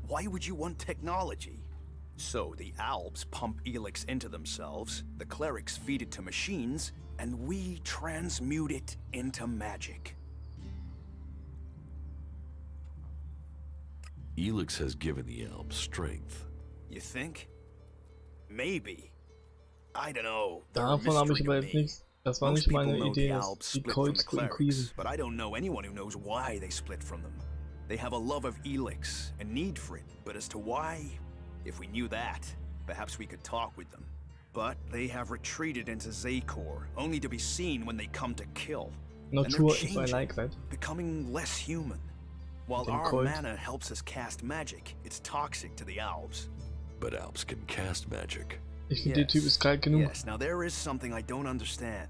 Speaker 13: why would you want technology? So the Albs pump ELEX into themselves, the clerics feed it to machines, and we transmute it into magic.
Speaker 4: ELEX has given the Albs strength.
Speaker 13: You think? Maybe. I don't know.
Speaker 1: Davon habe ich aber jetzt nichts. Das war nicht meine Idee, die Kreuz zu increasen.
Speaker 13: But I don't know anyone who knows why they split from them. They have a love of ELEX, a need for it, but as to why, if we knew that, perhaps we could talk with them. But they have retreated into Zakor, only to be seen when they come to kill.
Speaker 1: Not sure if I like that.
Speaker 13: Becoming less human. While our mana helps us cast magic, it's toxic to the Albs.
Speaker 4: But Albs can cast magic.
Speaker 1: Ich finde, der Typ ist kalt genug.
Speaker 13: Yes, now there is something I don't understand.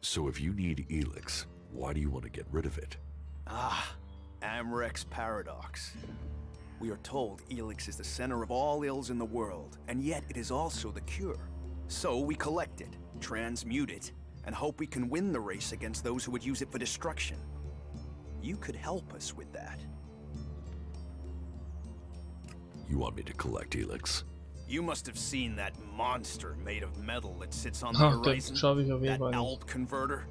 Speaker 4: So if you need ELEX, why do you want to get rid of it?
Speaker 13: Ah, Amric's paradox. We are told ELEX is the center of all ills in the world, and yet it is also the cure. So we collect it, transmute it, and hope we can win the race against those who would use it for destruction. You could help us with that.
Speaker 4: You want me to collect ELEX?
Speaker 13: You must have seen that monster made of metal that sits on the horizon. That Alb converter.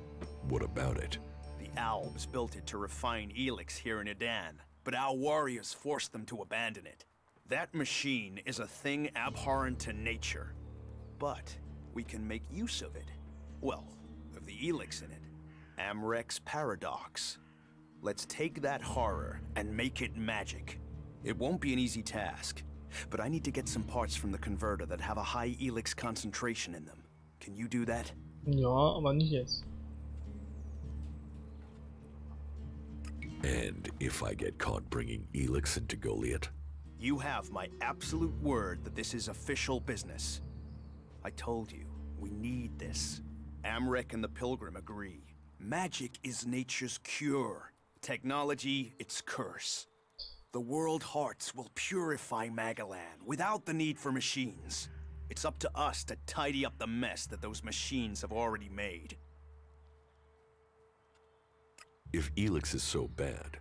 Speaker 4: What about it?
Speaker 13: The Albs built it to refine ELEX here in Edan, but our warriors forced them to abandon it. That machine is a thing abhorrent to nature. But we can make use of it. Well, of the ELEX in it. Amric's paradox. Let's take that horror and make it magic. It won't be an easy task, but I need to get some parts from the converter that have a high ELEX concentration in them. Can you do that?
Speaker 1: Ja, aber nicht jetzt.
Speaker 4: And if I get caught bringing ELEX into Goliath?
Speaker 13: You have my absolute word that this is official business. I told you, we need this. Amric and the Pilgrim agree. Magic is nature's cure. Technology, its curse. The world hearts will purify Magalan without the need for machines. It's up to us to tidy up the mess that those machines have already made.
Speaker 4: If ELEX is so bad,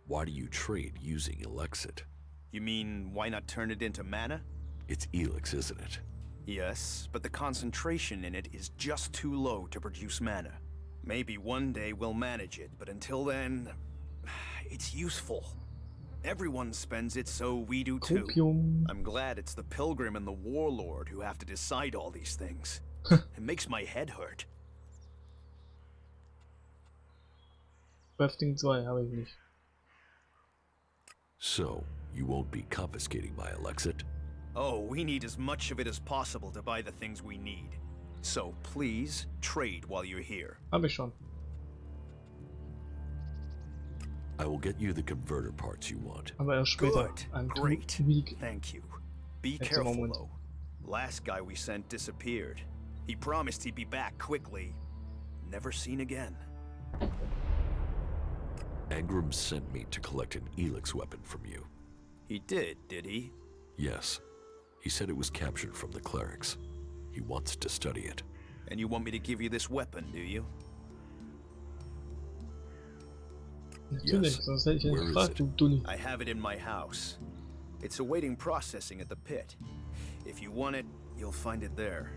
Speaker 4: why do you trade using ELEX-It?
Speaker 13: You mean, why not turn it into mana?
Speaker 4: It's ELEX, isn't it?
Speaker 13: Yes, but the concentration in it is just too low to produce mana. Maybe one day we'll manage it, but until then, it's useful. Everyone spends it, so we do too. I'm glad it's the Pilgrim and the Warlord who have to decide all these things. It makes my head hurt.
Speaker 1: Crafting 2 habe ich nicht.
Speaker 4: So, you won't be confiscating my ELEX-It?
Speaker 13: Oh, we need as much of it as possible to buy the things we need. So, please, trade while you're here.
Speaker 1: Hab ich schon.
Speaker 4: I will get you the converter parts you want.
Speaker 1: Aber erst später.
Speaker 13: Good. Great. Thank you. Be careful, though. Last guy we sent disappeared. He promised he'd be back quickly. Never seen again.
Speaker 4: Engram sent me to collect an ELEX weapon from you.
Speaker 13: He did he?
Speaker 4: Yes. He said it was captured from the clerics. He wants to study it.
Speaker 13: And you want me to give you this weapon, do you?
Speaker 1: Natürlich, sonst hätte ich ja nicht gefragt, du Dunni.
Speaker 13: I have it in my house. It's awaiting processing at the pit. If you want it, you'll find it there.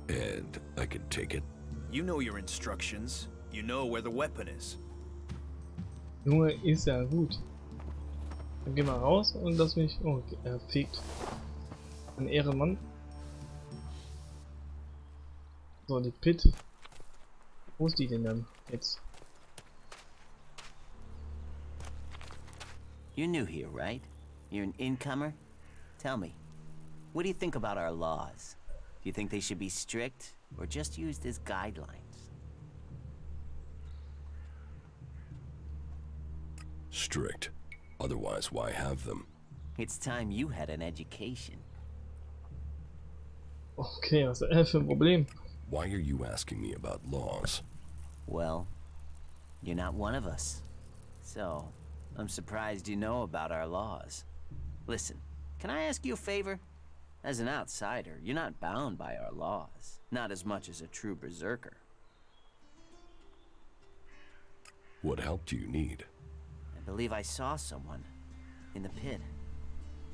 Speaker 4: And I can take it?
Speaker 13: You know your instructions. You know where the weapon is.
Speaker 1: Junge, ist ja gut. Dann geh mal raus und lass mich... Oh, er fegt. Ein Ehrenmann. So, die Pit. Wo ist die denn dann jetzt?
Speaker 16: You're new here, right? You're an incomer? Tell me, what do you think about our laws? Do you think they should be strict or just used as guidelines?
Speaker 4: Strict. Otherwise, why have them?
Speaker 16: It's time you had an education.
Speaker 1: Okay, was ist für ein Problem?
Speaker 4: Why are you asking me about laws?
Speaker 16: Well, you're not one of us. So, I'm surprised you know about our laws. Listen, can I ask you a favor? As an outsider, you're not bound by our laws. Not as much as a true berserker.
Speaker 4: What help do you need?
Speaker 16: I believe I saw someone in the pit.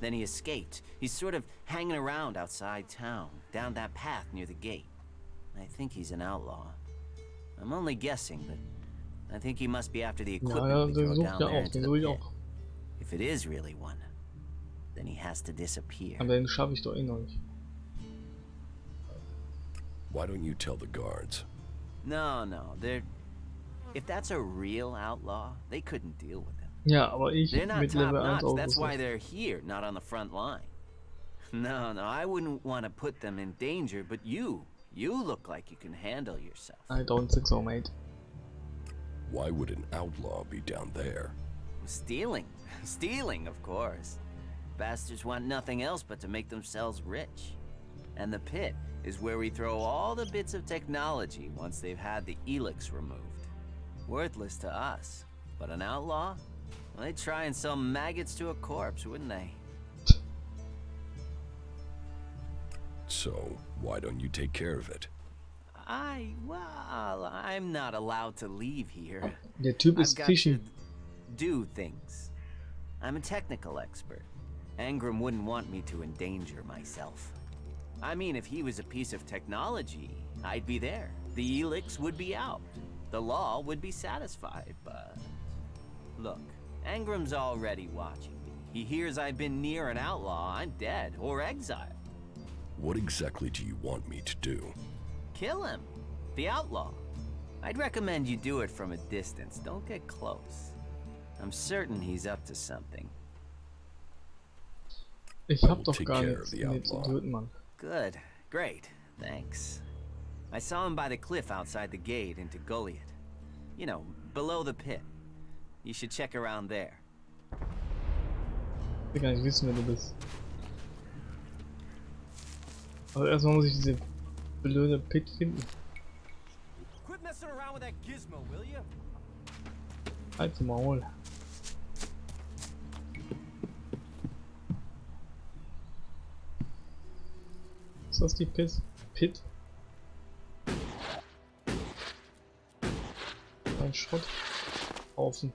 Speaker 16: Then he escaped. He's sort of hanging around outside town, down that path near the gate. I think he's an outlaw. I'm only guessing, but I think he must be after the equipment we throw down there into the pit. If it is really one, then he has to disappear.
Speaker 1: Aber den schaffe ich doch eh noch nicht.
Speaker 4: Why don't you tell the guards?
Speaker 16: No, they're... If that's a real outlaw, they couldn't deal with him.
Speaker 1: Ja, aber ich
Speaker 16: They're not
Speaker 1: mit Level 1
Speaker 16: top-notch, that's
Speaker 1: Ausrüstung.
Speaker 16: why they're here, not on the front line. No, I wouldn't want to put them in danger, but you look like you can handle yourself.
Speaker 1: I don't think so, mate.
Speaker 4: Why would an outlaw be down there?
Speaker 16: Stealing, of course. Bastards want nothing else but to make themselves rich. And the pit is where we throw all the bits of technology once they've had the ELEX removed. Worthless to us, but an outlaw? Well, they'd try and sell maggots to a corpse, wouldn't they?
Speaker 4: So, why don't you take care of it?
Speaker 16: Well, I'm not allowed to leave here.
Speaker 1: Der Typ ist
Speaker 16: I've got
Speaker 1: fishy.
Speaker 16: to do things. I'm a technical expert. Engram wouldn't want me to endanger myself. I mean, if he was a piece of technology, I'd be there. The ELEX would be out. The law would be satisfied, but... Look, Engram's already watching me. He hears I've been near an outlaw, I'm dead, or exiled.
Speaker 4: What exactly do you want me to do?
Speaker 16: Kill him. The outlaw. I'd recommend you do it from a distance. Don't get close. I'm certain he's up to something.
Speaker 1: Ich hab doch gar nichts mit ihm zu töten, Mann.
Speaker 16: Good. Great. Thanks. I saw him by the cliff outside the gate into Gothic. You know, below the pit. You should check around there.
Speaker 1: Ich will gar nicht wissen, wer du bist. Aber erstmal muss ich diese blöde Pit finden.
Speaker 18: messing around with that gizmo, will you?
Speaker 1: Halt's Maul. Ist das die Pit? Ein Schrotthaufen.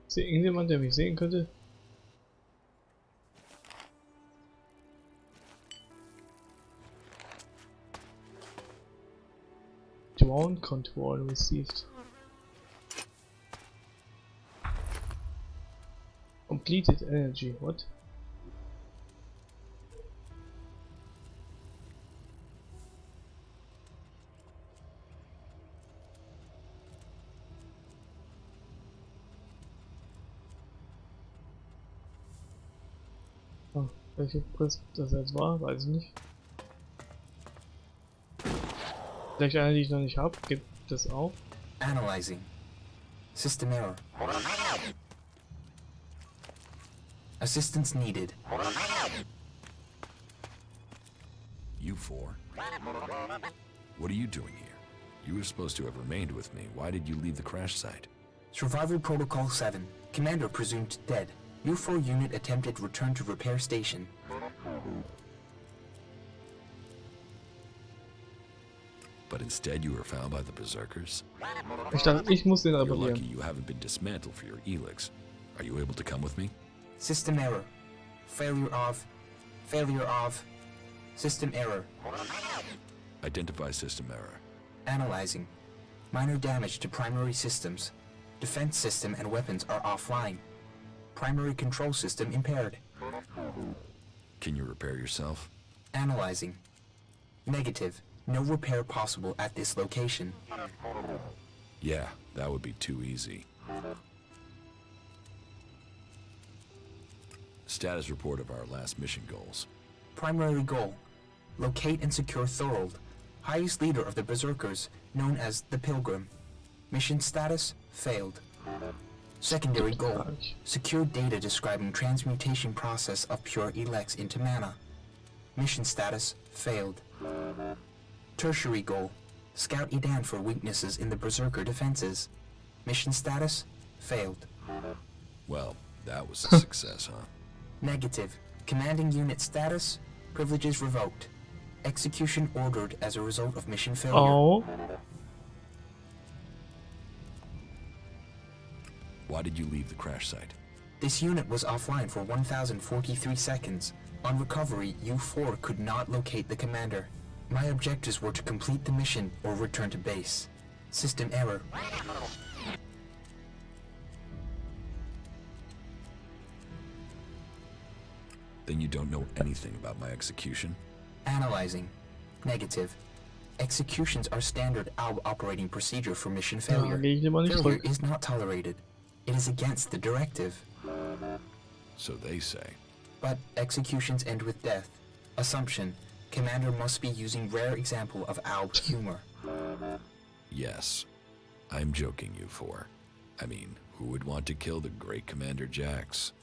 Speaker 1: Ist hier irgendjemand, der mich sehen könnte? Drone control received. Completed energy, what? Oh, welche Quest das jetzt war, weiß ich nicht. Vielleicht eine, die ich noch nicht habe, gibt es auch.
Speaker 21: Analyzing. System error. Assistance needed.
Speaker 7: You four? What are you doing here? You were supposed to have remained with me. Why did you leave the crash site?
Speaker 21: Survival Protocol 7. Commander presumed dead. U4 unit attempted return to repair station.
Speaker 7: But instead you were found by the Berserkers?
Speaker 1: Ich dachte, ich muss den
Speaker 7: You're
Speaker 1: reparieren.
Speaker 7: lucky you haven't been dismantled for your ELEX. Are you able to come with me?
Speaker 21: System error. Failure of. System error.
Speaker 7: Identify system error.
Speaker 21: Analyzing. Minor damage to primary systems. Defense system and weapons are offline. Primary control system impaired.
Speaker 7: Can you repair yourself?
Speaker 21: Analyzing. Negative. No repair possible at this location.
Speaker 7: Yeah, that would be too easy. Status report of our last mission goals.
Speaker 21: Primary goal. Locate and secure Thorold, highest leader of the Berserkers, known as the Pilgrim. Mission status, failed. Secondary goal. Secure data describing transmutation process of pure ELEX into mana. Mission status, failed. Tertiary goal. Scout Edan for weaknesses in the Berserker defenses. Mission status, failed.
Speaker 7: Well, that was a success, huh?
Speaker 21: Negative. Commanding unit status, privileges revoked. Execution ordered as a result of mission failure.
Speaker 1: Oh.
Speaker 7: Why did you leave the crash site?
Speaker 21: This unit was offline for 1,043 seconds. On recovery, U4 could not locate the commander. My objectives were to complete the mission or return to base. System error.
Speaker 7: Then you don't know anything about my execution?
Speaker 21: Analyzing. Negative. Executions are standard ALB operating procedure for mission failure. Failure is not tolerated. It is against the directive.
Speaker 7: So they say.
Speaker 21: But executions end with death. Assumption. Commander must be using rare example of ALB humor.
Speaker 7: Yes. I'm joking, you four. I mean, who would want to kill the great Commander Jax?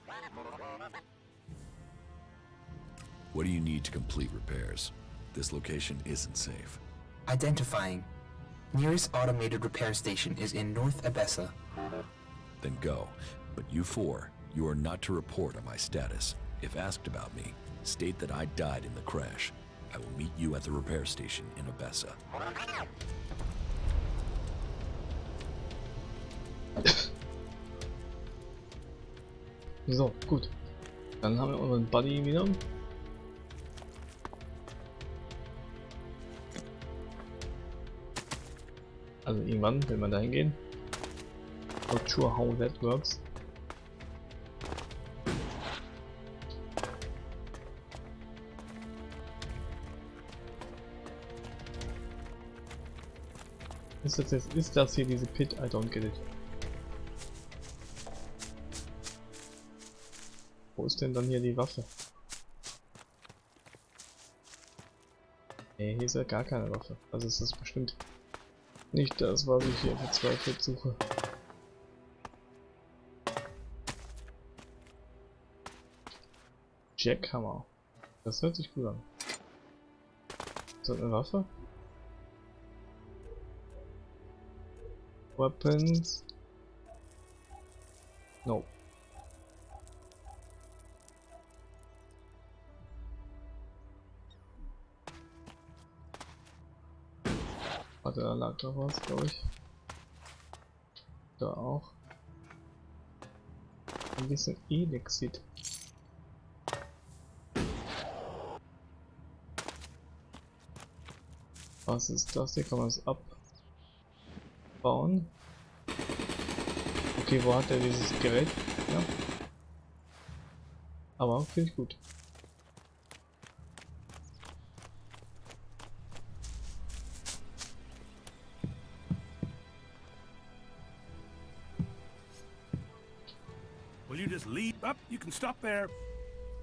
Speaker 7: What do you need to complete repairs? This location isn't safe.
Speaker 21: Identifying. Nearest automated repair station is in North Abessa.
Speaker 7: Then go. But you four, you are not to report on my status. If asked about me, state that I died in the crash. I will meet you at the repair station in Abessa.
Speaker 1: So, gut. Dann haben wir unseren Buddy wieder. Also irgendwann will man da hingehen. Not sure how that works. Ist das hier diese Pit? I don't get it. Wo ist denn dann hier die Waffe? Nee, hier ist ja gar keine Waffe. Also ist das bestimmt nicht das, was ich hier verzweifelt suche. Jackhammer. Das hört sich gut an. Ist das eine Waffe? Weapons. No. Warte, da lag doch was, glaube ich. Da auch. Ein bisschen Elexit. Was ist das? Hier kann man es abbauen. Okay, wo hat er dieses Gerät? Ja. Aber finde ich gut.
Speaker 15: Will you just leave? Up, you can stop there.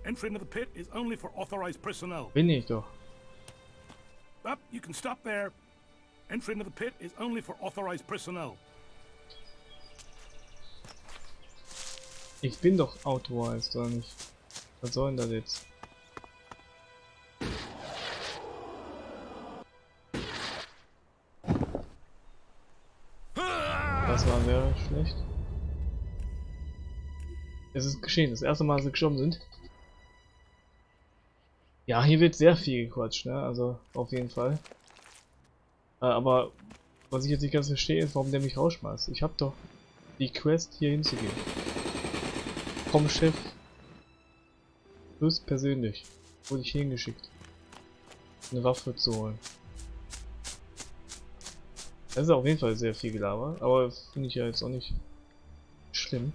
Speaker 15: Entry into the pit is only for authorized personnel.
Speaker 1: Bin ich doch.
Speaker 15: Up, you can stop there. Entry into the pit is only for authorized personnel.
Speaker 1: Ich bin doch authorized, oder nicht? Was soll denn das jetzt? Das war sehr schlecht. Es ist geschehen, das erste Mal, dass sie gestorben sind. Ja, hier wird sehr viel gequatscht, ne? Also auf jeden Fall. Aber was ich jetzt nicht ganz verstehe, ist, warum der mich rausschmeißt. Ich habe doch die Quest, hier hinzugehen. Vom Chef. Höchstpersönlich. Wurde ich hingeschickt. Eine Waffe zu holen. Das ist auf jeden Fall sehr viel Gelaber, aber finde ich ja jetzt auch nicht schlimm.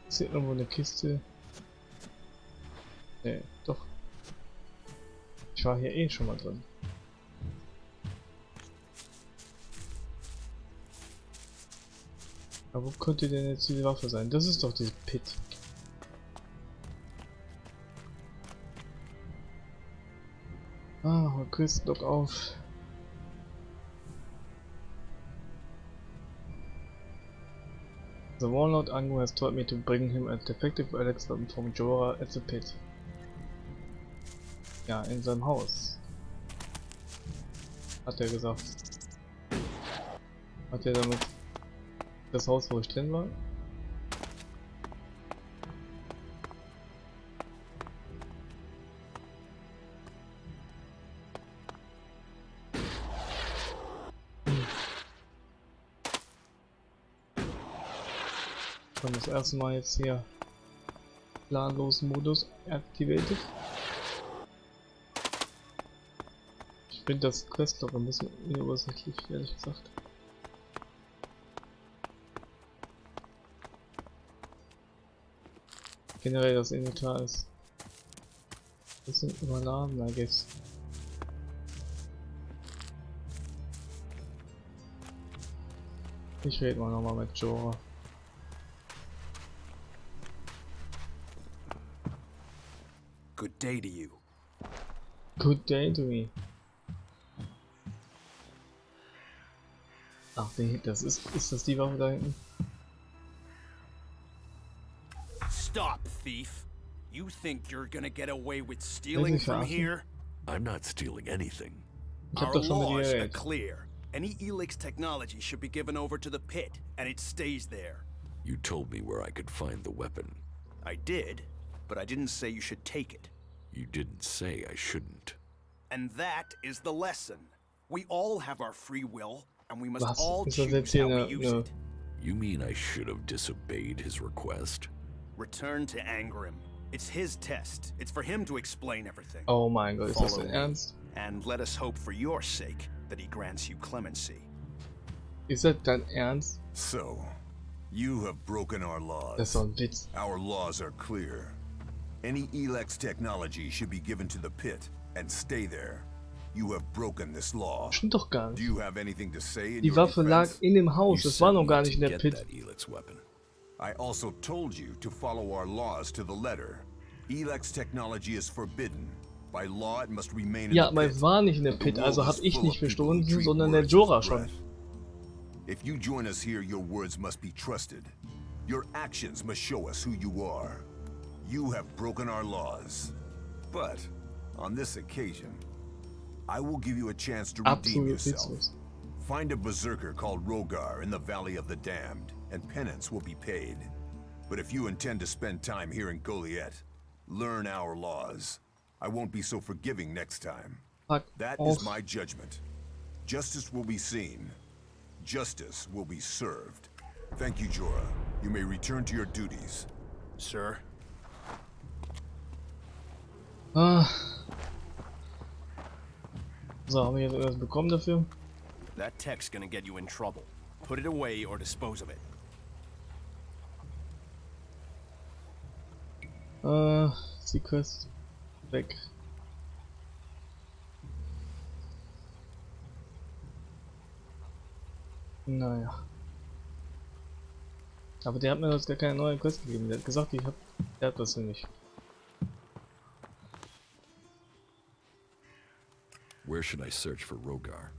Speaker 1: Ist hier irgendwo eine Kiste? Nee, doch. Ich war hier eh schon mal drin. Aber wo könnte denn jetzt diese Waffe sein? Das ist doch dieses Pit. Ah, Quest Log auf. The Warlord Angu has told me to bring him a defective ELEX weapon from Jorah at the pit. Ja, in seinem Haus. Hat er gesagt. Hat er damit das Haus, wo ich drin war? Dann das erste Mal jetzt hier planlosen Modus activated. Ich finde das Questlog ein bisschen unübersichtlich, ehrlich gesagt. Generell das Inventar ist ein bisschen überladen, I guess. Ich rede mal nochmal mit Jorah.
Speaker 13: Good day to you.
Speaker 1: Good day to me. Ach, das ist das die Waffe da hinten?
Speaker 13: Stop, thief. You think you're gonna get away with stealing from here?
Speaker 4: I'm not stealing anything.
Speaker 13: Our laws are clear. Any ELEX technology should be given over to the pit, and it stays there.
Speaker 4: You told me where I could find the weapon.
Speaker 13: I did, but I didn't say you should take it.
Speaker 4: You didn't say I shouldn't.
Speaker 13: And that is the lesson. We all have our free will, and we must all choose how we use it.
Speaker 4: You mean I should have disobeyed his request?
Speaker 13: Return to Angrim. It's his test. It's for him to explain everything.
Speaker 1: Oh mein Gott, ist das denn ernst?
Speaker 13: And let us hope for your sake that he grants you clemency.
Speaker 1: Ist das dein Ernst?
Speaker 19: So, you have broken our laws.
Speaker 1: Das ist doch ein Witz.
Speaker 19: Our laws are clear. Any ELEX technology should be given to the pit and stay there. You have broken this law.
Speaker 1: Stimmt doch gar nicht.
Speaker 19: Do you have anything to say in
Speaker 1: Die
Speaker 19: your
Speaker 1: Waffe lag
Speaker 19: defense?
Speaker 1: in dem Haus, das war noch gar nicht in der Pit.
Speaker 19: I also told you to follow our laws to the letter. ELEX technology is forbidden. By law it must remain in
Speaker 1: Ja,
Speaker 19: the
Speaker 1: aber
Speaker 19: pit.
Speaker 1: es war nicht in der Pit, also hab ich nicht verstohlen, sondern der Jorah schon.
Speaker 19: If you join us here, your words must be trusted. Your actions must show us who you are. You have broken our laws. But, on this occasion, I will give you a chance to redeem yourself. Find a berserker called Rogar in the Valley of the Damned, and penance will be paid. But if you intend to spend time here in Goliath, learn our laws. I won't be so forgiving next time. That is my judgment. Justice will be seen. Justice will be served. Thank you, Jorah. You may return to your duties.
Speaker 13: Sir?
Speaker 1: So, haben wir jetzt irgendwas bekommen dafür?
Speaker 13: That tech's gonna get you in trouble. Put it away or dispose of it.
Speaker 1: Die Quest weg. Naja. Aber der hat mir jetzt gar keine neue Quest gegeben. Der hat gesagt, der hat das nicht.
Speaker 4: Where should I search for Rogar?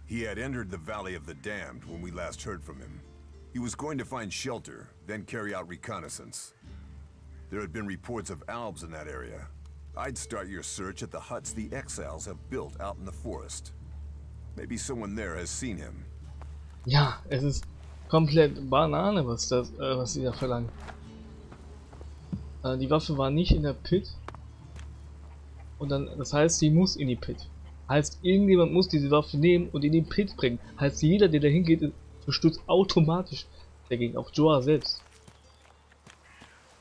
Speaker 19: He had entered the Valley of the Damned when we last heard from him. He was going to find shelter, then carry out reconnaissance. There had been reports of Albs in that area. I'd start your search at the huts the exiles have built out in the forest. Maybe someone there has seen him.
Speaker 1: Ja, es ist komplett Banane, was sie da verlangen. Die Waffe war nicht in der Pit. Und dann, das heißt, sie muss in die Pit. Heißt, irgendjemand muss diese Waffe nehmen und in die Pit bringen. Heißt, jeder, der da hingeht, verstößt automatisch dagegen. Auch Jorah selbst.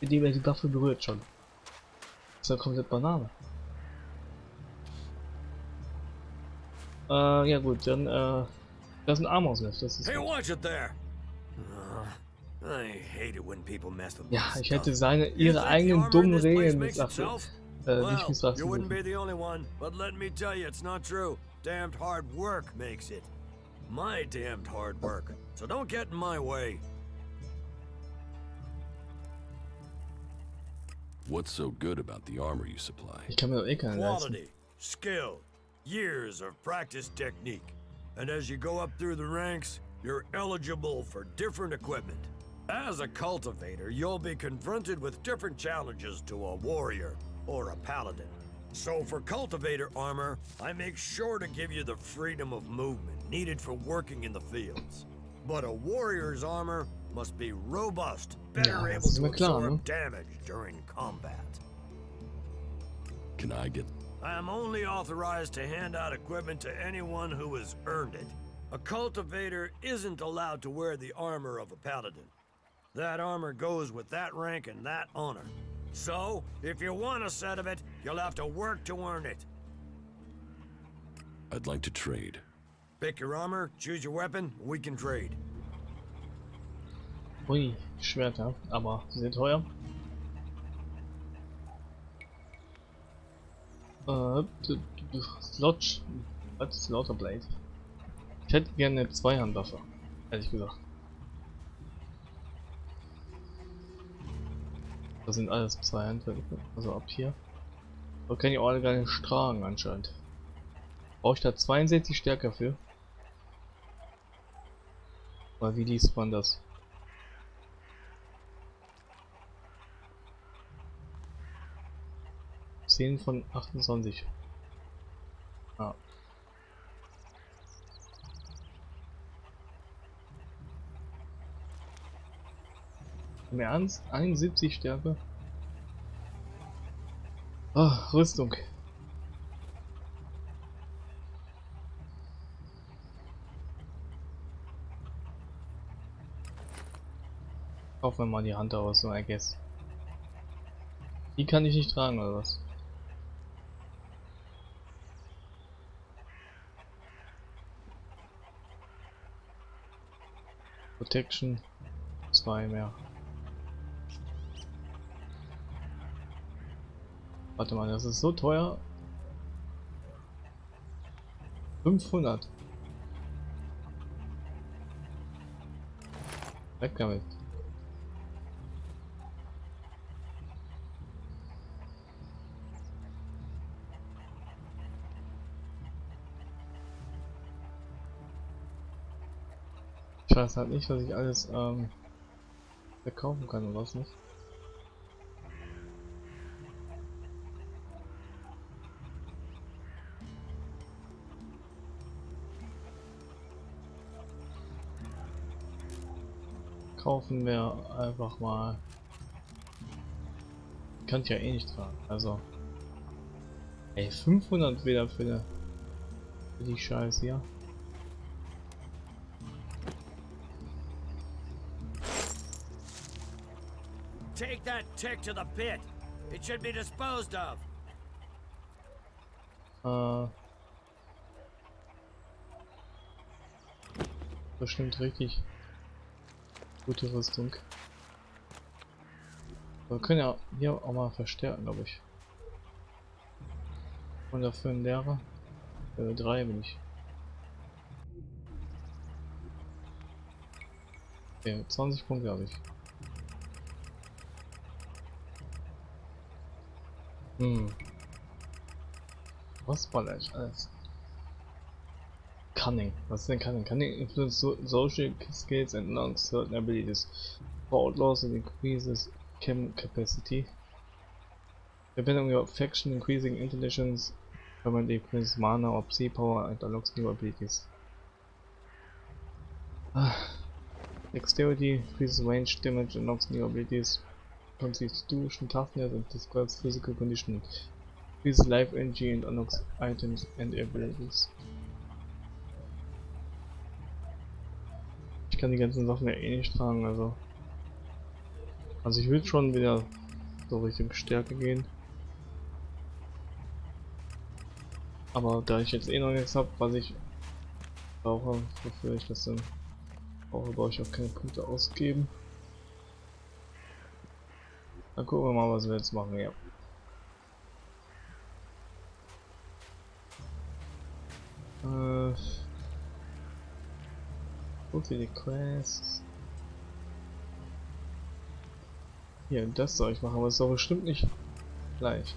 Speaker 1: Indem er die Waffe berührt schon. Das ist ja komplett Banane. Ja gut, dann, das ist ein Armhausnest, das ist
Speaker 5: Hey,
Speaker 1: gut.
Speaker 5: watch it there. I hate it when people mess with
Speaker 1: Ja,
Speaker 5: my
Speaker 1: ich hätte
Speaker 5: stuff.
Speaker 1: ihre eigenen dummen Regeln
Speaker 5: Makes
Speaker 1: missachtet.
Speaker 5: itself?
Speaker 1: Nicht missachtet.
Speaker 5: You wouldn't be the only one, but let me tell you, it's not true. Damned hard work makes it. My damned hard work. So don't get in my way.
Speaker 4: What's so good about the armor you supply?
Speaker 1: Ich kann mir doch eh keinen leisten.
Speaker 5: Quality, skill, years of practice technique. And as you go up through the ranks, you're eligible for different equipment. As a cultivator, you'll be confronted with different challenges to a warrior or a paladin. So for cultivator armor, I make sure to give you the freedom of movement needed for working in the fields. But a warrior's armor must be robust, better able to absorb damage during combat.
Speaker 4: Can I get...
Speaker 5: I am only authorized to hand out equipment to anyone who has earned it. A cultivator isn't allowed to wear the armor of a paladin. That armor goes with that rank and that honor. So, if you want a set of it, you'll have to work to earn it.
Speaker 4: I'd like to trade.
Speaker 5: Pick your armor, choose your weapon, we can trade.
Speaker 1: Ui, Schwerter, aber die sind teuer. Slot, was ist Slaughterblade? Ich hätte gerne eine Zweihandwaffe, ehrlich gesagt. Das sind alles Zweihandwaffen, also ab hier. Da kann ich auch alle gar nicht tragen anscheinend. Brauche ich da 62 Stärke für? Oder wie liest man das? 10 von 28. Ah. Im Ernst? 71 Stärke? Ah, Rüstung. Kaufen wir mal die Hand aus, so I guess. Die kann ich nicht tragen, oder was? Protection 2 mehr. Warte mal, das ist so teuer. 500. Weg damit. Ich weiß halt nicht, was ich alles verkaufen kann und was nicht. kaufen wir einfach mal. Kann ich ja eh nicht tragen. Also. Ey, 500 wieder für die Scheiße hier.
Speaker 5: Take that tick to the pit. It should be disposed of.
Speaker 1: Bestimmt richtig gute Rüstung. Wir können ja hier auch mal verstärken, glaube ich. Und dafür ein Lehrer. 3 bin ich. Okay, 20 Punkte habe ich. Was war das alles? Cunning. Was ist denn Cunning? Cunning influence social skills and unlocks certain abilities. For outlaws it increases chem capacity. Depending on your faction, increasing intelligence permanently increases mana or psi power and unlocks new abilities. Dexterity increases range damage and unlocks new abilities. Constitution toughness and describes physical conditioning. Increases life energy and unlocks items and abilities. Ich kann die ganzen Sachen ja eh nicht tragen, also ich will schon wieder so Richtung Stärke gehen. Aber da ich jetzt eh noch nichts habe, was ich brauche, wofür ich das dann brauche, brauche ich auch keine Punkte ausgeben. Dann gucken wir mal, was wir jetzt machen, ja. Gut für die Quests. Hier, das soll ich machen, aber es ist doch bestimmt nicht leicht.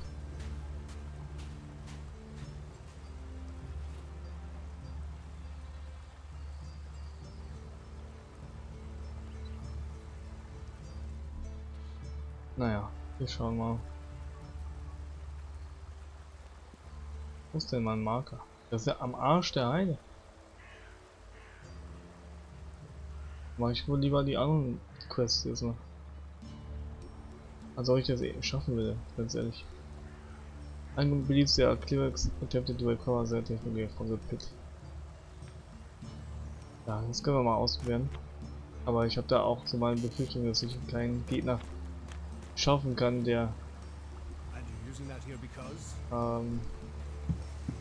Speaker 1: Naja, wir schauen mal. Wo ist denn mein Marker? Das ist ja am Arsch der Heide. Mach ich wohl lieber die anderen Quests jetzt mal. Also ob ich das eh schaffen will, ganz ehrlich. Ein believes der Clerics attempted to recover their technology from the pit. Ja, das können wir mal ausprobieren. Aber ich habe da auch so meine Befürchtung, dass ich keinen Gegner schaffen kann, der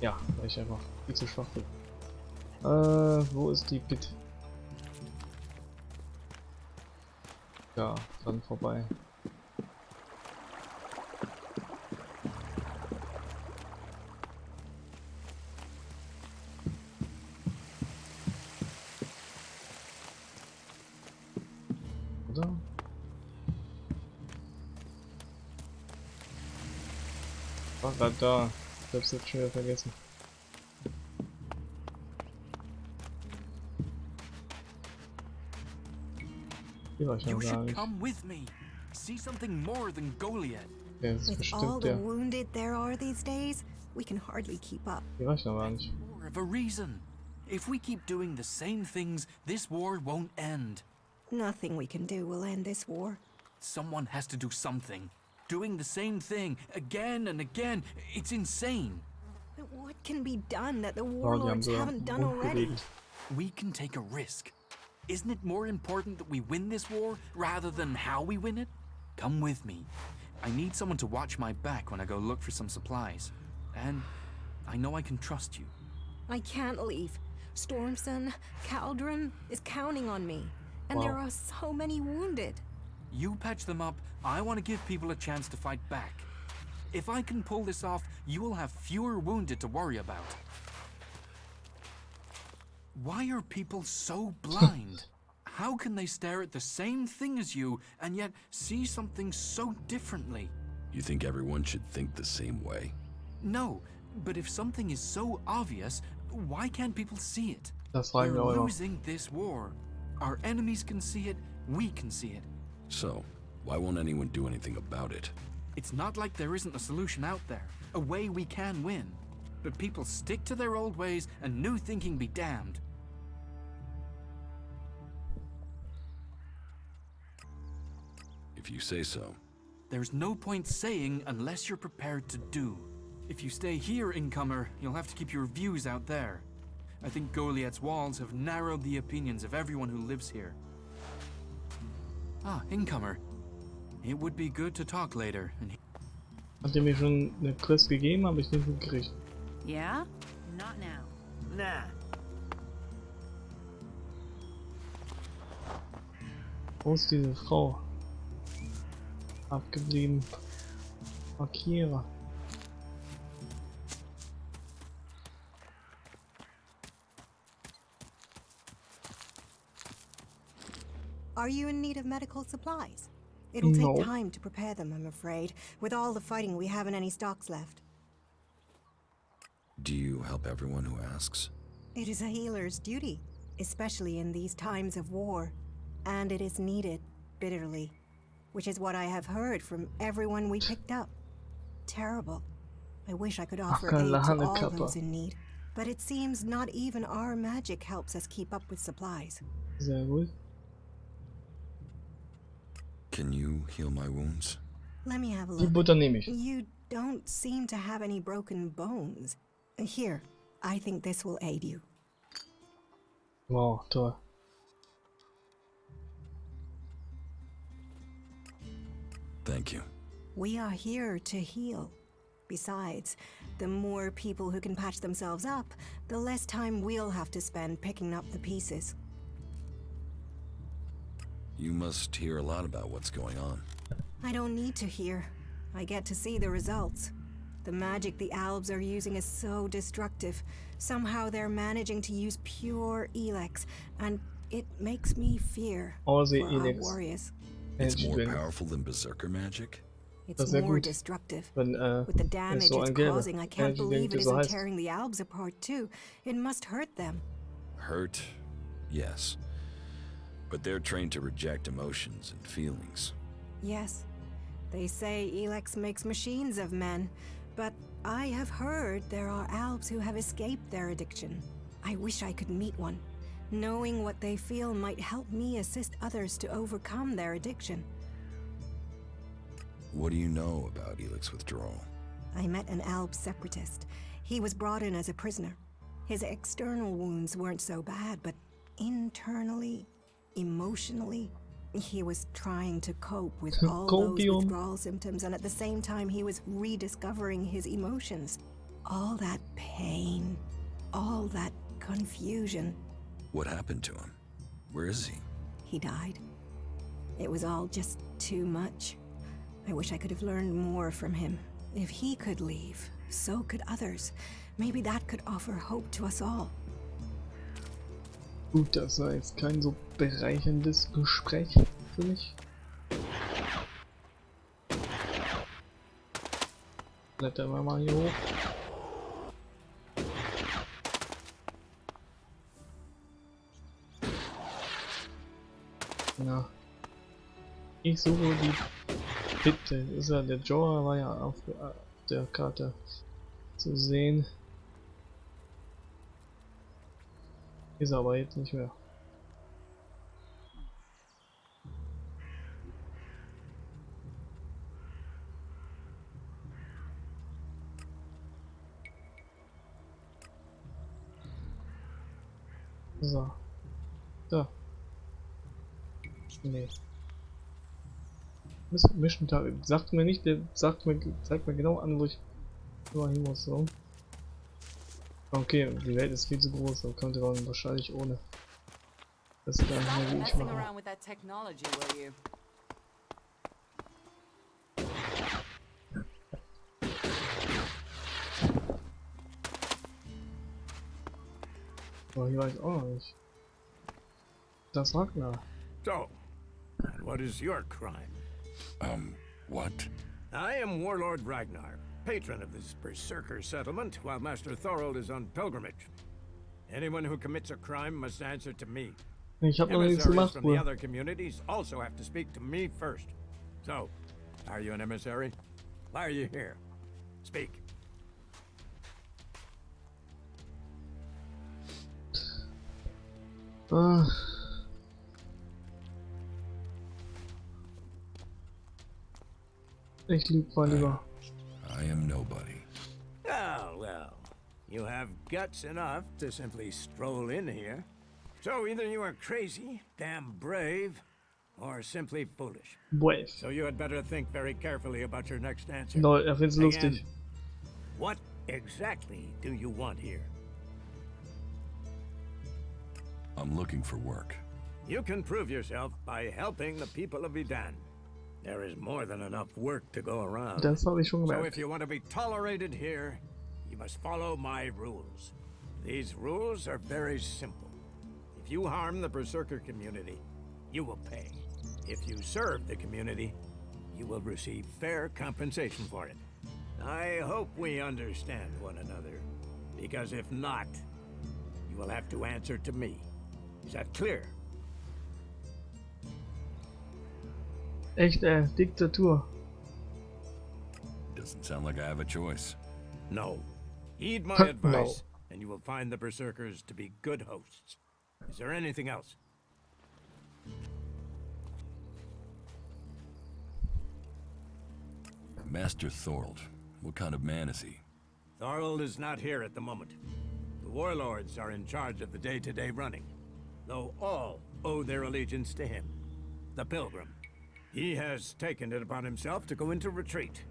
Speaker 1: ja, weil ich einfach viel zu schwach bin. Wo ist die Pit? Ja, dann vorbei. Oder? War grad da. Ich hab's jetzt schon wieder vergessen. Hier war ich noch gar nicht. Ja, das ist bestimmt der. Hier war ich noch gar nicht.
Speaker 6: If we keep doing the same things, this war won't end.
Speaker 8: Nothing we can do will end this war.
Speaker 6: Someone has to do something. Doing the same thing again and again, it's insane.
Speaker 8: But what can be done that the warlords haven't done already?
Speaker 6: We can take a risk. Isn't it more important that we win this war rather than how we win it? Come with me. I need someone to watch my back when I go look for some supplies. And I know I can trust you.
Speaker 8: I can't leave. Stormson, Caldron is counting on me. And there are so many wounded.
Speaker 6: You patch them up. I want to give people a chance to fight back. If I can pull this off, you will have fewer wounded to worry about. Why are people so blind? How can they stare at the same thing as you and yet see something so differently?
Speaker 4: You think everyone should think the same way?
Speaker 6: No, but if something is so obvious, why can't people see it?
Speaker 1: We're
Speaker 6: losing this war. Our enemies can see it, we can see it.
Speaker 4: So, why won't anyone do anything about it?
Speaker 6: It's not like there isn't a solution out there, a way we can win. But people stick to their old ways and new thinking be damned.
Speaker 4: If you say so.
Speaker 6: There's no point saying unless you're prepared to do. If you stay here, incomer, you'll have to keep your views out there. I think Goliath's walls have narrowed the opinions of everyone who lives here. Ah, incomer. It would be good to talk later.
Speaker 1: Hat er mir schon eine Quest gegeben, aber ich nicht gekriegt.
Speaker 12: Yeah? Not now.
Speaker 11: Nah.
Speaker 1: Wo ist diese Frau? Abgeblieben. Markiere.
Speaker 8: Are you in need of medical supplies? It'll
Speaker 1: No.
Speaker 8: take time to prepare them, I'm afraid. With all the fighting, we haven't any stocks left.
Speaker 4: Do you help everyone who asks?
Speaker 8: It is a healer's duty, especially in these times of war. And it is needed bitterly, which is what I have heard from everyone we picked up. Terrible. I wish I could offer aid to all those in need. But it seems not even our magic helps us keep up with supplies.
Speaker 1: Sehr gut.
Speaker 4: Can you heal my wounds?
Speaker 8: Let me have a
Speaker 1: Die
Speaker 8: look.
Speaker 1: Butter nehme ich.
Speaker 8: You don't seem to have any broken bones. Here, I think this will aid you.
Speaker 1: Wow, toll.
Speaker 4: Thank you.
Speaker 8: We are here to heal. Besides, the more people who can patch themselves up, the less time we'll have to spend picking up the pieces.
Speaker 4: You must hear a lot about what's going on.
Speaker 8: I don't need to hear. I get to see the results. The magic the Albs are using is so destructive. Somehow they're managing to use pure ELEX, and it makes me fear for our warriors.
Speaker 4: It's more powerful than Berserker magic?
Speaker 8: It's more destructive. With the damage it's causing, I can't believe it isn't tearing the Albs apart too. It must hurt them.
Speaker 4: Hurt? Yes. But they're trained to reject emotions and feelings.
Speaker 8: Yes. They say ELEX makes machines of men, but I have heard there are Albs who have escaped their addiction. I wish I could meet one. Knowing what they feel might help me assist others to overcome their addiction.
Speaker 4: What do you know about ELEX withdrawal?
Speaker 8: I met an Alb separatist. He was brought in as a prisoner. His external wounds weren't so bad, but internally, emotionally, he was trying to cope with all those withdrawal symptoms, and at the same time he was rediscovering his emotions. All that pain, all that confusion.
Speaker 4: What happened to him? Where is he?
Speaker 8: He died. It was all just too much. I wish I could have learned more from him. If he could leave, so could others. Maybe that could offer hope to us all.
Speaker 1: Gut, das war jetzt kein so bereicherndes Gespräch für mich. Blättern wir mal hier hoch. Na, ich suche die Bitte. Ist ja, der Joa war ja auf der Karte zu sehen. Ist aber jetzt nicht mehr. So. Da. Nee. Mission Target. Sagt mir nicht, der zeigt mir genau an, wo ich immer hin muss. So. Okay, die Welt ist viel zu groß, da könnte man wahrscheinlich ohne das gar nicht mehr wie ich machen. Aber hier war ich auch noch nicht. Das Ragnar.
Speaker 10: So, and what is your crime?
Speaker 4: What?
Speaker 10: I am Warlord Ragnar, patron of this Berserker settlement, while Master Thorold is on pilgrimage. Anyone who commits a crime must answer to me.
Speaker 1: Ich hab noch nichts
Speaker 10: Emissaries
Speaker 1: gemacht,
Speaker 10: from the other communities also have to speak to me first. So, are you an emissary? Why are you here? Speak.
Speaker 1: Ich lüge mal lieber.
Speaker 7: I am nobody.
Speaker 10: Oh, well. You have guts enough to simply stroll in here. So either you are crazy, damn brave, or simply foolish.
Speaker 1: Brave.
Speaker 10: So you had better think very carefully about your next answer.
Speaker 1: No, find's
Speaker 10: Again,
Speaker 1: lustig.
Speaker 10: what exactly do you want here?
Speaker 7: I'm looking for work.
Speaker 10: You can prove yourself by helping the people of Edan. There is more than enough work to go around.
Speaker 1: Das habe ich schon
Speaker 10: So
Speaker 1: gemerkt.
Speaker 10: if you want to be tolerated here, you must follow my rules. These rules are very simple. If you harm the Berserker community, you will pay. If you serve the community, you will receive fair compensation for it. I hope we understand one another, because if not, you will have to answer to me. Is that clear?
Speaker 1: Echt, Diktatur.
Speaker 7: Doesn't sound like I have a choice.
Speaker 10: No. Heed my
Speaker 1: No.
Speaker 10: advice, and you will find the Berserkers to be good hosts. Is there anything else?
Speaker 7: Master Thorold. What kind of man is he?
Speaker 10: Thorold is not here at the moment. The warlords are in charge of the day-to-day running, though all owe their allegiance to him, the Pilgrim. He has taken it upon himself to go into retreat,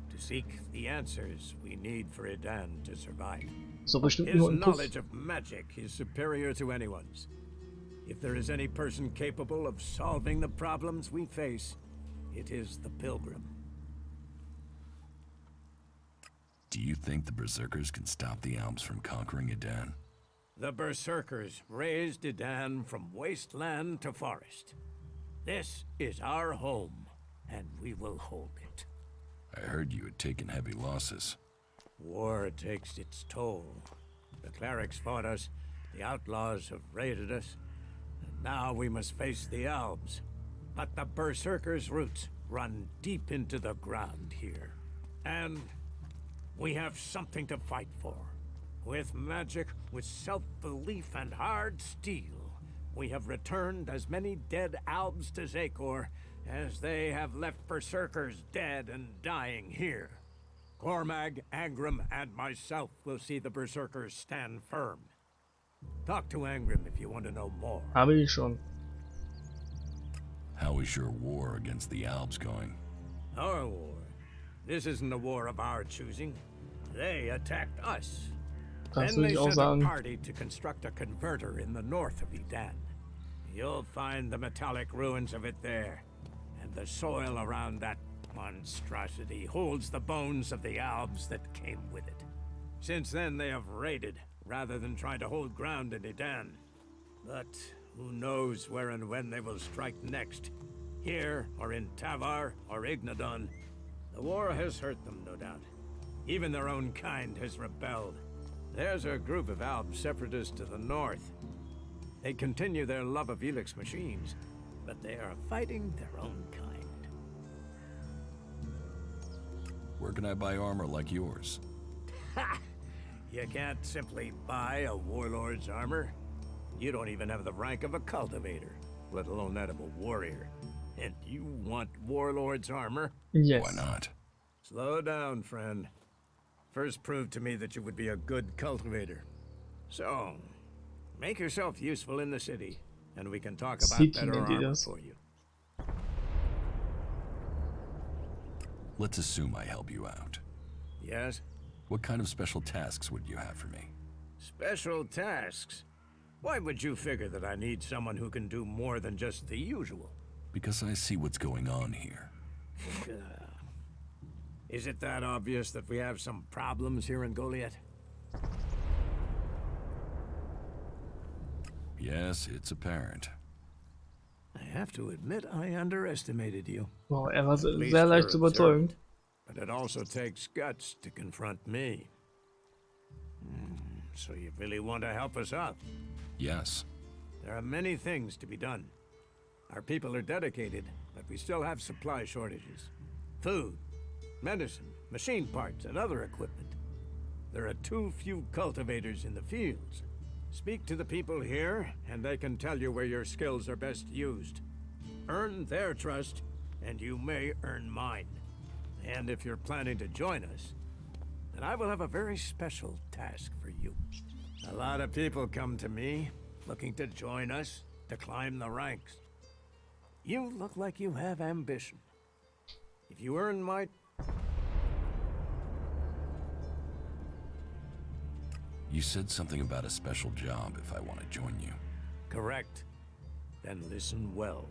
Speaker 10: to seek the answers we need for Edan to survive.
Speaker 1: So bestimmt
Speaker 10: His
Speaker 1: nur ein Puff.
Speaker 10: knowledge of magic is superior to anyone's. If there is any person capable of solving the problems we face, it is the Pilgrim.
Speaker 7: Do you think the Berserkers can stop the Alps from conquering Edan?
Speaker 10: The Berserkers raised Edan from wasteland to forest. This is our home, and we will hold it.
Speaker 7: I heard you had taken heavy losses.
Speaker 10: War takes its toll. The clerics fought us, the outlaws have raided us, and now we must face the Alps. But the Berserkers' roots run deep into the ground here. And we have something to fight for. With magic, with self-belief and hard steel, we have returned as many dead Albs to Zakor as they have left Berserkers dead and dying here. Cormag, Angram, and myself will see the Berserkers stand firm. Talk to Angram if you want to know more.
Speaker 1: Habe ich schon.
Speaker 7: How is your war against the Alps going?
Speaker 10: Our war? This isn't a war of our choosing. They attacked us.
Speaker 1: Das
Speaker 10: Then
Speaker 1: will
Speaker 10: they
Speaker 1: ich auch
Speaker 10: sent a
Speaker 1: sagen.
Speaker 10: party to construct a converter in the north of Edan. You'll find the metallic ruins of it there, and the soil around that monstrosity holds the bones of the Albs that came with it. Since then, they have raided, rather than trying to hold ground in Edan. But who knows where and when they will strike next? Here, or in Tavar, or Ignadon. The war has hurt them, no doubt. Even their own kind has rebelled. There's a group of Alb separatists to the north. They continue their love of ELEX machines, but they are fighting their own kind.
Speaker 7: Where can I buy armor like yours?
Speaker 10: Ha! You can't simply buy a warlord's armor. You don't even have the rank of a cultivator, let alone that of a warrior. And you want warlord's armor?
Speaker 1: Yes.
Speaker 7: Why not?
Speaker 10: Slow down, friend. First prove to me that you would be a good cultivator. So, make yourself useful in the city, and we can talk about
Speaker 1: City
Speaker 10: better
Speaker 1: nennt ihr
Speaker 10: armor
Speaker 1: das?
Speaker 10: for you.
Speaker 7: Let's assume I help you out.
Speaker 10: Yes?
Speaker 7: What kind of special tasks would you have for me?
Speaker 10: Special tasks? Why would you figure that I need someone who can do more than just the usual?
Speaker 7: Because I see what's going on here.
Speaker 10: Is it that obvious that we have some problems here in Goliath?
Speaker 7: Yes, it's apparent.
Speaker 10: I have to admit I underestimated you.
Speaker 1: Wow, war
Speaker 10: At least
Speaker 1: sehr leicht
Speaker 10: for
Speaker 1: zu überzeugen.
Speaker 10: observant. But it also takes guts to confront me. So you really want to help us out?
Speaker 7: Yes.
Speaker 10: There are many things to be done. Our people are dedicated, but we still have supply shortages. Food, medicine, machine parts, and other equipment. There are too few cultivators in the fields. Speak to the people here, and they can tell you where your skills are best used. Earn their trust, and you may earn mine. And if you're planning to join us, then I will have a very special task for you. A lot of people come to me, looking to join us, to climb the ranks. You look like you have ambition. If you earn my...
Speaker 7: You said something about a special job if I want to join you.
Speaker 10: Correct. Then listen well.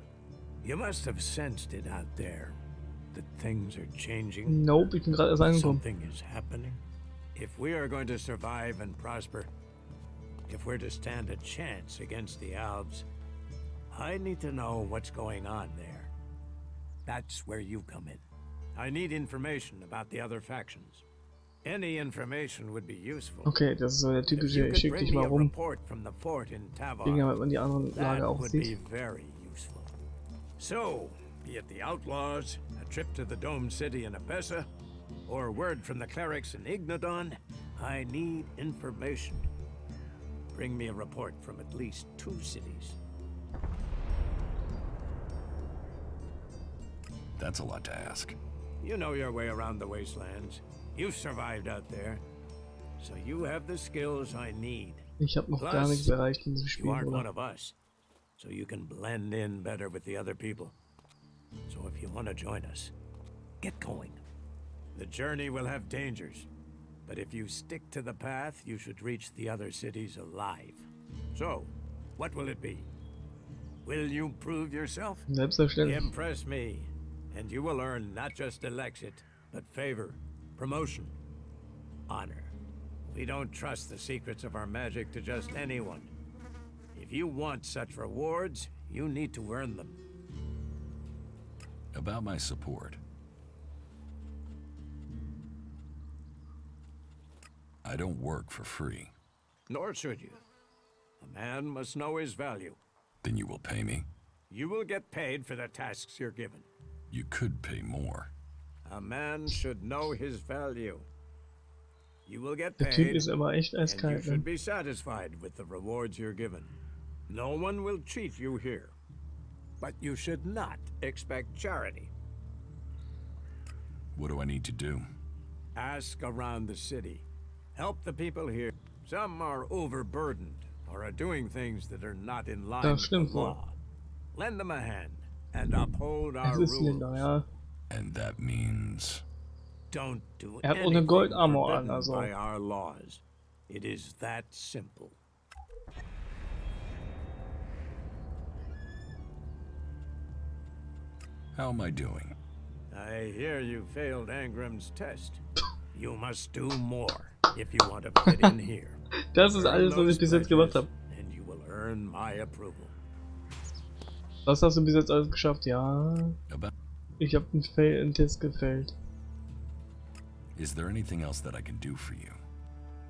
Speaker 10: You must have sensed it out there, that things are changing.
Speaker 1: Nope, ich bin gerade erst angekommen.
Speaker 10: Something is happening. If we are going to survive and prosper, if we're to stand a chance against the Alps, I need to know what's going on there. That's where you come in. I need information about the other factions. Any information would be useful.
Speaker 1: Okay, das ist so der typische, ich schick dich mal rum. Wegen damit man die anderen Lager auch sieht.
Speaker 10: So, be it the outlaws, a trip to the domed city in Abessa, or word from the clerics in Ignodon, I need information. Bring me a report from at least 2 cities.
Speaker 7: That's a lot to ask.
Speaker 10: You know your way around the wastelands. You've survived out there. So you have the skills I need.
Speaker 1: Ich habe noch gar nichts erreicht in diesem Spiel,
Speaker 10: you aren't
Speaker 1: oder?
Speaker 10: one of us. So you can blend in better with the other people. So if you want to join us, get going. The journey will have dangers. But if you stick to the path, you should reach the other cities alive. So, what will it be? Will you prove yourself?
Speaker 1: Selbstverständlich.
Speaker 10: Impress me, and you will earn not just Elexit, but favor, promotion, honor. We don't trust the secrets of our magic to just anyone. If you want such rewards, you need to earn them.
Speaker 7: About my support. I don't work for free.
Speaker 10: Nor should you. A man must know his value.
Speaker 7: Then you will pay me?
Speaker 10: You will get paid for the tasks you're given.
Speaker 7: You could pay more.
Speaker 10: A man should know his value. You will get
Speaker 1: Der Typ
Speaker 10: paid,
Speaker 1: ist aber echt
Speaker 10: and you
Speaker 1: eiskalt, ne?
Speaker 10: should be satisfied with the rewards you're given. No one will cheat you here. But you should not expect charity.
Speaker 7: What do I need to do?
Speaker 10: Ask around the city. Help the people here. Some are overburdened or are doing things that are not in line with the law. Lend them a hand and uphold our rules.
Speaker 1: Länder, ja.
Speaker 7: And that means...
Speaker 10: Don't do
Speaker 1: hat auch eine
Speaker 10: anything
Speaker 1: Goldarmor an,
Speaker 10: forbidden
Speaker 1: also.
Speaker 10: by our laws. It is that simple.
Speaker 7: How am I doing?
Speaker 10: I hear you failed Angram's test. You must do more if you want to fit in here.
Speaker 1: Das ist alles, was ich bis jetzt gemacht habe.
Speaker 10: And you will earn my approval.
Speaker 1: Was hast du bis jetzt alles geschafft? Ja. Ich habe einen Test gefällt.
Speaker 7: Is there anything else that I can do for you?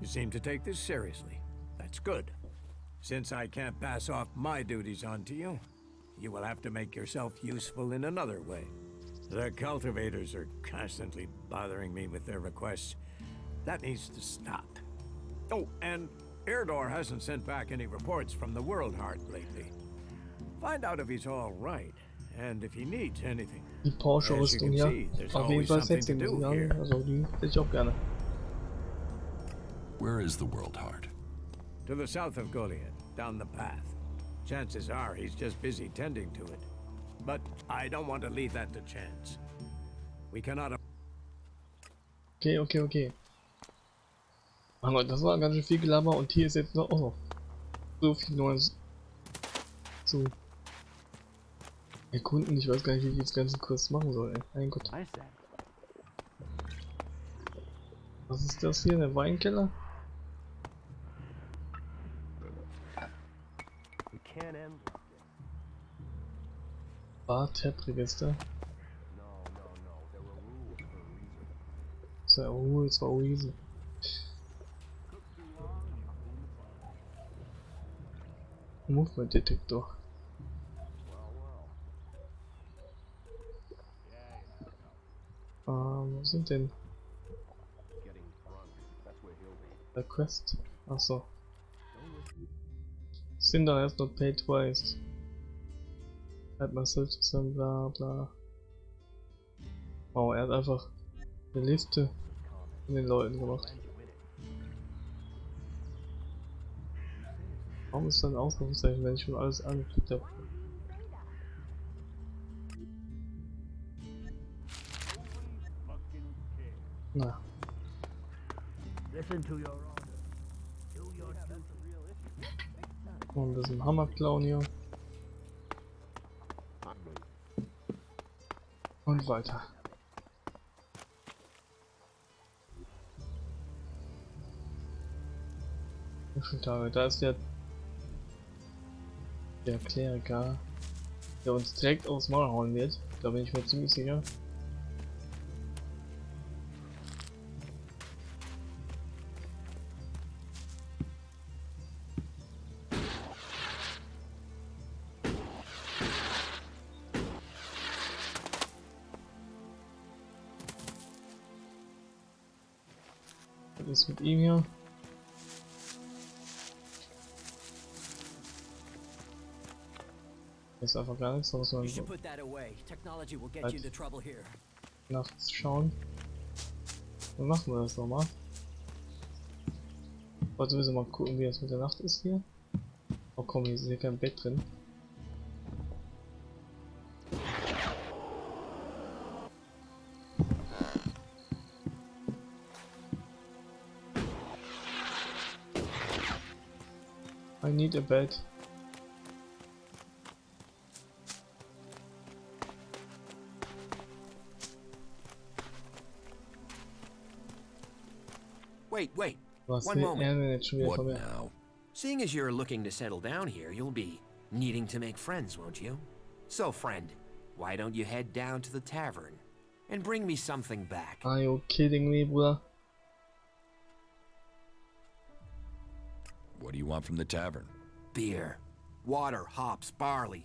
Speaker 10: You seem to take this seriously. That's good. Since I can't pass off my duties onto you, you will have to make yourself useful in another way. The cultivators are constantly bothering me with their requests. That needs to stop. Oh, and Erdor hasn't sent back any reports from the World Heart lately. Find out if he's all right, and if he needs anything.
Speaker 1: Die Porsche-Rüstung, ja. Auf jeden Fall sexy, muss ich sagen. Also die hätte ich auch gerne.
Speaker 7: Where is the World Heart?
Speaker 10: To the south of Goliath, down the path. Chances are he's just busy tending to it. But I don't want to leave that to chance. We cannot...
Speaker 1: Okay. Mein Gott, das war ganz schön viel Gelaber und hier ist jetzt noch, noch so viel Neues zu erkunden. Ich weiß gar nicht, wie ich jetzt ganzen Kurs machen soll, ey. Mein Gott. Was ist das hier? Der Weinkeller? Bar-Tab-Register. So, Rules for a reason. Movement Detector. Was sind denn? The Quest. Achso. Cinder has not paid twice. Add myself to some bla bla. Wow, er hat einfach eine Liste von den Leuten gemacht. Warum ist da ein Ausrufezeichen, wenn ich schon alles angeklickt habe? Na. Und ein bisschen Hammer klauen hier. Und weiter. Tage. Da ist der Kleriker, der uns direkt aufs Maul hauen wird. Da bin ich mir ziemlich sicher. Was ist mit ihm hier? Ist einfach gar nichts, da muss man nachts schauen. Dann machen wir das nochmal. Ich wollte sowieso mal gucken, wie es mit der Nacht ist hier. Oh komm, hier ist hier kein Bett drin. I need a bed.
Speaker 11: Wait.
Speaker 1: Was
Speaker 11: One moment.
Speaker 1: What
Speaker 11: now? Seeing as you're looking to settle down here, you'll be needing to make friends, won't you? So, friend, why don't you head down to the tavern and bring me something back?
Speaker 1: Are you kidding me, Bruder?
Speaker 7: What do you want from the tavern?
Speaker 11: Beer, water, hops, barley.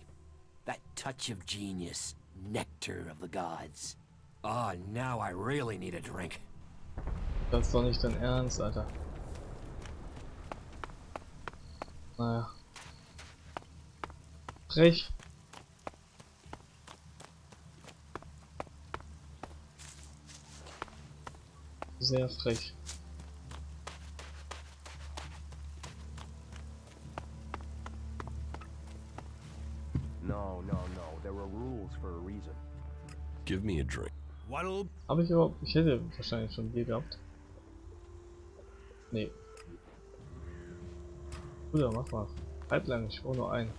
Speaker 11: That touch of genius, nectar of the gods. Ah, now I really need a drink.
Speaker 1: Das ist doch nicht dein Ernst, Alter. Naja. Frech. Sehr frech.
Speaker 2: No. There are rules for a reason.
Speaker 7: Give me a drink.
Speaker 1: Habe ich überhaupt? Ich hätte wahrscheinlich schon Bier gehabt. Nee. Bruder, mach mal. Halblang, ich brauche nur einen.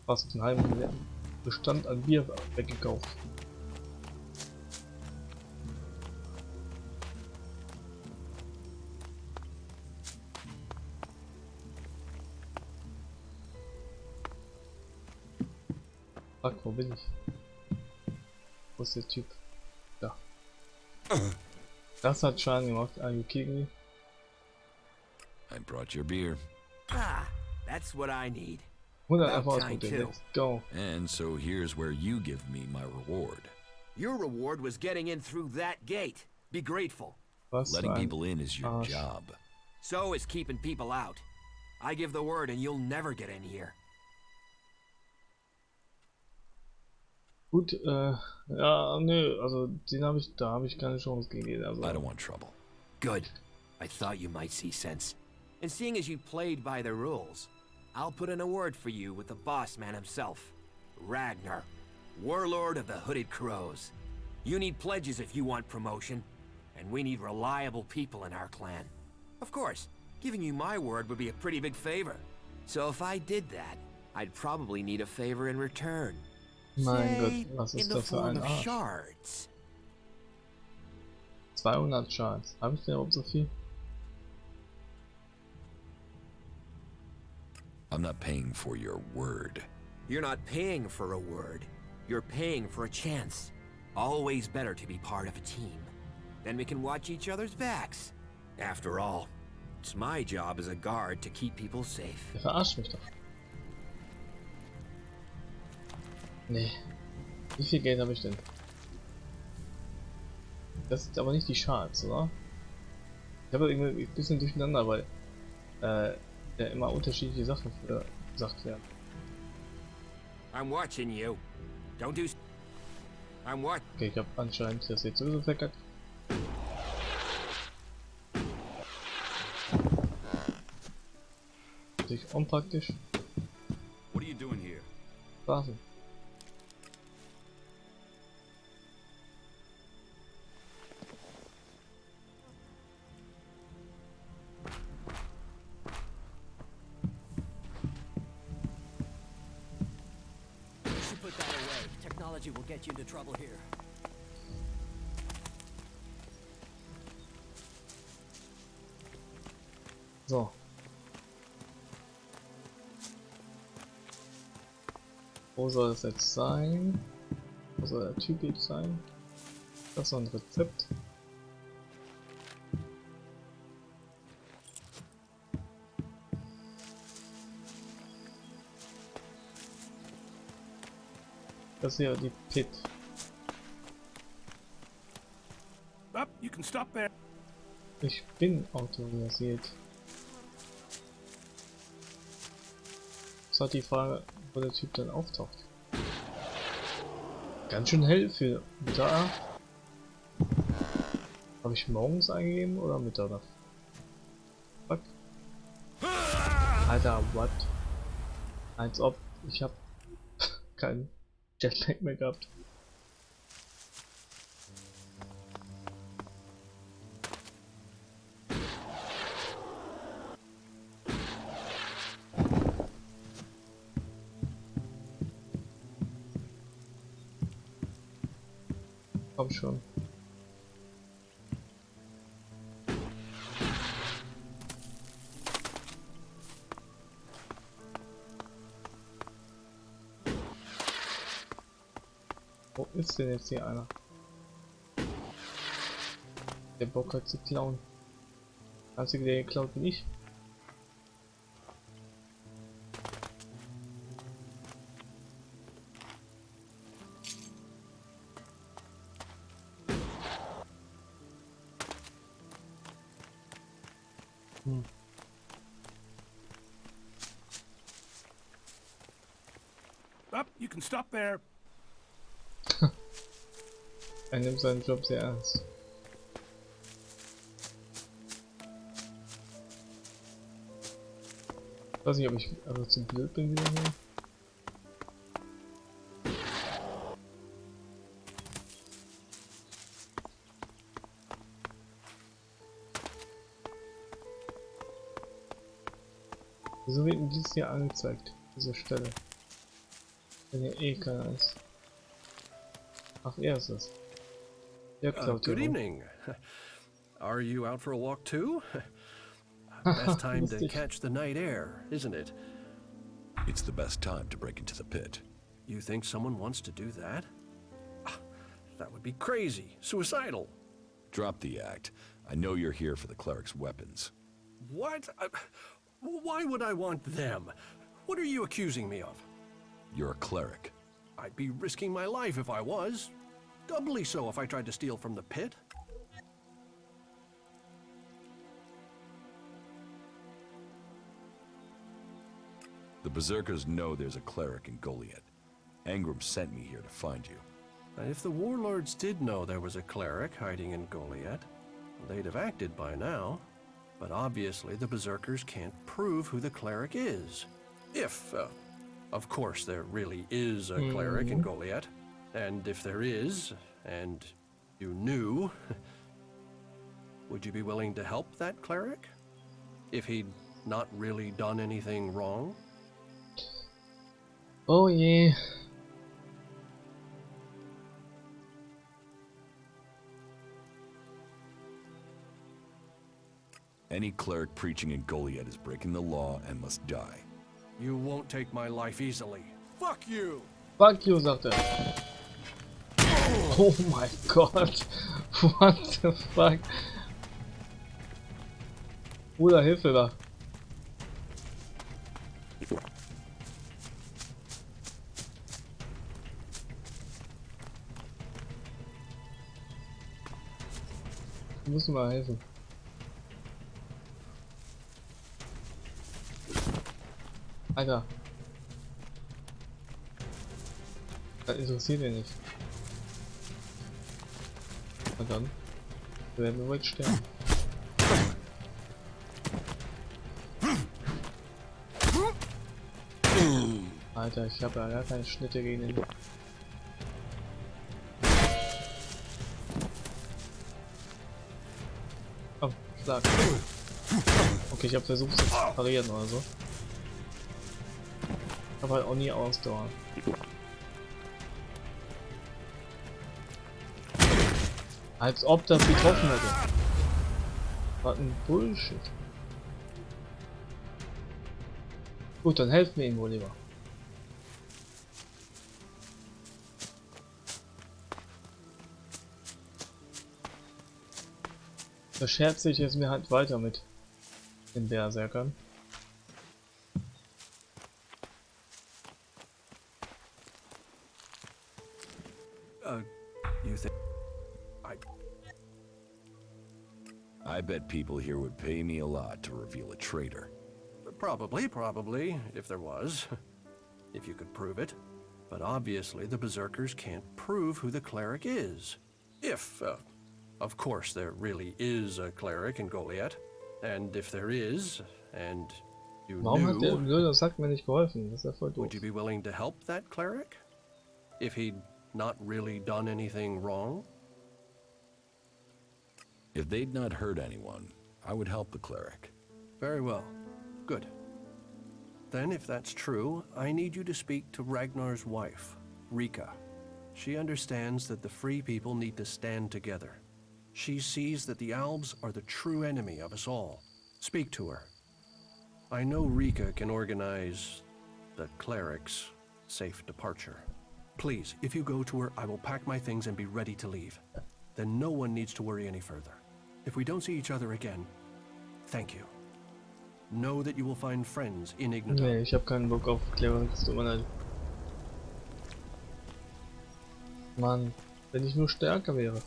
Speaker 1: Fast einen halben Bestand an Bier weggekauft. Fuck, wo bin ich? Wo ist der Typ? Da. Das hat Schaden gemacht. Are you kidding me?
Speaker 7: I brought your beer.
Speaker 11: Ah, that's what I need.
Speaker 1: About time too. Let's go.
Speaker 7: And so here's where you give me my reward.
Speaker 11: Your reward was getting in through that gate. Be grateful.
Speaker 7: Letting people in is your job.
Speaker 11: So is keeping people out. I give the word and you'll never get in here.
Speaker 1: Gut, ja, nö, also da habe ich keine Chance gegen. Also.
Speaker 7: I don't want trouble.
Speaker 11: Good. I thought you might see sense. And seeing as you played by the rules, I'll put in a word for you with the boss man himself, Ragnar, warlord of the Hooded Crows. You need pledges if you want promotion, and we need reliable people in our clan. Of course, giving you my word would be a pretty big favor. So if I did that, I'd probably need a favor in return.
Speaker 1: Mein Gott, was ist das für ein Arsch? 200 Shards. Habe ich denn überhaupt so viel?
Speaker 7: I'm not paying for your word.
Speaker 11: You're not paying for a word. You're paying for a chance. Always better to be part of a team. Then we can watch each other's backs. After all, it's my job as a guard to keep people safe.
Speaker 1: Der verarscht mich doch. Nee. Wie viel Geld habe ich denn? Das sind aber nicht die Shards, oder? Ich habe irgendwie ein bisschen durcheinander, weil Ja, immer unterschiedliche Sachen gesagt werden.
Speaker 11: I'm watching you. Don't do. I'm what?
Speaker 1: Okay, ich habe anscheinend das jetzt sowieso verkackt. Natürlich unpraktisch.
Speaker 13: What are you doing here?
Speaker 1: Waffen.
Speaker 14: Put that away. Technology will get you into trouble here.
Speaker 1: So. Wo soll es jetzt sein? Wo soll der Typ jetzt sein? Das ist so ein Rezept. Das hier die Pit.
Speaker 15: Up, you can stop there.
Speaker 1: Ich bin autorisiert. Das ist halt die Frage, wo der Typ dann auftaucht. Ganz schön hell für da. Habe ich morgens eingegeben oder Mitternacht? Fuck. Alter, what? Als ob ich habe keinen Jetlag mehr gehabt. Komm schon. Wo ist denn jetzt hier einer? Der Bock hat zu klauen. Der einzige, der geklaut, bin ich.
Speaker 15: Up, you can stop there.
Speaker 1: Er nimmt seinen Job sehr ernst. Ich weiß nicht, ob ich einfach zu blöd bin wieder hier. Wieso wird denn dies hier angezeigt? Diese Stelle. Wenn hier eh keiner ist. Ach, er ist es. Der klaut
Speaker 22: Good
Speaker 1: hier rum.
Speaker 22: evening. Are you out for a walk too? Best time to catch the night air, isn't it?
Speaker 4: It's the best time to break into the pit.
Speaker 22: You think someone wants to do that? That would be crazy. Suicidal.
Speaker 4: Drop the act. I know you're here for the cleric's weapons.
Speaker 22: What? Why would I want them? What are you accusing me of?
Speaker 4: You're a cleric.
Speaker 22: I'd be risking my life if I was. Doubly so if I tried to steal from the pit.
Speaker 4: The Berserkers know there's a cleric in Goliath. Engram sent me here to find you.
Speaker 22: If the warlords did know there was a cleric hiding in Goliath, they'd have acted by now. But obviously the Berserkers can't prove who the cleric is. If, of course, there really is a cleric in Goliath. And if there is, and you knew, would you be willing to help that cleric? If he'd not really done anything wrong?
Speaker 1: Oh yeah.
Speaker 4: Any cleric preaching in Goliath is breaking the law and must die.
Speaker 22: You won't take my life easily. Fuck you!
Speaker 1: Fuck you, sagt er. Oh mein Gott. What the fuck? Bruder, Hilfe da. Du musst mir mal helfen. Alter. Das interessiert ihn nicht. Und dann werden wir wohl sterben. Alter, ich habe ja gar keine Schnitte gegen ihn. Oh, Schlag. Okay, ich habe versucht zu parieren oder so. Aber halt auch nie Ausdauer. Als ob das getroffen hätte. Was ein Bullshit. Gut, dann helfen wir ihm wohl lieber. Verscherze ich es mir halt weiter mit den Berserkern.
Speaker 22: You think
Speaker 7: I bet people here would pay me a lot to reveal a traitor.
Speaker 22: Probably, if there was. If you could prove it. But obviously the Berserkers can't prove who the cleric is. If, of course, there really is a cleric in Goliath. And if there is, and you
Speaker 1: Warum hat der
Speaker 22: knew,
Speaker 1: blöde Sack mir nicht geholfen? Das ist ja voll doof.
Speaker 22: would you be willing to help that cleric? If he'd not really done anything wrong?
Speaker 7: If they'd not hurt anyone, I would help the cleric.
Speaker 22: Very well. Good. Then, if that's true, I need you to speak to Ragnar's wife, Rika. She understands that the free people need to stand together. She sees that the Albs are the true enemy of us all. Speak to her. I know Rika can organize the cleric's safe departure. Please, if you go to her, I will pack my things and be ready to leave. Then no one needs to worry any further. If we don't see each other again, thank you. Know that you will find friends in Ignitum.
Speaker 1: Nee, ich hab keinen Bock auf Cleverness, tut mir leid. Mann, wenn ich nur stärker wäre.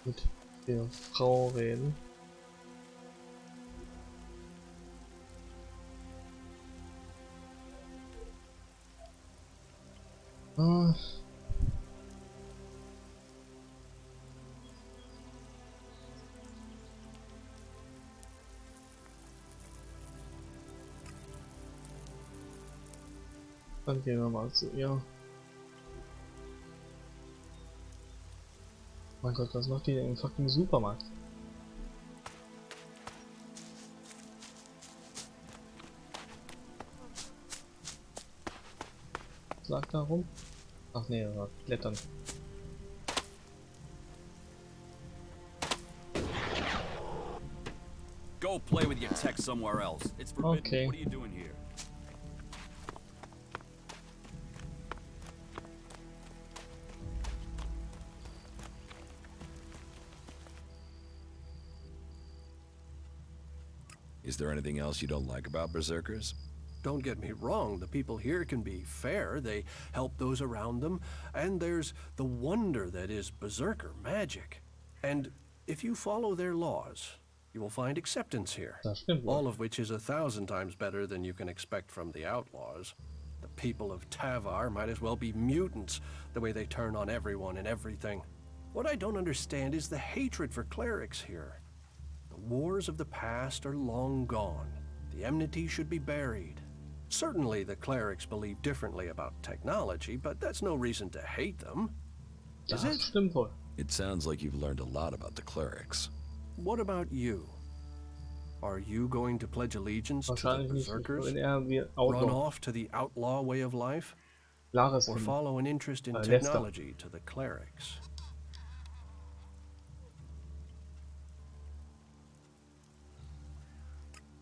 Speaker 1: Mit der Frau reden. Dann gehen wir mal zu ihr. Mein Gott, was macht die denn im fucking Supermarkt? Was lag da rum? Ach nee, das war Klettern.
Speaker 3: Go play with your tech somewhere else. It's forbidden.
Speaker 1: Okay.
Speaker 3: What are you doing here?
Speaker 7: Is there anything else you don't like about Berserkers?
Speaker 22: Don't get me wrong, the people here can be fair, they help those around them, and there's the wonder that is Berserker magic. And if you follow their laws, you will find acceptance here, all of which is 1,000 times better than you can expect from the outlaws. The people of Tavar might as well be mutants, the way they turn on everyone and everything. What I don't understand is the hatred for clerics here. The wars of the past are long gone. The enmity should be buried. Certainly the clerics believe differently about technology, but that's no reason to hate them. Is it?
Speaker 7: It sounds like you've learned a lot about the clerics.
Speaker 22: What about you? Are you going to pledge allegiance to the Berserkers? Run off to the outlaw way of life? Or follow an interest in technology to the clerics?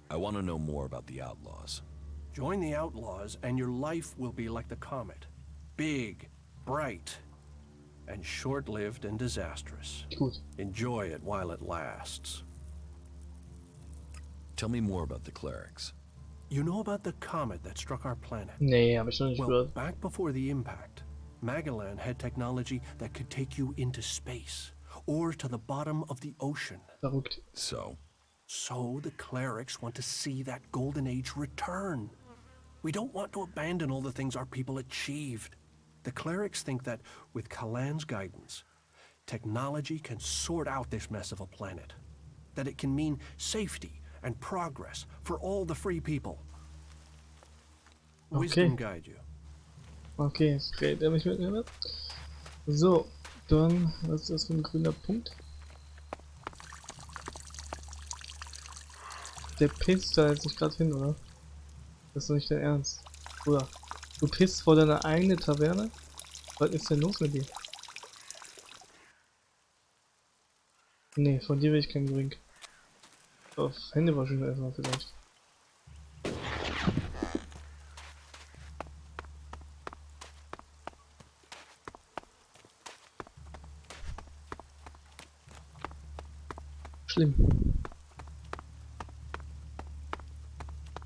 Speaker 7: I want to know more about the outlaws.
Speaker 22: Join the outlaws and your life will be like the comet. Big, bright, and short-lived and disastrous. Enjoy it while it lasts.
Speaker 7: Tell me more about the clerics.
Speaker 22: You know about the comet that struck our planet?
Speaker 1: Nee, hab ich noch nicht
Speaker 22: Well,
Speaker 1: gehört.
Speaker 22: back before the impact, Magellan had technology that could take you into space, or to the bottom of the ocean.
Speaker 1: Verrückt.
Speaker 7: So,
Speaker 22: So the clerics want to see that golden age return. We don't want to abandon all the things our people achieved. The clerics think that with Kalan's guidance, technology can sort out this mess of a planet. That it can mean safety and progress for all the free people. Wisdom guide you.
Speaker 1: Okay, jetzt redet er mich mit mir. So, dann, was ist das für ein grüner Punkt? Der pisst da jetzt nicht gerade hin, oder? Das ist doch nicht dein Ernst. Oder? Du pisst vor deiner eigenen Taverne? Was ist denn los mit dir? Nee, von dir will ich keinen Drink. Auf Hände waschen wir erstmal vielleicht. Schlimm.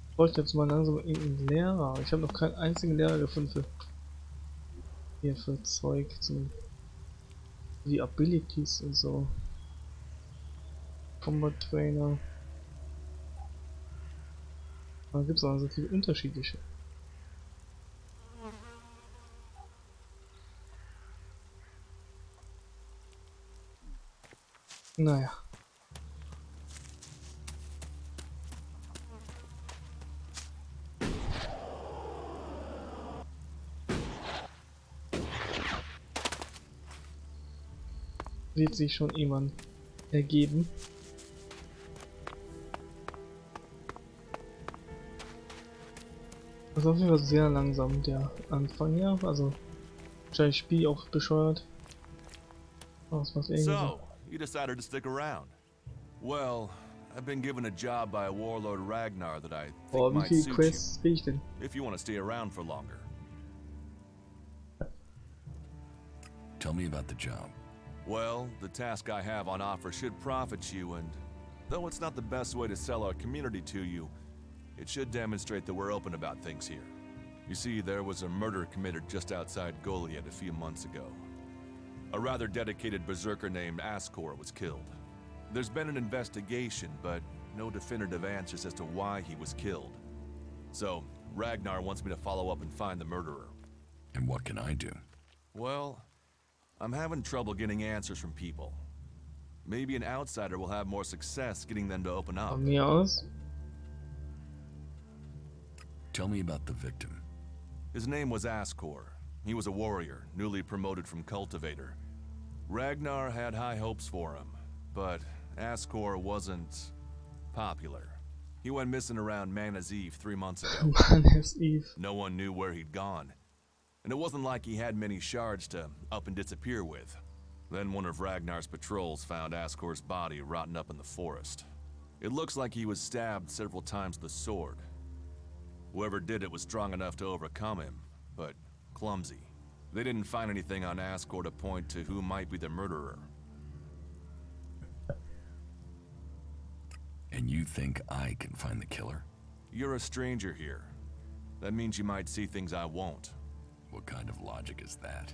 Speaker 1: Ich bräuchte jetzt mal langsam irgendeinen Lehrer. Ich habe noch keinen einzigen Lehrer gefunden für Zeug zum die Abilities und so. Combat Trainer. Da gibt es auch so viele unterschiedliche. Naja. Wird sich schon jemand ergeben. Das ist auf jeden Fall sehr langsam, der Anfang, ja, also wahrscheinlich Spiel auch bescheuert. Oh, was macht
Speaker 2: So, you decided to stick around. Well, I've been given a job by a warlord Ragnar that I think might suit you, if you want to stay around for longer.
Speaker 7: Tell me about the job.
Speaker 2: Well, the task I have on offer should profit you, and though it's not the best way to sell our community to you, it should demonstrate that we're open about things here. You see, there was a murder committed just outside Goliath a few months ago. A rather dedicated berserker named Ascor was killed. There's been an investigation, but no definitive answers as to why he was killed. So, Ragnar wants me to follow up and find the murderer.
Speaker 7: And what can I do?
Speaker 2: Well, I'm having trouble getting answers from people. Maybe an outsider will have more success getting them to open up.
Speaker 7: Tell me about the victim.
Speaker 2: His name was Ascor. He was a warrior, newly promoted from cultivator. Ragnar had high hopes for him, but Ascor wasn't popular. He went missing around Mana's Eve 3 months ago.
Speaker 1: Mana's Eve.
Speaker 2: No one knew where he'd gone. And it wasn't like he had many shards to up and disappear with. Then one of Ragnar's patrols found Ascor's body rotten up in the forest. It looks like he was stabbed several times with a sword. Whoever did it was strong enough to overcome him, but clumsy. They didn't find anything on Ascor to point to who might be the murderer.
Speaker 7: And you think I can find the killer?
Speaker 2: You're a stranger here. That means you might see things I won't.
Speaker 7: What kind of logic is that?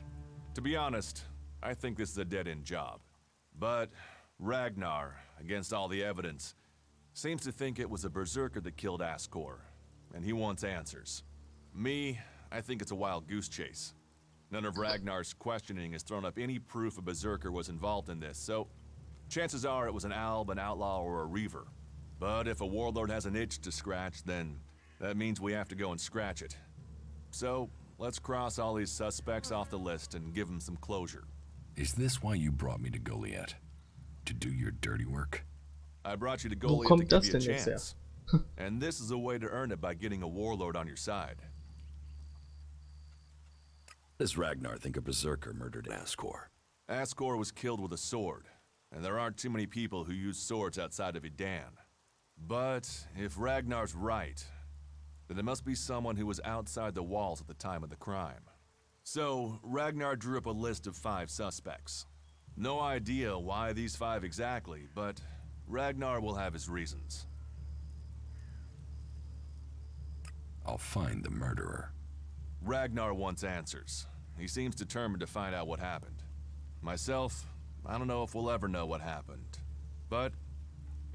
Speaker 2: To be honest, I think this is a dead-end job. But Ragnar, against all the evidence, seems to think it was a berserker that killed Ascor, and he wants answers. Me, I think it's a wild goose chase. None of Ragnar's questioning has thrown up any proof a berserker was involved in this, so chances are it was an alb, an outlaw, or a reaver. But if a warlord has an itch to scratch, then that means we have to go and scratch it. So, let's cross all these suspects off the list and give them some closure.
Speaker 7: Is this why you brought me to Goliath? To do your dirty work?
Speaker 2: I brought you to Goliath to give you a chance. And this is a way to earn it by getting a warlord on your side.
Speaker 7: Does Ragnar think a berserker murdered Ascor?
Speaker 2: Ascor was killed with a sword, and there aren't too many people who use swords outside of Idan. But if Ragnar's right, then there must be someone who was outside the walls at the time of the crime. So, Ragnar drew up a list of 5 suspects. No idea why these 5 exactly, but Ragnar will have his reasons.
Speaker 7: I'll find the murderer.
Speaker 2: Ragnar wants answers. He seems determined to find out what happened. Myself, I don't know if we'll ever know what happened. But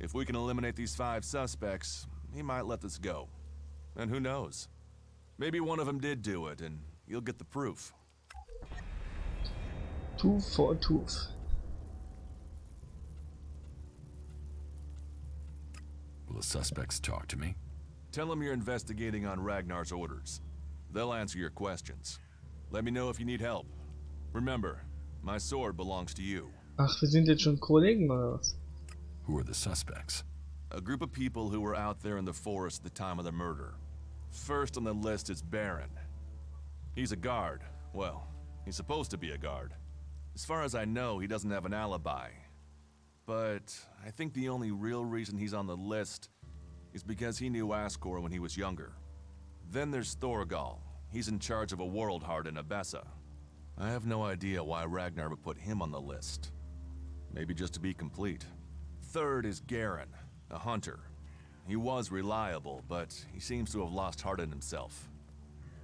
Speaker 2: If we can eliminate these 5 suspects, he might let this go. And who knows? Maybe one of them did do it, and you'll get the proof.
Speaker 1: Tooth for a tooth.
Speaker 7: Will the suspects talk to me?
Speaker 2: Tell them you're investigating on Ragnar's orders. They'll answer your questions. Let me know if you need help. Remember, my sword belongs to you.
Speaker 1: Ach, wir sind jetzt schon Kollegen oder was?
Speaker 7: Who are the suspects?
Speaker 2: A group of people who were out there in the forest at the time of the murder. First on the list is Baron. He's a guard. Well, he's supposed to be a guard. As far as I know, he doesn't have an alibi. But I think the only real reason he's on the list is because he knew Ascor when he was younger. Then there's Thorgal. He's in charge of a world heart in Abessa. I have no idea why Ragnar would put him on the list. Maybe just to be complete. Third is Garen, a hunter. He was reliable, but he seems to have lost heart in himself.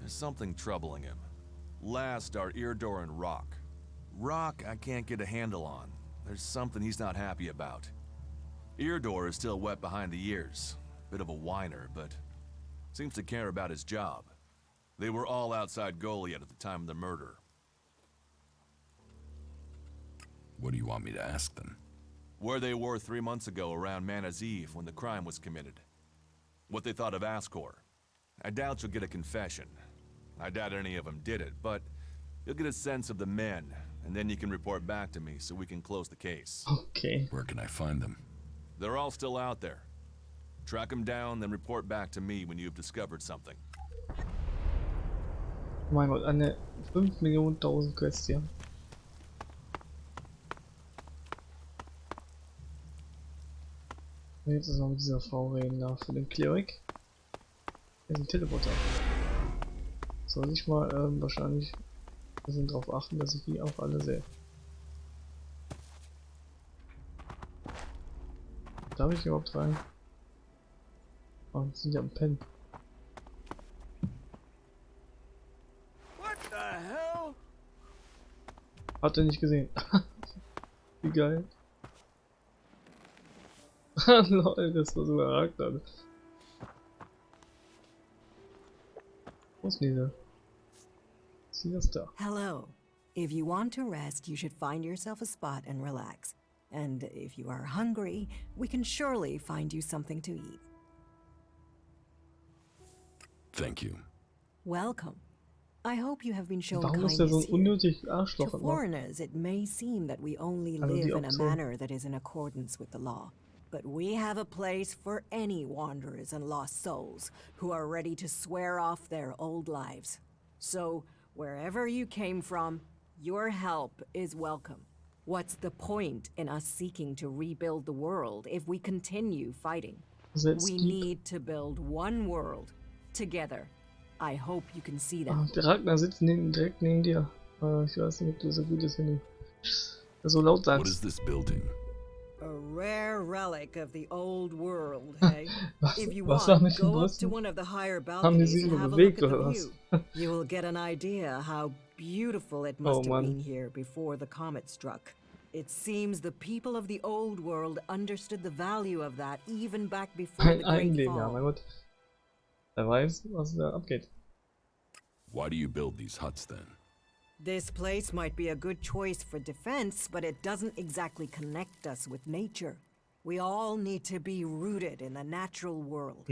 Speaker 2: There's something troubling him. Last are Eardor and Rock. Rock I can't get a handle on. There's something he's not happy about. Eardor is still wet behind the ears. Bit of a whiner, but seems to care about his job. They were all outside Goliath at the time of the murder.
Speaker 7: What do you want me to ask them?
Speaker 2: Where they were 3 months ago around Mana's Eve when the crime was committed. What they thought of Ascor. I doubt you'll get a confession. I doubt any of them did it, but you'll get a sense of the men, and then you can report back to me so we can close the case.
Speaker 1: Okay.
Speaker 7: Where can I find them?
Speaker 2: They're all still out there. Track them down, then report back to me when you've discovered something.
Speaker 1: Oh mein Gott, eine 5.000.000 Quests hier. Jetzt ist noch mit dieser Frau reden da für den Cleric. Hier ist ein Teleporter. Soll ich mal wahrscheinlich darauf achten, dass ich die auch alle sehe. Darf ich überhaupt rein? Oh, die sind ja am Pennen.
Speaker 5: What the hell?
Speaker 1: Hat er nicht gesehen. Wie geil. Lol, das war so Charakter. Wo ist diese? Sie ist da.
Speaker 8: Hello. If you want to rest, you should find yourself a spot and relax. And if you are hungry, we can surely find you something to eat.
Speaker 7: Thank you.
Speaker 8: Welcome. I hope you have been shown
Speaker 1: Warum ist
Speaker 8: kindness
Speaker 1: der so ein unnötig
Speaker 8: here.
Speaker 1: Arschloch?
Speaker 8: To foreigners, it may seem that we only
Speaker 1: Also
Speaker 8: live
Speaker 1: die
Speaker 8: in a
Speaker 1: Option.
Speaker 8: manner that is in accordance with the law. But we have a place for any wanderers and lost souls who are ready to swear off their old lives. So, wherever you came from, your help is welcome. What's the point in us seeking to rebuild the world if we continue fighting? We need to build one world together. I hope you can see that.
Speaker 1: Ah, der Ragnar sitzt direkt neben dir. Ich weiß nicht, ob du so gut ist, wenn du so laut sagst.
Speaker 7: What is this building?
Speaker 8: A rare relic of the old world, hey? If you
Speaker 1: was
Speaker 8: want,
Speaker 1: mit den
Speaker 8: go up to
Speaker 1: Brüsten?
Speaker 8: one of the higher
Speaker 1: Haben die
Speaker 8: balconies
Speaker 1: sich
Speaker 8: and
Speaker 1: nur
Speaker 8: have a look
Speaker 1: bewegt
Speaker 8: at the
Speaker 1: oder
Speaker 8: view.
Speaker 1: was?
Speaker 8: You will get an idea how beautiful it must have
Speaker 1: Mann.
Speaker 8: been here before the comet struck. It seems the people of the old world understood the value of that even back before
Speaker 1: Ein
Speaker 8: the Great
Speaker 1: Eigenleben, ja,
Speaker 8: Fall.
Speaker 1: mein Gott. Wer weiß, was da abgeht.
Speaker 7: Why do you build these huts then?
Speaker 8: This place might be a good choice for defense, but it doesn't exactly connect us with nature. We all need to be rooted in the natural world.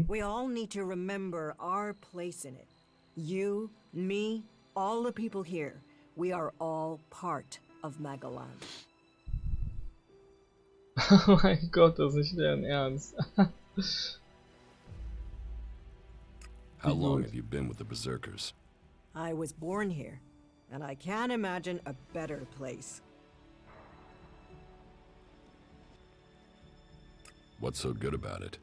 Speaker 8: We all need to remember our place in it. You, me, all the people here, we are all part of Magaland.
Speaker 1: Oh mein Gott, das ist nicht deren Ernst.
Speaker 7: How long have you been with the Berserkers?
Speaker 8: I was born here, and I can't imagine a better place.
Speaker 7: What's so good about it?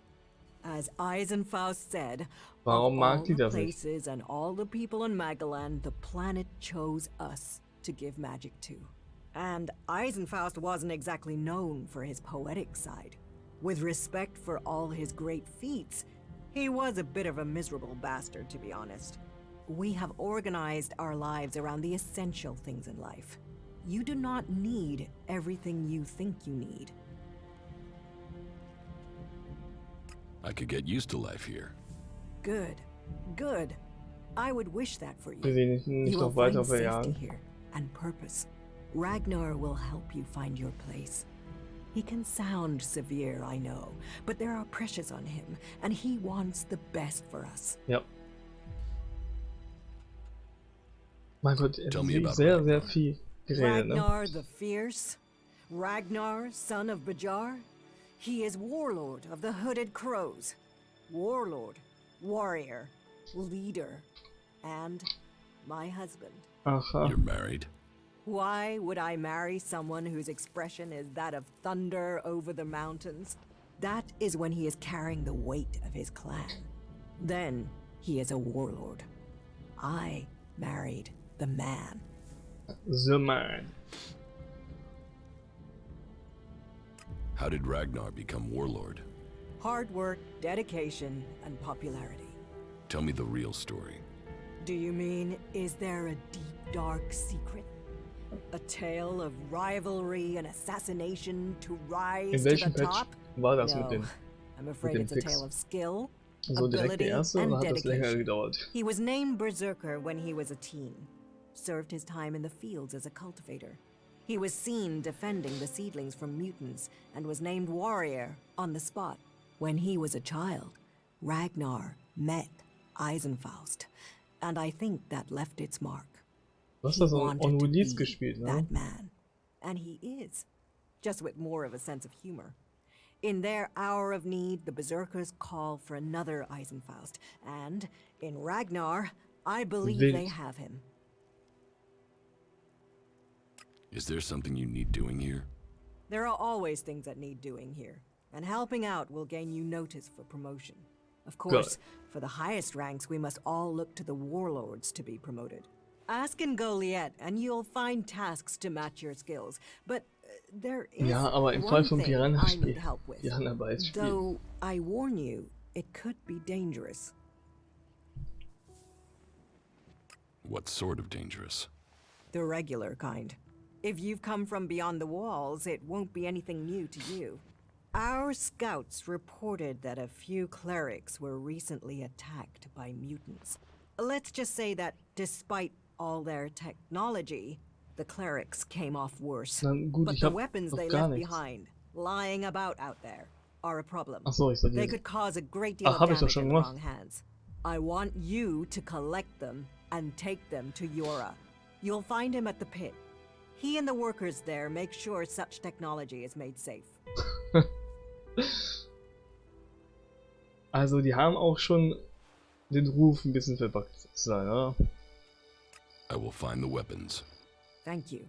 Speaker 8: As Eisenfaust said,
Speaker 1: Warum
Speaker 8: of
Speaker 1: mag
Speaker 8: all
Speaker 1: die
Speaker 8: the
Speaker 1: das nicht?
Speaker 8: places and all the people in Magaland, the planet chose us to give magic to. And Eisenfaust wasn't exactly known for his poetic side. With respect for all his great feats, he was a bit of a miserable bastard, to be honest. We have organized our lives around the essential things in life. You do not need everything you think you need.
Speaker 4: I could get used to life here.
Speaker 8: Good. Good. I would wish that for
Speaker 1: Wir
Speaker 8: you.
Speaker 1: sehen ihn nicht
Speaker 8: You will
Speaker 1: noch weiter
Speaker 8: find safety
Speaker 1: verjagen.
Speaker 8: here and purpose. Ragnar will help you find your place. He can sound severe, I know, but there are pressures on him, and he wants the best for us.
Speaker 1: Ja. Mein Gott, er
Speaker 4: Tell me
Speaker 1: hat
Speaker 4: about
Speaker 1: sehr, sehr viel geredet, ne?
Speaker 8: Ragnar the Fierce? Ragnar, son of Bajar? He is warlord of the Hooded Crows. Warlord, warrior, leader, and my husband.
Speaker 1: Aha.
Speaker 4: You're married?
Speaker 8: Why would I marry someone whose expression is that of thunder over the mountains? That is when he is carrying the weight of his clan. Then he is a warlord. I married the man.
Speaker 1: The man.
Speaker 4: How did Ragnar become warlord?
Speaker 8: Hard work, dedication, and popularity.
Speaker 4: Tell me the real story.
Speaker 8: Do you mean, is there a deep, dark secret? A tale of rivalry and assassination to rise
Speaker 1: In
Speaker 8: to
Speaker 1: welchem
Speaker 8: the
Speaker 1: Patch
Speaker 8: top?
Speaker 1: war das
Speaker 8: No,
Speaker 1: mit dem
Speaker 8: I'm afraid it's a
Speaker 1: Fix?
Speaker 8: tale of skill,
Speaker 1: So direkt
Speaker 8: ability,
Speaker 1: der erste
Speaker 8: and
Speaker 1: oder hat das länger
Speaker 8: dedication.
Speaker 1: gedauert?
Speaker 8: He was named Berserker when he was a teen. Served his time in the fields as a cultivator. He was seen defending the seedlings from mutants and was named warrior on the spot. When he was a child, Ragnar met Eisenfaust, and I think that left its mark.
Speaker 1: Du hast
Speaker 8: He
Speaker 1: das on
Speaker 8: wanted to
Speaker 1: Release
Speaker 8: be
Speaker 1: gespielt, ne?
Speaker 8: that man. And he is, just with more of a sense of humor. In their hour of need, the Berserkers call for another Eisenfaust, and in Ragnar, I believe
Speaker 1: Wild.
Speaker 8: they have him.
Speaker 4: Is there something you need doing here?
Speaker 8: There are always things that need doing here, and helping out will gain you notice for promotion. Of course, for the highest ranks, we must all look to the warlords to be promoted. Ask in Goliath, and you'll find tasks to match your skills. But there is
Speaker 1: Ja, aber im Fall
Speaker 8: one
Speaker 1: vom
Speaker 8: thing I need
Speaker 1: Piranha-Spiel.
Speaker 8: help with.
Speaker 1: Piranha-Bytes-Spiel.
Speaker 8: Though I warn you, it could be dangerous.
Speaker 4: What sort of dangerous?
Speaker 8: The regular kind. If you've come from beyond the walls, it won't be anything new to you. Our scouts reported that a few clerics were recently attacked by mutants. Let's just say that despite all their technology, the clerics came off worse.
Speaker 1: Na gut,
Speaker 8: But
Speaker 1: ich
Speaker 8: the
Speaker 1: hab
Speaker 8: weapons
Speaker 1: noch
Speaker 8: they
Speaker 1: gar
Speaker 8: left
Speaker 1: nichts.
Speaker 8: behind, lying about out there, are a problem.
Speaker 1: Ach so, ich soll
Speaker 8: They
Speaker 1: die...
Speaker 8: could cause a great deal
Speaker 1: Ach,
Speaker 8: of
Speaker 1: hab ich doch
Speaker 8: damage
Speaker 1: schon
Speaker 8: in the
Speaker 1: gemacht.
Speaker 8: wrong hands. I want you to collect them and take them to Yora. You'll find him at the pit. He and the workers there make sure such technology is made safe.
Speaker 1: Also, die haben auch schon den Ruf, ein bisschen verbuggt zu sein, oder?
Speaker 4: I will find the weapons.
Speaker 8: Thank you.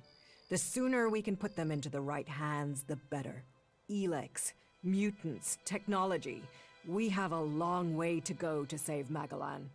Speaker 8: The sooner we can put them into the right hands, the better. ELEX, mutants, technology. We have a long way to go to save Magalan.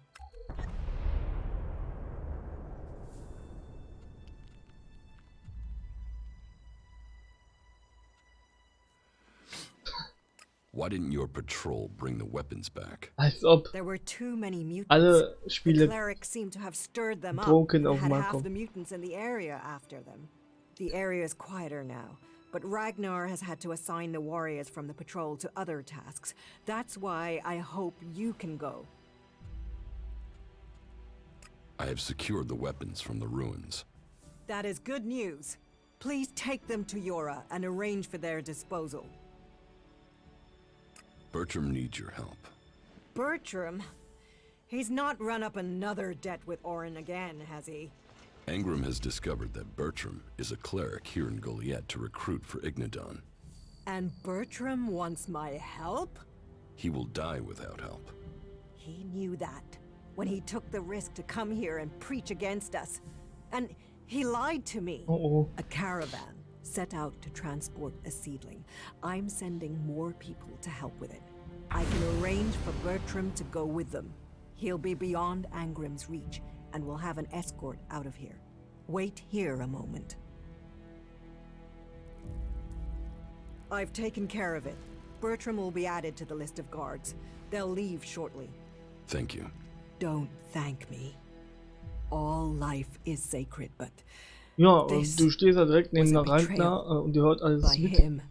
Speaker 4: Why didn't your patrol bring the weapons back?
Speaker 1: Als ob
Speaker 8: There were too many mutants.
Speaker 1: alle
Speaker 8: The
Speaker 1: Spiele
Speaker 8: clerics seem to have stirred them up
Speaker 1: Broken
Speaker 8: and
Speaker 1: auf
Speaker 8: had
Speaker 1: Marco.
Speaker 8: half the mutants in the area after them. The area is quieter now, but Ragnar has had to assign the warriors from the patrol to other tasks. That's why I hope you can go.
Speaker 4: I have secured the weapons from the ruins.
Speaker 8: That is good news. Please take them to Yora and arrange for their disposal.
Speaker 4: Bertram needs your help.
Speaker 8: Bertram? He's not run up another debt with Orin again, has he?
Speaker 4: Engram has discovered that Bertram is a cleric here in Goliath to recruit for Ignadon.
Speaker 8: And Bertram wants my help?
Speaker 4: He will die without help.
Speaker 8: He knew that when he took the risk to come here and preach against us. And he lied to me. A caravan set out to transport a seedling. I'm sending more people to help with it. I can arrange for Bertram to go with them. He'll be beyond Angrim's reach, and we'll have an escort out of here. Wait here a moment. I've taken care of it. Bertram will be added to the list of guards. They'll leave shortly.
Speaker 4: Thank you.
Speaker 8: Don't thank me. All life is sacred, but
Speaker 1: Ja,
Speaker 8: this
Speaker 1: du stehst da direkt neben
Speaker 8: was
Speaker 1: der
Speaker 8: a
Speaker 1: Rentner
Speaker 8: betrayal
Speaker 1: und die hört alles
Speaker 8: by
Speaker 1: mit.
Speaker 8: him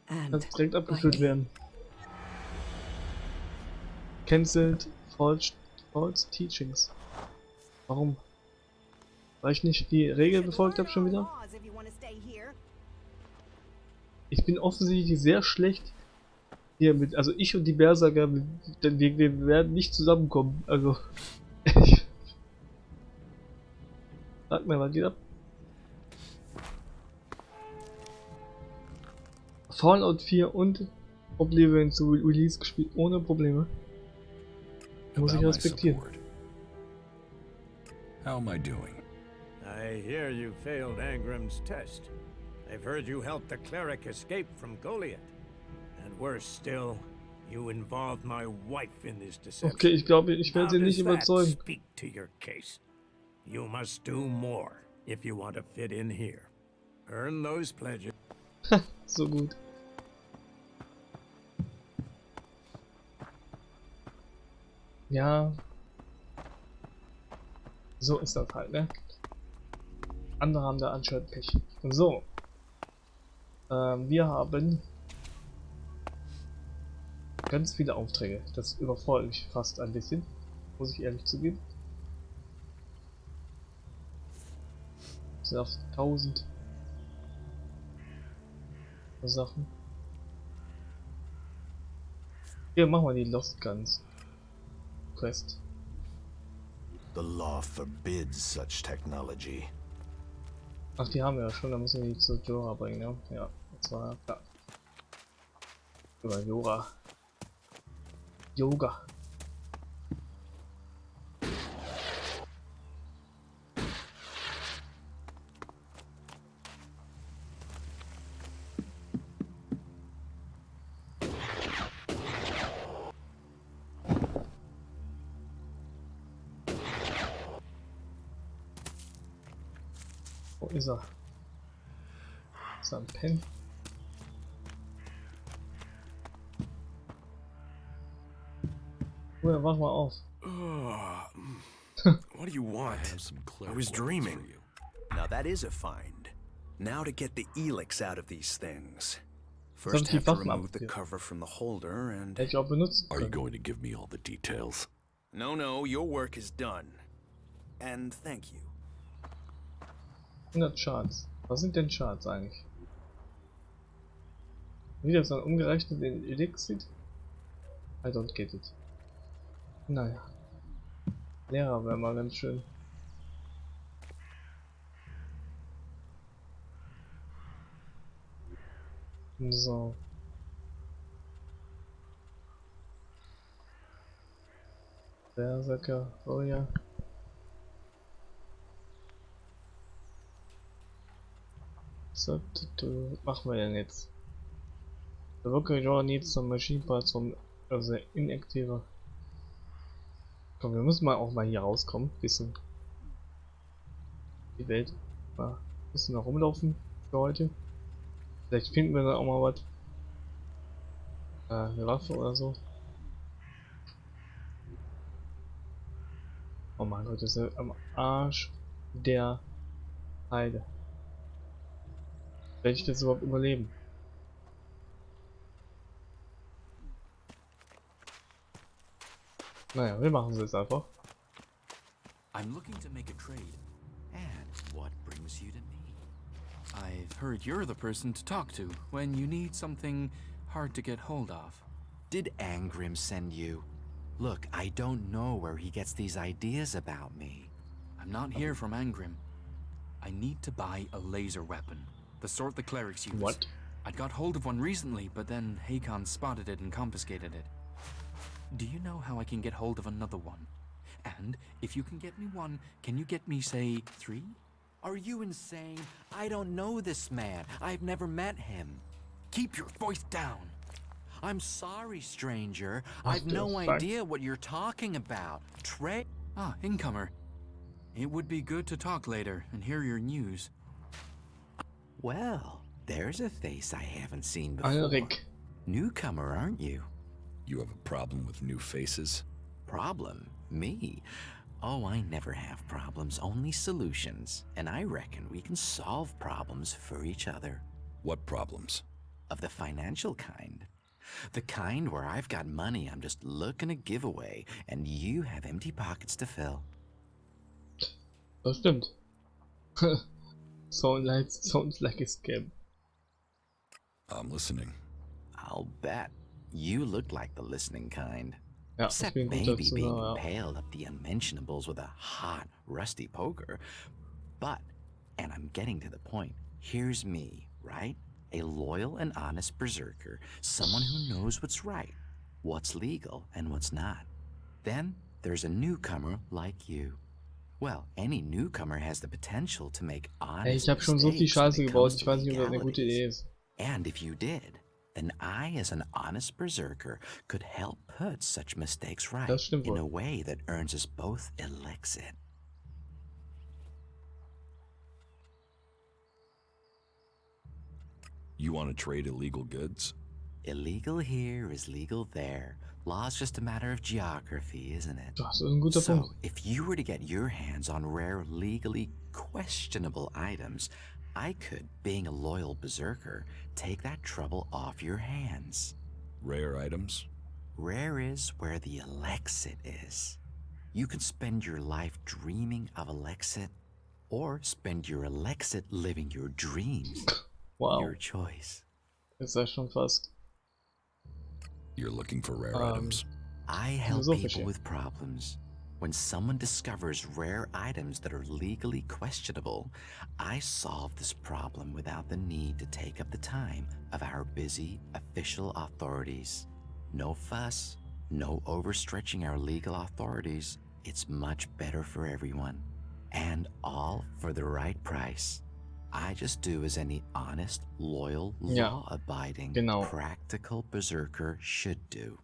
Speaker 8: and
Speaker 1: Kannst direkt
Speaker 8: by
Speaker 1: abgeführt
Speaker 8: me.
Speaker 1: werden. Cancelled false teachings. Warum? Weil ich nicht die Regel befolgt habe schon wieder? Ich bin offensichtlich sehr schlecht hier mit, also ich und die Berserker, denn wir werden nicht zusammenkommen. Also, sag mal, was geht ab? Fallout 4 und Oblivion zu Release gespielt, ohne Probleme. Muss ich respektieren.
Speaker 7: How am I doing?
Speaker 5: I hear you failed Angram's test. I've heard you helped the cleric escape from Goliath. And worse still, you involved my wife in this deception.
Speaker 1: Okay, ich glaube, ich werde sie nicht überzeugen.
Speaker 5: Speak to your case. You must do more if you want to fit in here. Earn those pledges.
Speaker 1: So gut. Ja. So ist das halt, ne? Andere haben da anscheinend Pech. So. Wir haben ganz viele Aufträge. Das überfordert mich fast ein bisschen. Muss ich ehrlich zugeben. Das sind auf 1000 Sachen. Hier machen wir die Lost Guns Quest.
Speaker 17: The law forbids such technology.
Speaker 1: Ach, die haben wir ja schon, da müssen wir die zu Jora bringen, ne? Ja, das war klar. Über Jora. Yoga. Wo ist er? Ist er ein Pen? Oh, wach mal auf.
Speaker 13: What do you want? I was dreaming. Now that is a find. Now to get the ELEX out of these things. First have to remove the cover from the holder and...
Speaker 1: Hätte ich auch benutzen können.
Speaker 4: Are you going to give me all the details?
Speaker 13: No, your work is done. And thank you.
Speaker 1: 100 Charts. Was sind denn Charts eigentlich? Wie das dann umgerechnet in ELEX sieht? I don't get it. Naja. Lehrer wäre mal ganz schön. So. Berserker, oh ja. So, was machen wir denn jetzt? The worker needs some machine parts from the inactive. Komm, wir müssen mal auch mal hier rauskommen, bisschen die Welt mal ein bisschen noch rumlaufen für heute. Vielleicht finden wir dann auch mal was. Eine Waffe oder so. Oh mein Gott, das ist ja am Arsch der Heide. Werde ich das überhaupt überleben? Naja, wir machen es jetzt einfach.
Speaker 6: I'm looking to make a trade. And what brings you to me? I've heard you're the person to talk to when you need something hard to get hold of.
Speaker 11: Did Angrim send you? Look, I don't know where he gets these ideas about me.
Speaker 6: I'm not here from Angrim. I need to buy a laser weapon. The sort the clerics use.
Speaker 1: What?
Speaker 6: I'd got hold of one recently, but then Hakon spotted it and confiscated it. Do you know how I can get hold of another one? And if you can get me one, can you get me, say, 3?
Speaker 11: Are you insane? I don't know this man. I've never met him.
Speaker 6: Keep your voice down.
Speaker 11: I'm sorry, stranger. I've no idea what you're talking about.
Speaker 6: Ah, incomer. It would be good to talk later and hear your news.
Speaker 11: Well, there's a face I haven't seen before.
Speaker 1: Alrik.
Speaker 11: Newcomer, aren't you?
Speaker 4: You have a problem with new faces?
Speaker 11: Problem? Me? Oh, I never have problems, only solutions. And I reckon we can solve problems for each other.
Speaker 4: What problems?
Speaker 11: Of the financial kind.
Speaker 9: The kind where I've got money I'm just looking to give away, and you have empty pockets to fill.
Speaker 1: Das stimmt. Sounds like a scam.
Speaker 7: I'm listening.
Speaker 9: I'll bet you look like the listening kind.
Speaker 1: Ja,
Speaker 9: Except
Speaker 1: ich bin gut
Speaker 9: maybe
Speaker 1: dazu,
Speaker 9: being
Speaker 1: ja.
Speaker 9: impaled up the unmentionables with a hot, rusty poker. But, and I'm getting to the point, here's me, right? A loyal and honest berserker, someone who knows what's right, what's legal and what's not. Then there's a newcomer like you. Well, any newcomer has the potential to make honest
Speaker 1: Ich habe schon so viel
Speaker 9: mistakes when
Speaker 1: Scheiße
Speaker 9: it
Speaker 1: gebaut,
Speaker 9: comes
Speaker 1: ich
Speaker 9: to
Speaker 1: weiß nicht, ob das eine gute Idee
Speaker 9: legalities.
Speaker 1: ist.
Speaker 9: And if you did, then I, as an honest berserker, could help put such mistakes right in a way that earns us both ELEX-it.
Speaker 7: You want to trade illegal goods?
Speaker 9: Illegal here is legal there. Law's just a matter of geography, isn't it?
Speaker 1: Das ist ein guter
Speaker 9: So,
Speaker 1: Punkt.
Speaker 9: if you were to get your hands on rare, legally questionable items, I could, being a loyal berserker, take that trouble off your hands.
Speaker 7: Rare items?
Speaker 9: Rare is where the ELEX-it is. You can spend your life dreaming of ELEX-it, or spend your ELEX-it living your dreams.
Speaker 1: Wow.
Speaker 9: Your choice.
Speaker 1: Ist das schon fast.
Speaker 7: You're looking for rare items.
Speaker 9: I help people with problems. When someone discovers rare items that are legally questionable, I solve this problem without the need to take up the time of our busy official authorities. No fuss, no overstretching our legal authorities. It's much better for everyone. And all for the right price. I just do as any honest, loyal, law-abiding, practical berserker should do.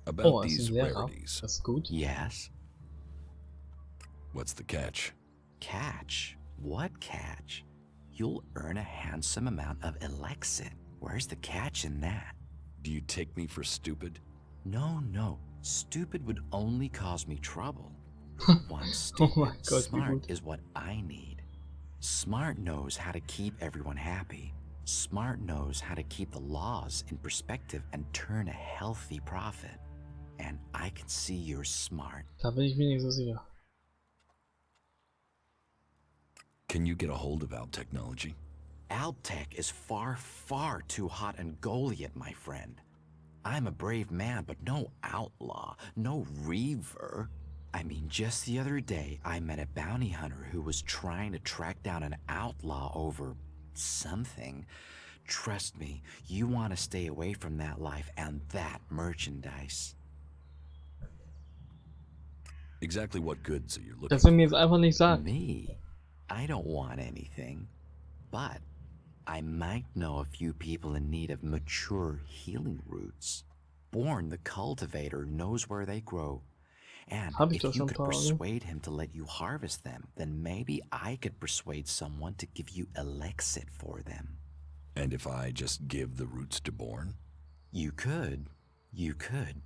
Speaker 7: About these rarities.
Speaker 1: That's good.
Speaker 9: Yes.
Speaker 7: What's the catch?
Speaker 9: Catch? What catch? You'll earn a handsome amount of ELEX-it. Where's the catch in that?
Speaker 7: Do you take me for stupid?
Speaker 9: No, no. Stupid would only cause me trouble. One stupid,
Speaker 1: Oh my God,
Speaker 9: smart is what I need. Smart knows how to keep everyone happy. Smart knows how to keep the laws in perspective and turn a healthy profit. And I can see you're smart.
Speaker 1: Da bin ich mir nicht so sicher.
Speaker 7: Can you get a hold of Alb technology?
Speaker 9: Alb tech is far, far too hot and Goliath, my friend. I'm a brave man, but no outlaw, no reaver. I mean, just the other day, I met a bounty hunter who was trying to track down an outlaw over something. Trust me, you want to stay away from that life and that merchandise.
Speaker 7: Exactly what goods are you looking
Speaker 1: Das will mir jetzt einfach nicht sagen.
Speaker 9: Me? I don't want anything. But I might know a few people in need of mature healing roots. Born the cultivator knows where they grow. And if you could persuade him to let you harvest them, then maybe I could persuade someone to give you ELEX-it for them.
Speaker 7: And if I just give the roots to Born?
Speaker 9: You could,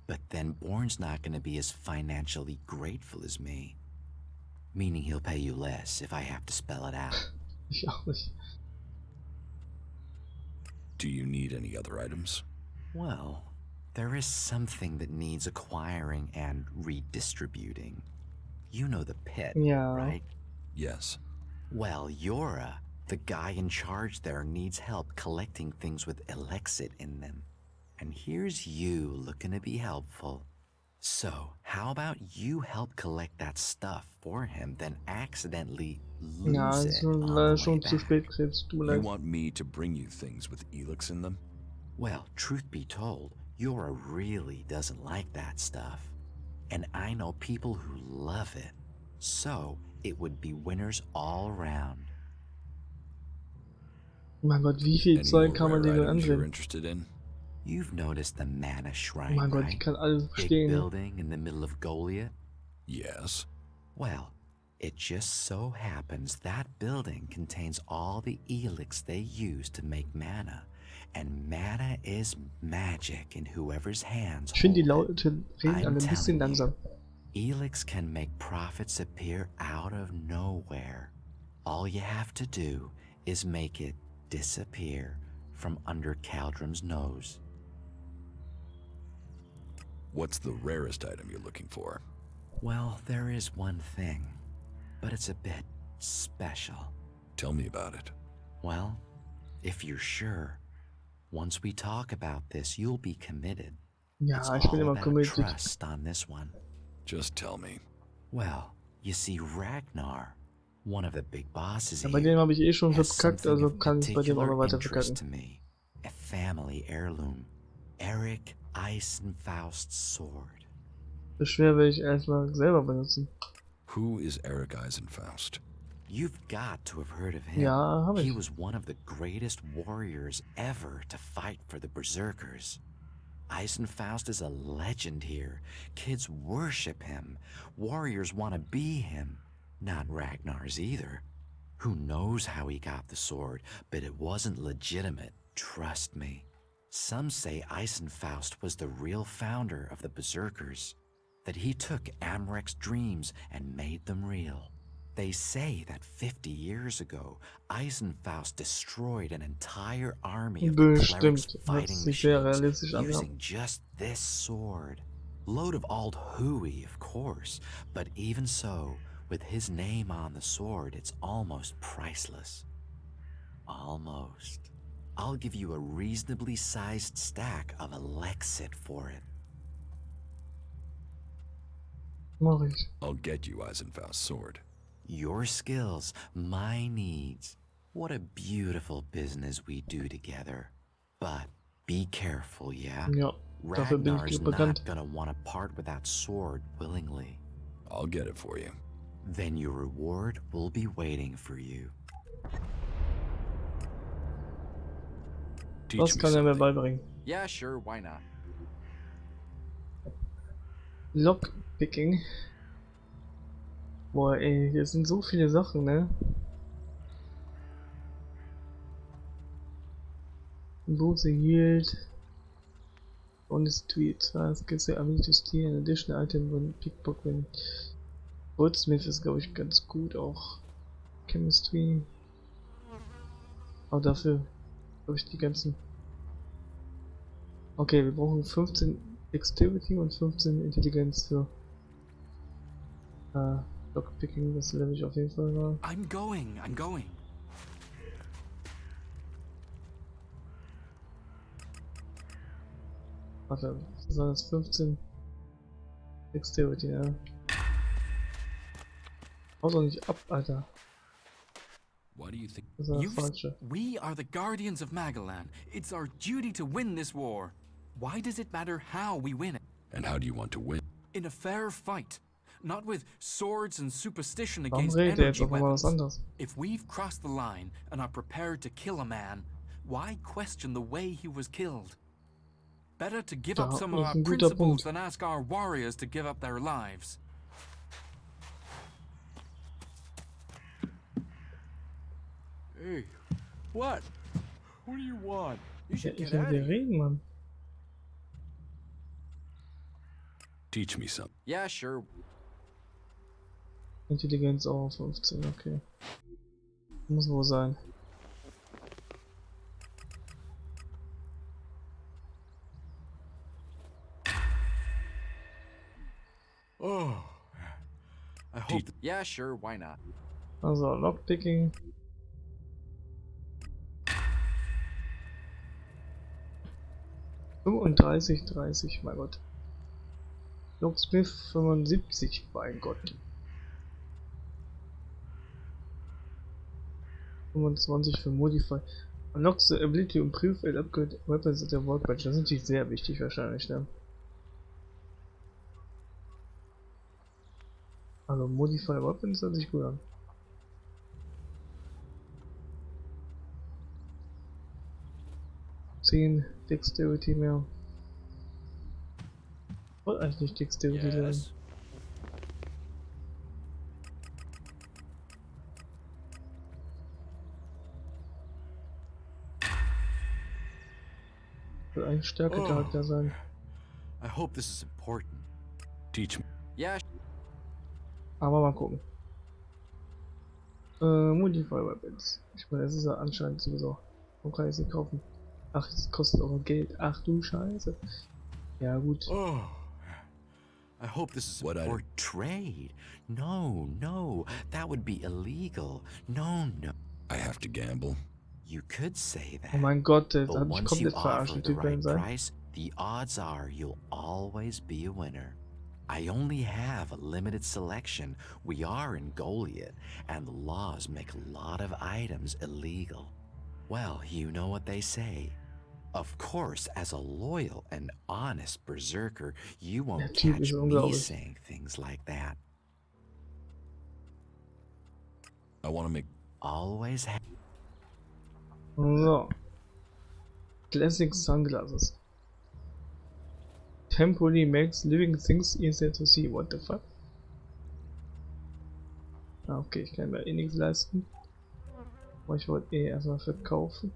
Speaker 9: but then Born's not going to be as financially grateful as me. Meaning he'll pay you less if I have to spell it out.
Speaker 1: Ich auch nicht.
Speaker 7: Do you need any other items?
Speaker 9: Well, there is something that needs acquiring and redistributing. You know the pit, right?
Speaker 7: Yes.
Speaker 9: Well, Yora, the guy in charge there, needs help collecting things with ELEX-it in them. And here's you looking to be helpful. So, how about you help collect that stuff for him, then accidentally lose it on the way back?
Speaker 7: You want me to bring you things with ELEX in them?
Speaker 9: Well, truth be told, Yora really doesn't like that stuff. And I know people who love it. So, it would be winners all around.
Speaker 1: Mein Gott, wie viel Zeug kann man denen
Speaker 7: you're
Speaker 1: andrehen?
Speaker 7: interested in?
Speaker 9: You've noticed the mana shrine,
Speaker 1: Mein Gott,
Speaker 9: right?
Speaker 1: ich kann alles
Speaker 9: Big
Speaker 1: verstehen.
Speaker 9: building in the middle of Goliath?
Speaker 7: Yes.
Speaker 9: Well, it just so happens that building contains all the ELEX they use to make mana. And mana is magic in whoever's hands
Speaker 1: Ich finde die
Speaker 9: hold it.
Speaker 1: Leute reden alle ein bisschen langsam.
Speaker 9: ELEX can make profits appear out of nowhere. All you have to do is make it disappear from under Caldron's nose.
Speaker 7: What's the rarest item you're looking for?
Speaker 9: Well, there is one thing, but it's a bit special.
Speaker 7: Tell me about it.
Speaker 9: Well, if you're sure, once we talk about this, you'll be committed.
Speaker 1: Ja,
Speaker 9: it's
Speaker 1: ich bin
Speaker 9: all
Speaker 1: immer
Speaker 9: about
Speaker 1: committed.
Speaker 9: trust on this one.
Speaker 7: Just tell me.
Speaker 9: Well, you see, Ragnar, one of the big bosses
Speaker 1: Ja,
Speaker 9: here,
Speaker 1: bei dem habe ich eh schon
Speaker 9: has
Speaker 1: verkackt, also
Speaker 9: something of
Speaker 1: kann ich bei dem auch noch
Speaker 9: particular
Speaker 1: weiter
Speaker 9: interest
Speaker 1: verkacken.
Speaker 9: to me. A family heirloom. Eric Eisenfaust's sword.
Speaker 1: Das Schwert werde ich erstmal selber benutzen.
Speaker 7: Who is Eric Eisenfaust?
Speaker 9: You've got to have heard of him.
Speaker 1: Ja, habe ich.
Speaker 9: He was one of the greatest warriors ever to fight for the Berserkers. Eisenfaust is a legend here. Kids worship him. Warriors want to be him. Not Ragnar's either. Who knows how he got the sword, but it wasn't legitimate, trust me. Some say Eisenfaust was the real founder of the Berserkers, that he took Amrek's dreams and made them real. They say that 50 years ago, Eisenfaust destroyed an entire army of the clerics fighting machines using just this sword. Load of old hooey, of course, but even so, with his name on the sword, it's almost priceless. Almost. I'll give you a reasonably sized stack of Elexit for it.
Speaker 1: Mach ich.
Speaker 7: I'll get you Eisenfaust's sword.
Speaker 9: Your skills, my needs. What a beautiful business we do together. But be careful, yeah?
Speaker 1: Ja, dafür bin ich
Speaker 9: Ragnar's
Speaker 1: bekannt.
Speaker 9: not gonna want to part with that sword willingly.
Speaker 7: I'll get it for you.
Speaker 9: Then your reward will be waiting for you.
Speaker 1: Das kann er mir beibringen.
Speaker 6: Yeah, sure, why not?
Speaker 1: Lockpicking. Boah, ey, hier sind so viele Sachen, ne? Boots yield. On the street. Das gives the ability to steal an additional item when pickpocketing. Goldsmith ist, glaube ich, ganz gut auch. Chemistry. Aber dafür habe ich die ganzen. Okay, wir brauchen 15 Dexterity und 15 Intelligenz für Lockpicking, das level ich auf jeden Fall mal.
Speaker 6: I'm going.
Speaker 1: Warte, das waren jetzt 15 Dexterity, ja. Haut doch nicht ab, Alter.
Speaker 7: Why do you think?
Speaker 1: Das war das Falsche.
Speaker 6: We are the guardians of Magalan. It's our duty to win this war. Why does it matter how we win it?
Speaker 7: And how do you want to win?
Speaker 6: In a fair fight. Not with swords and superstition
Speaker 1: Warum
Speaker 6: against
Speaker 1: redet er jetzt
Speaker 6: energy
Speaker 1: auf einmal was
Speaker 6: weapons.
Speaker 1: anderes?
Speaker 6: If we've crossed the line and are prepared to kill a man, why question the way he was killed? Better to give up some of our principles than ask our warriors to give up their lives. Hey, what? What do you want? You should
Speaker 1: Ich
Speaker 6: get
Speaker 1: will
Speaker 6: out
Speaker 1: dir
Speaker 6: of here.
Speaker 1: reden, Mann.
Speaker 7: Teach me something.
Speaker 6: Yeah, sure.
Speaker 1: Intelligenz auch 15, okay. Muss wohl sein.
Speaker 6: Oh. I hope. Yeah, sure, why not?
Speaker 1: Also, Lockpicking. Und 30, mein Gott. Locksmith 75, mein Gott. 25 für Modify. Unlocks the ability to improve and upgrade weapons at the workbench. Das ist natürlich sehr wichtig wahrscheinlich, ne? Also Modify Weapons hört sich gut an. Dexterity mehr. Ich wollte eigentlich nicht Dexterity lernen. Soll ein Stärke-Charakter sein.
Speaker 6: I hope this is important.
Speaker 7: Teach me.
Speaker 6: Yeah.
Speaker 1: Aber mal gucken. Modify Weapons. Ich meine, das ist ja anscheinend sowieso. Warum kann ich sie kaufen? Ach, das kostet auch Geld. Ach du Scheiße. Ja gut.
Speaker 9: Oh. I hope this is or trade. No, no, that would be illegal. No, no.
Speaker 7: I have to gamble.
Speaker 9: You could say that.
Speaker 1: Oh mein Gott, der
Speaker 9: but
Speaker 1: hat mich
Speaker 9: once you
Speaker 1: komplett verarscht,
Speaker 9: offer
Speaker 1: der
Speaker 9: the
Speaker 1: Typ kann
Speaker 9: right
Speaker 1: sein.
Speaker 9: price, the odds are you'll always be a winner. I only have a limited selection. We are in Goliath, and the laws make a lot of items illegal. Well, you know what they say. Of course, as a loyal and honest berserker, you won't catch me saying things like that.
Speaker 7: I want to make...
Speaker 9: Always have...
Speaker 1: So. Classic sunglasses. Temporarily makes living things easier to see. What the fuck? Ah, okay, ich kann mir eh nichts leisten. Aber ich wollte eh erstmal verkaufen.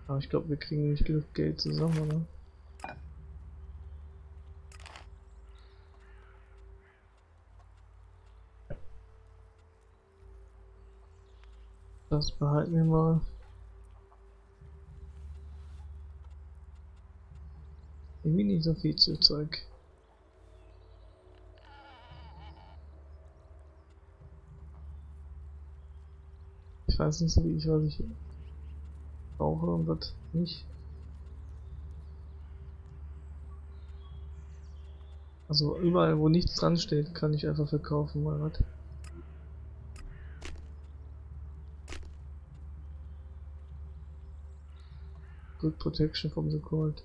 Speaker 1: Aber ich glaube, wir kriegen nicht genug Geld zusammen, oder? Das behalten wir mal. Irgendwie nicht so viel zu Zeug. Ich weiß nicht so wie ich, was ich brauche und was nicht. Also überall wo nichts dran steht, kann ich einfach verkaufen, mal was. Good protection from the cold.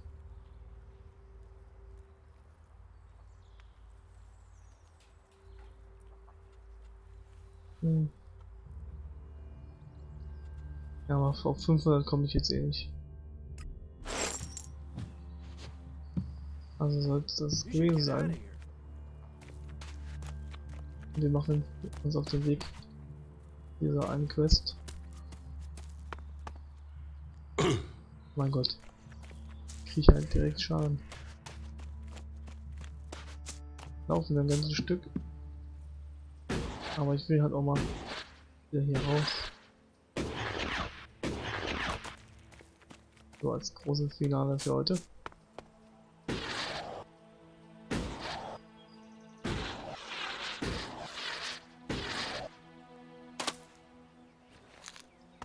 Speaker 1: Ja, aber auf 500 komme ich jetzt eh nicht. Also sollte das gewesen sein. Wir machen uns auf den Weg dieser einen Quest. Mein Gott. Krieg ich halt direkt Schaden. Laufen wir ein ganzes Stück. Aber ich will halt auch mal wieder hier raus. So als großes Finale für heute.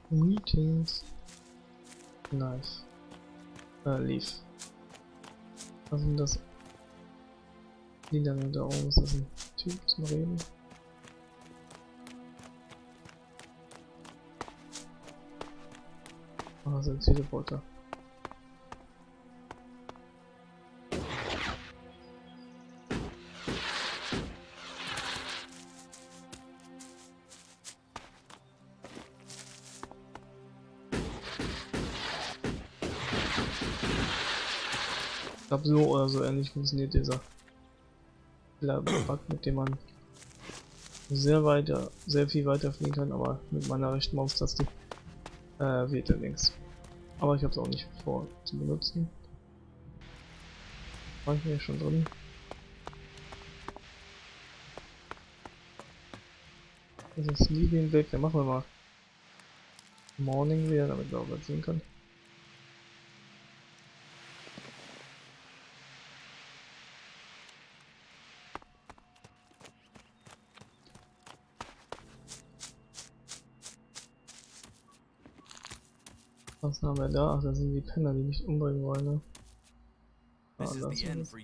Speaker 1: Meetings. Nice. Leaf. Was sind das? Lila da oben, ist das ein Typ zum Reden? Ah, das ist ein Teleporter. Ich glaube, so oder so ähnlich funktioniert dieser Bug, mit dem man sehr viel weiter fliegen kann, aber mit meiner rechten Maustaste wird er links. Aber ich habe es auch nicht vor zu benutzen. War ich mir schon drin. Das ist Libyen weg, dann machen wir mal Morning wieder, damit wir auch was sehen können. Was haben wir da? Ach, das sind die Penner, die mich umbringen wollen, ne? Ah, das ist es.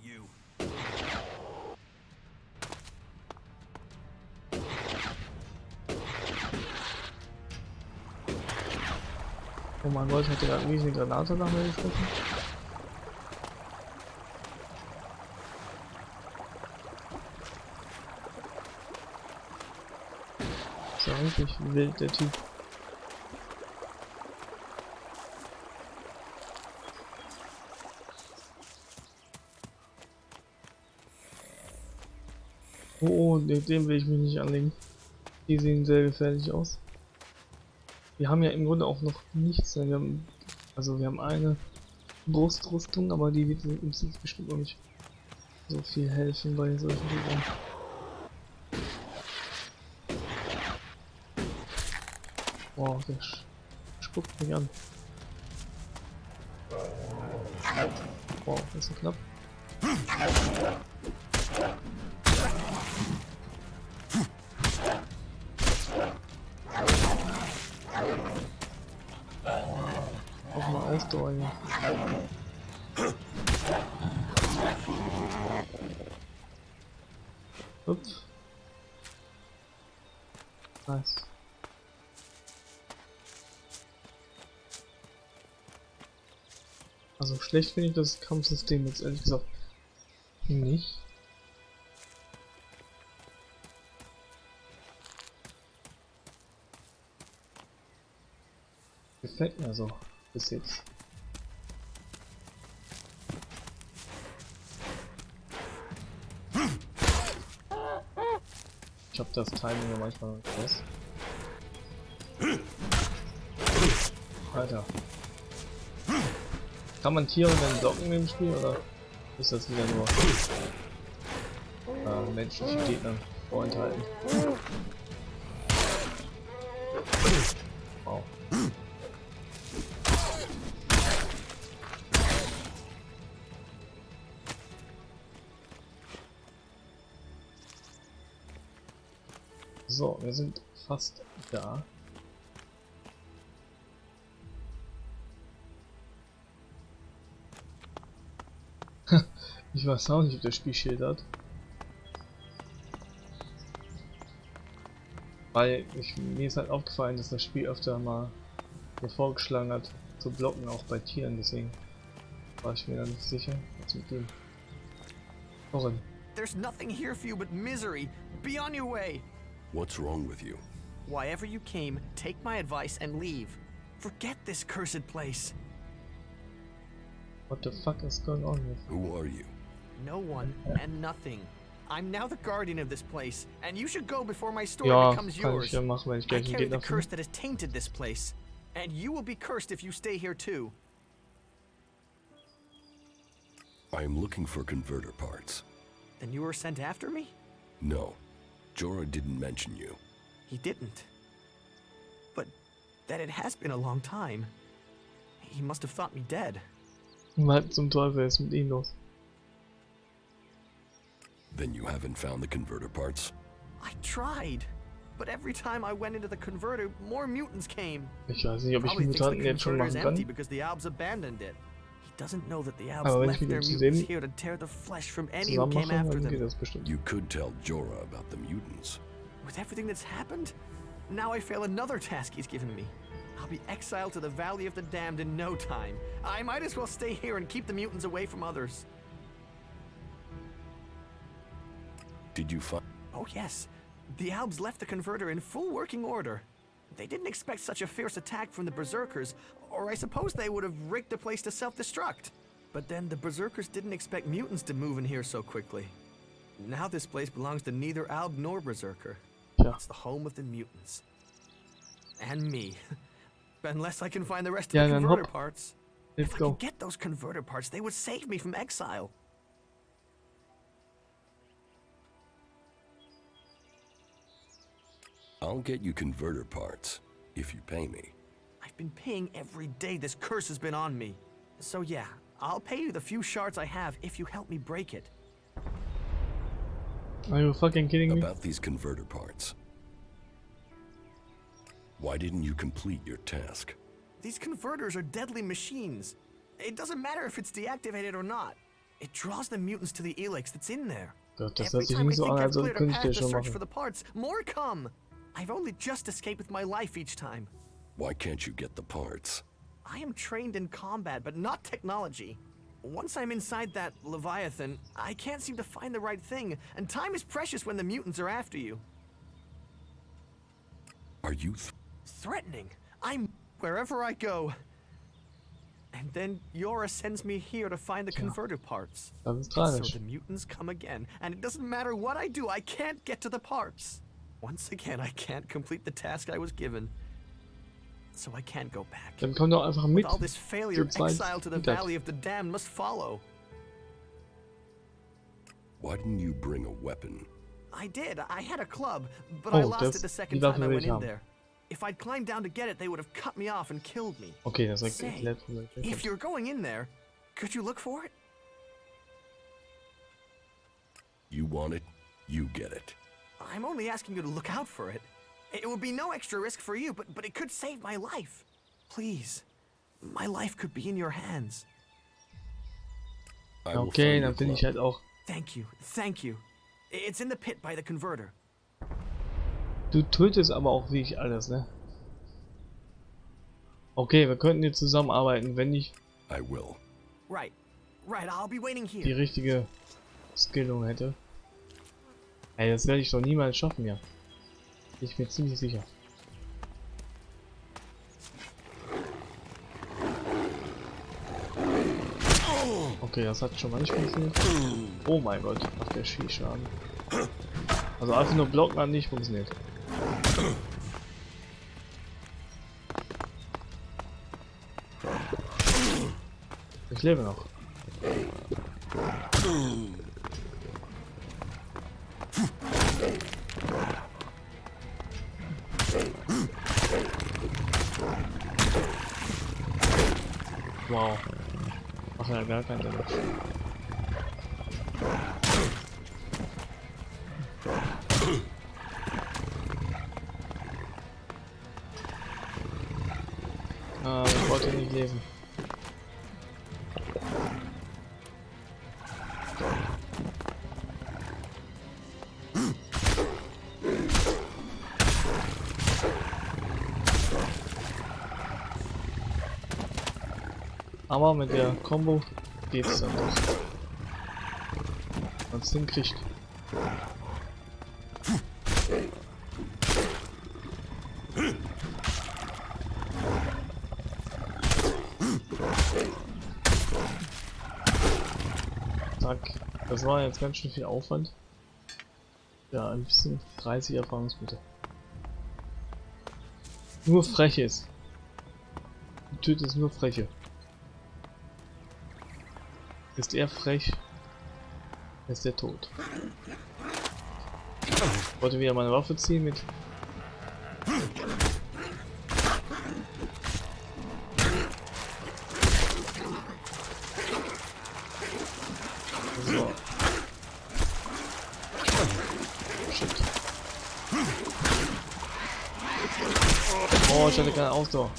Speaker 1: Oh mein Gott, hat der gerade eine riesige Granate nach mir geschossen? Ist ja richtig wild, der Typ. Oh, dem will ich mich nicht anlegen. Die sehen sehr gefährlich aus. Wir haben ja im Grunde auch noch nichts. Wir haben eine Brustrüstung, aber die wird uns jetzt bestimmt noch nicht so viel helfen bei solchen Dingen. Oh, der spuckt mich an. Wow, das ist so knapp. Auch mal Ausdauer hier. Ups. Nice. Also schlecht finde ich das Kampfsystem jetzt ehrlich gesagt nicht. Gefällt mir so bis jetzt. Ich hab das Timing ja manchmal krass. Alter. Kann man Tiere denn blocken im Spiel oder ist das wieder nur menschliche Gegner vorenthalten? Wow. So, wir sind fast da. Ich weiß auch nicht, ob das Spiel Schild hat. Weil mir ist halt aufgefallen, dass das Spiel öfter mal mir vorgeschlagen hat, zu blocken, auch bei Tieren, deswegen war ich mir da nicht sicher, was mit dem voran.
Speaker 14: There's nothing here for you but misery. Be on your way.
Speaker 4: What's wrong with you?
Speaker 14: Why ever you came, take my advice and leave. Forget this cursed place.
Speaker 1: What the fuck is going on here?
Speaker 4: Who are you?
Speaker 14: No one and nothing. I'm now the guardian of this place, and you should go before my story becomes yours.
Speaker 1: Ja machen, wenn ich
Speaker 14: I
Speaker 1: gleich
Speaker 14: carry the
Speaker 1: Gegner
Speaker 14: curse that has tainted this place, and you will be cursed if you stay here too.
Speaker 4: I am looking for converter parts.
Speaker 14: Then you were sent after me?
Speaker 4: No. Jorah didn't mention you.
Speaker 14: He didn't. But that it has been a long time. He must have thought me dead.
Speaker 1: Was zum Teufel ist mit ihm los?
Speaker 4: Then you haven't found the converter parts?
Speaker 14: I tried, but every time I went into the converter, more mutants came.
Speaker 1: Ich weiß nicht, ob ich Mutanten jetzt schon machen kann.
Speaker 14: Because the Albs abandoned it. He doesn't know that the Albs
Speaker 1: Aber wenn
Speaker 14: left
Speaker 1: ich
Speaker 14: their
Speaker 1: mit
Speaker 14: mutants here to tear the flesh from any who came after them.
Speaker 4: You could tell Jorah about the mutants.
Speaker 14: With everything that's happened, now I fail another task he's given me. I'll be exiled to the Valley of the Damned in no time. I might as well stay here and keep the mutants away from others.
Speaker 4: Did you find...
Speaker 14: Oh yes, the Albs left the converter in full working order. They didn't expect such a fierce attack from the Berserkers, or I suppose they would have rigged the place to self-destruct. But then the Berserkers didn't expect mutants to move in here so quickly. Now this place belongs to neither Alb nor Berserker.
Speaker 1: Yeah.
Speaker 14: It's the home of the mutants. And me. Unless I can find the rest of the converter parts.
Speaker 1: Let's
Speaker 14: if I
Speaker 1: go.
Speaker 14: could get those converter parts, they would save me from exile.
Speaker 4: I'll get you converter parts, if you pay me.
Speaker 14: I've been paying every day this curse has been on me. So yeah, I'll pay you the few shards I have if you help me break it.
Speaker 1: Are you fucking kidding me?
Speaker 4: About these converter parts. Why didn't you complete your task?
Speaker 14: These converters are deadly machines. It doesn't matter if it's deactivated or not. It draws the mutants to the Elex that's in there.
Speaker 1: Gott, das
Speaker 14: Every
Speaker 1: hört sich
Speaker 14: time I
Speaker 1: nicht so
Speaker 14: think
Speaker 1: an,
Speaker 14: I've
Speaker 1: als ob
Speaker 14: cleared a path
Speaker 1: Künstler
Speaker 14: to
Speaker 1: schon
Speaker 14: search
Speaker 1: machen.
Speaker 14: for the parts, more come. I've only just escaped with my life each time.
Speaker 4: Why can't you get the parts?
Speaker 14: I am trained in combat, but not technology. Once I'm inside that Leviathan, I can't seem to find the right thing, and time is precious when the mutants are after you.
Speaker 4: Are you
Speaker 14: threatening? I'm wherever I go. And then Yora sends me here to find the converter parts.
Speaker 1: Das ist
Speaker 14: So
Speaker 1: tragisch.
Speaker 14: the mutants come again, and it doesn't matter what I do, I can't get to the parts. Once again, I can't complete the task I was given. So I can't go back.
Speaker 1: Dann komm doch einfach
Speaker 14: With
Speaker 1: mit.
Speaker 14: all this failure,
Speaker 1: Zu zweit
Speaker 14: exile to the
Speaker 1: geht das.
Speaker 14: Valley of the Damned must follow.
Speaker 4: Why didn't you bring a weapon?
Speaker 14: I did. I had a club, but I lost it the second time I went in there. If I'd climbed down to get it, they would have cut me off and killed me.
Speaker 1: Okay, das ist
Speaker 14: Say, if you're going in there, could you look for it?
Speaker 4: You want it, you get it.
Speaker 14: I'm only asking you to look out for it. It would be no extra risk for you, but it could save my life. Please. My life could be in your hands.
Speaker 1: Okay, dann bin ich halt auch.
Speaker 14: Thank you. Thank you. It's in the pit by the converter.
Speaker 1: Du tötest aber auch wirklich alles, ne? Okay, wir könnten jetzt zusammenarbeiten, wenn ich
Speaker 14: Right. I'll be waiting here.
Speaker 1: die richtige Skillung hätte. Ey, das werde ich doch niemals schaffen, ja. Ich bin ziemlich sicher. Okay, das hat schon mal nicht funktioniert. Oh mein Gott, macht der Skischaden. Also einfach nur blocken hat nicht funktioniert. Ich lebe noch. Wow. Macht ja gar keinen Sinn. Ich wollte nicht lesen. Aber mit der Combo geht's dann doch. Wenn es hinkriegt. Zack. Das war jetzt ganz schön viel Aufwand. Ja, ein bisschen 30 Erfahrungspunkte. Nur Freches. Du tötest nur Freche. Ist er frech, ist er tot. Ich wollte wieder meine Waffe ziehen mit. So. Shit. Oh, ich hatte keine Ausdauer.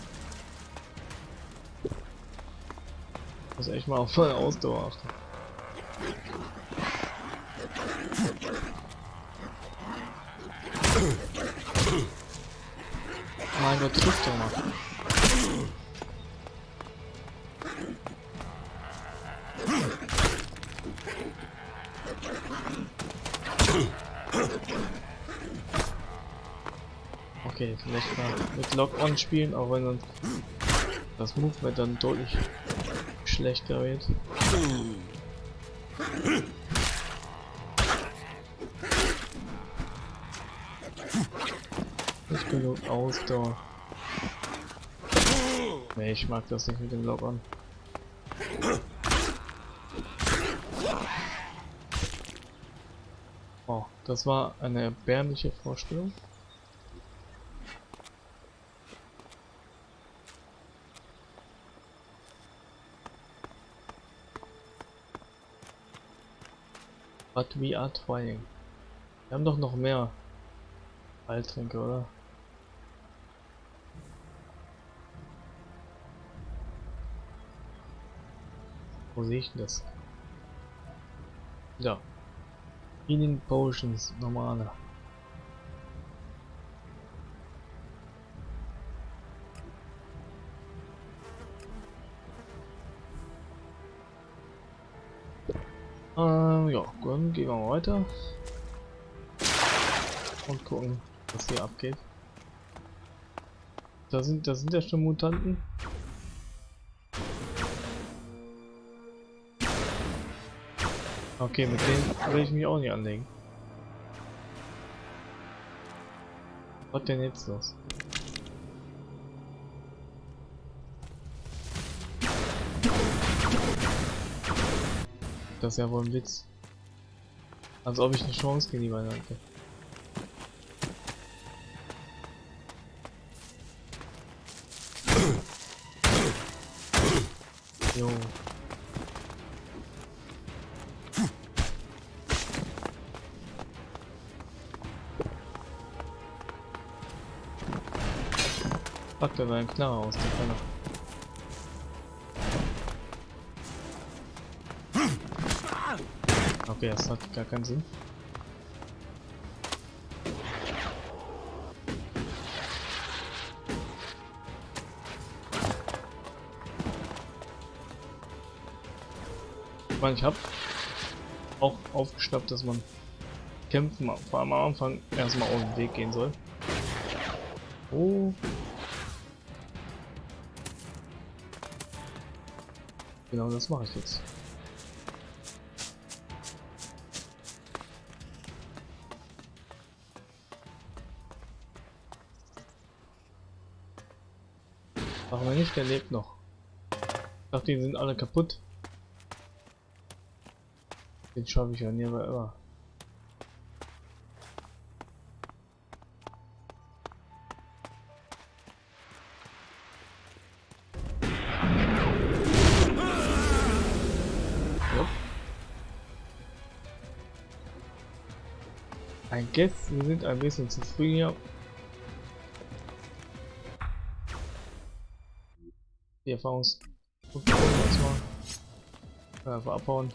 Speaker 1: Ich muss echt mal auf meine Ausdauer achten. Mein Gott, trifft doch mal. Okay, vielleicht mal mit Lock-on spielen, auch wenn dann das Movement dann deutlich schlechter wird. Nicht genug Ausdauer. Nee, ich mag das nicht mit dem Lock-on. Oh, das war eine erbärmliche Vorstellung. But we are trying. Wir haben doch noch mehr Heiltränke, oder? Wo sehe ich denn das? Ja. Healing Potions, normale. Ja, dann gehen wir mal weiter und gucken, was hier abgeht. Da sind ja schon Mutanten. Okay, mit denen will ich mich auch nicht anlegen. Was denn jetzt los? Das ist ja wohl ein Witz. Als ob ich eine Chance gegen die beiden hatte. Jo. Packt er einen Knarre aus, der Penner. Okay, das hat gar keinen Sinn. Ich meine, ich habe auch aufgeschnappt, dass man kämpfen, vor allem am Anfang, erstmal auf den Weg gehen soll. Oh. Genau das mache ich jetzt. Aber nicht, der lebt noch. Ich dachte, die sind alle kaputt. Den schaffe ich ja nie mehr immer. I guess, wir sind ein bisschen zu früh hier. Die Erfahrungs... Einfach abhauen.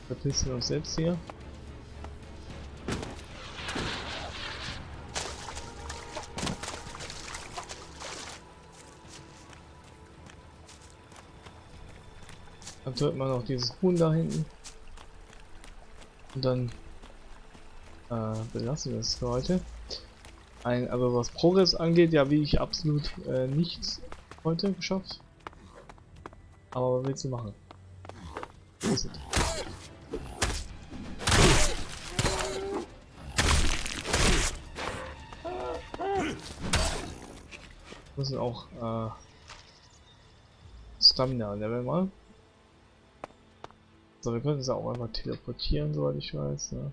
Speaker 1: Verpissen uns selbst hier. Dann tötet man noch dieses Huhn da hinten. Und dann belassen wir es für heute. Aber was Progress angeht, ja, wie ich absolut nichts heute geschafft. Aber was willst du machen? Wo ist es? Wir müssen auch Stamina Level mal. So, wir können es auch einfach teleportieren, soweit ich weiß. Ne?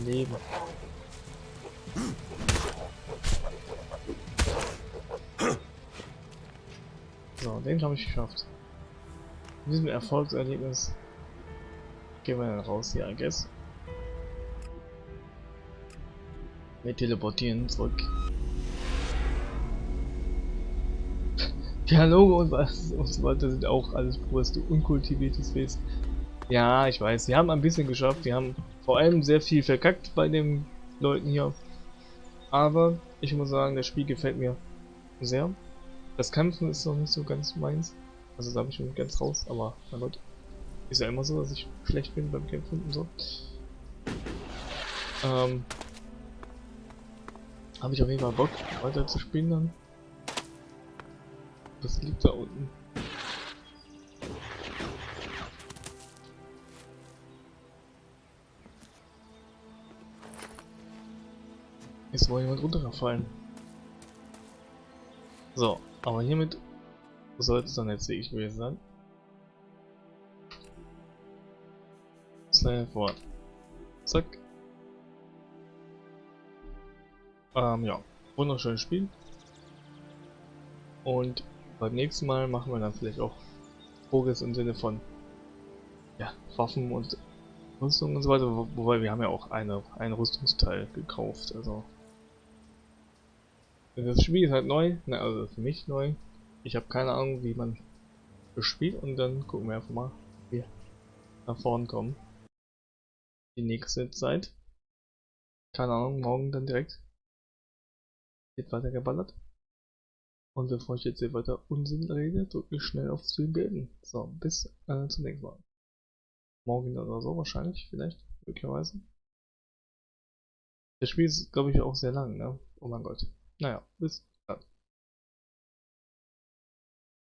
Speaker 1: Leben. So, den habe ich geschafft. Mit diesem Erfolgserlebnis gehen wir dann raus hier, I guess. Wir teleportieren zurück. Dialoge und was und so weiter sind auch alles pures unkultiviertes Wesen. Ja, ich weiß, sie haben ein bisschen geschafft, sie haben vor allem sehr viel verkackt bei den Leuten hier. Aber ich muss sagen, das Spiel gefällt mir sehr. Das Kämpfen ist noch nicht so ganz meins. Also da bin ich schon ganz raus, aber mein Gott. Ist ja immer so, dass ich schlecht bin beim Kämpfen und so. Habe ich auf jeden Fall Bock, weiter zu spielen dann. Das liegt da unten. Ist wohl jemand runtergefallen. So, aber hiermit sollte es dann jetzt wirklich gewesen sein. Schnell vor. Zack. Ja, wunderschönes Spiel. Und beim nächsten Mal machen wir dann vielleicht auch Progress im Sinne von ja, Waffen und Rüstung und so weiter, wobei wir haben ja auch ein Rüstungsteil gekauft, also das Spiel ist halt neu, ne, also für mich neu. Ich habe keine Ahnung, wie man das spielt und dann gucken wir einfach mal, wie wir nach vorn kommen. Die nächste Zeit. Keine Ahnung, morgen dann direkt. Wird weiter geballert. Und bevor ich jetzt hier weiter Unsinn rede, drücke ich schnell auf Stream beenden. So, bis zum nächsten Mal. Morgen oder so wahrscheinlich, vielleicht, möglicherweise. Das Spiel ist, glaube ich, auch sehr lang, ne? Oh mein Gott. Naja, bis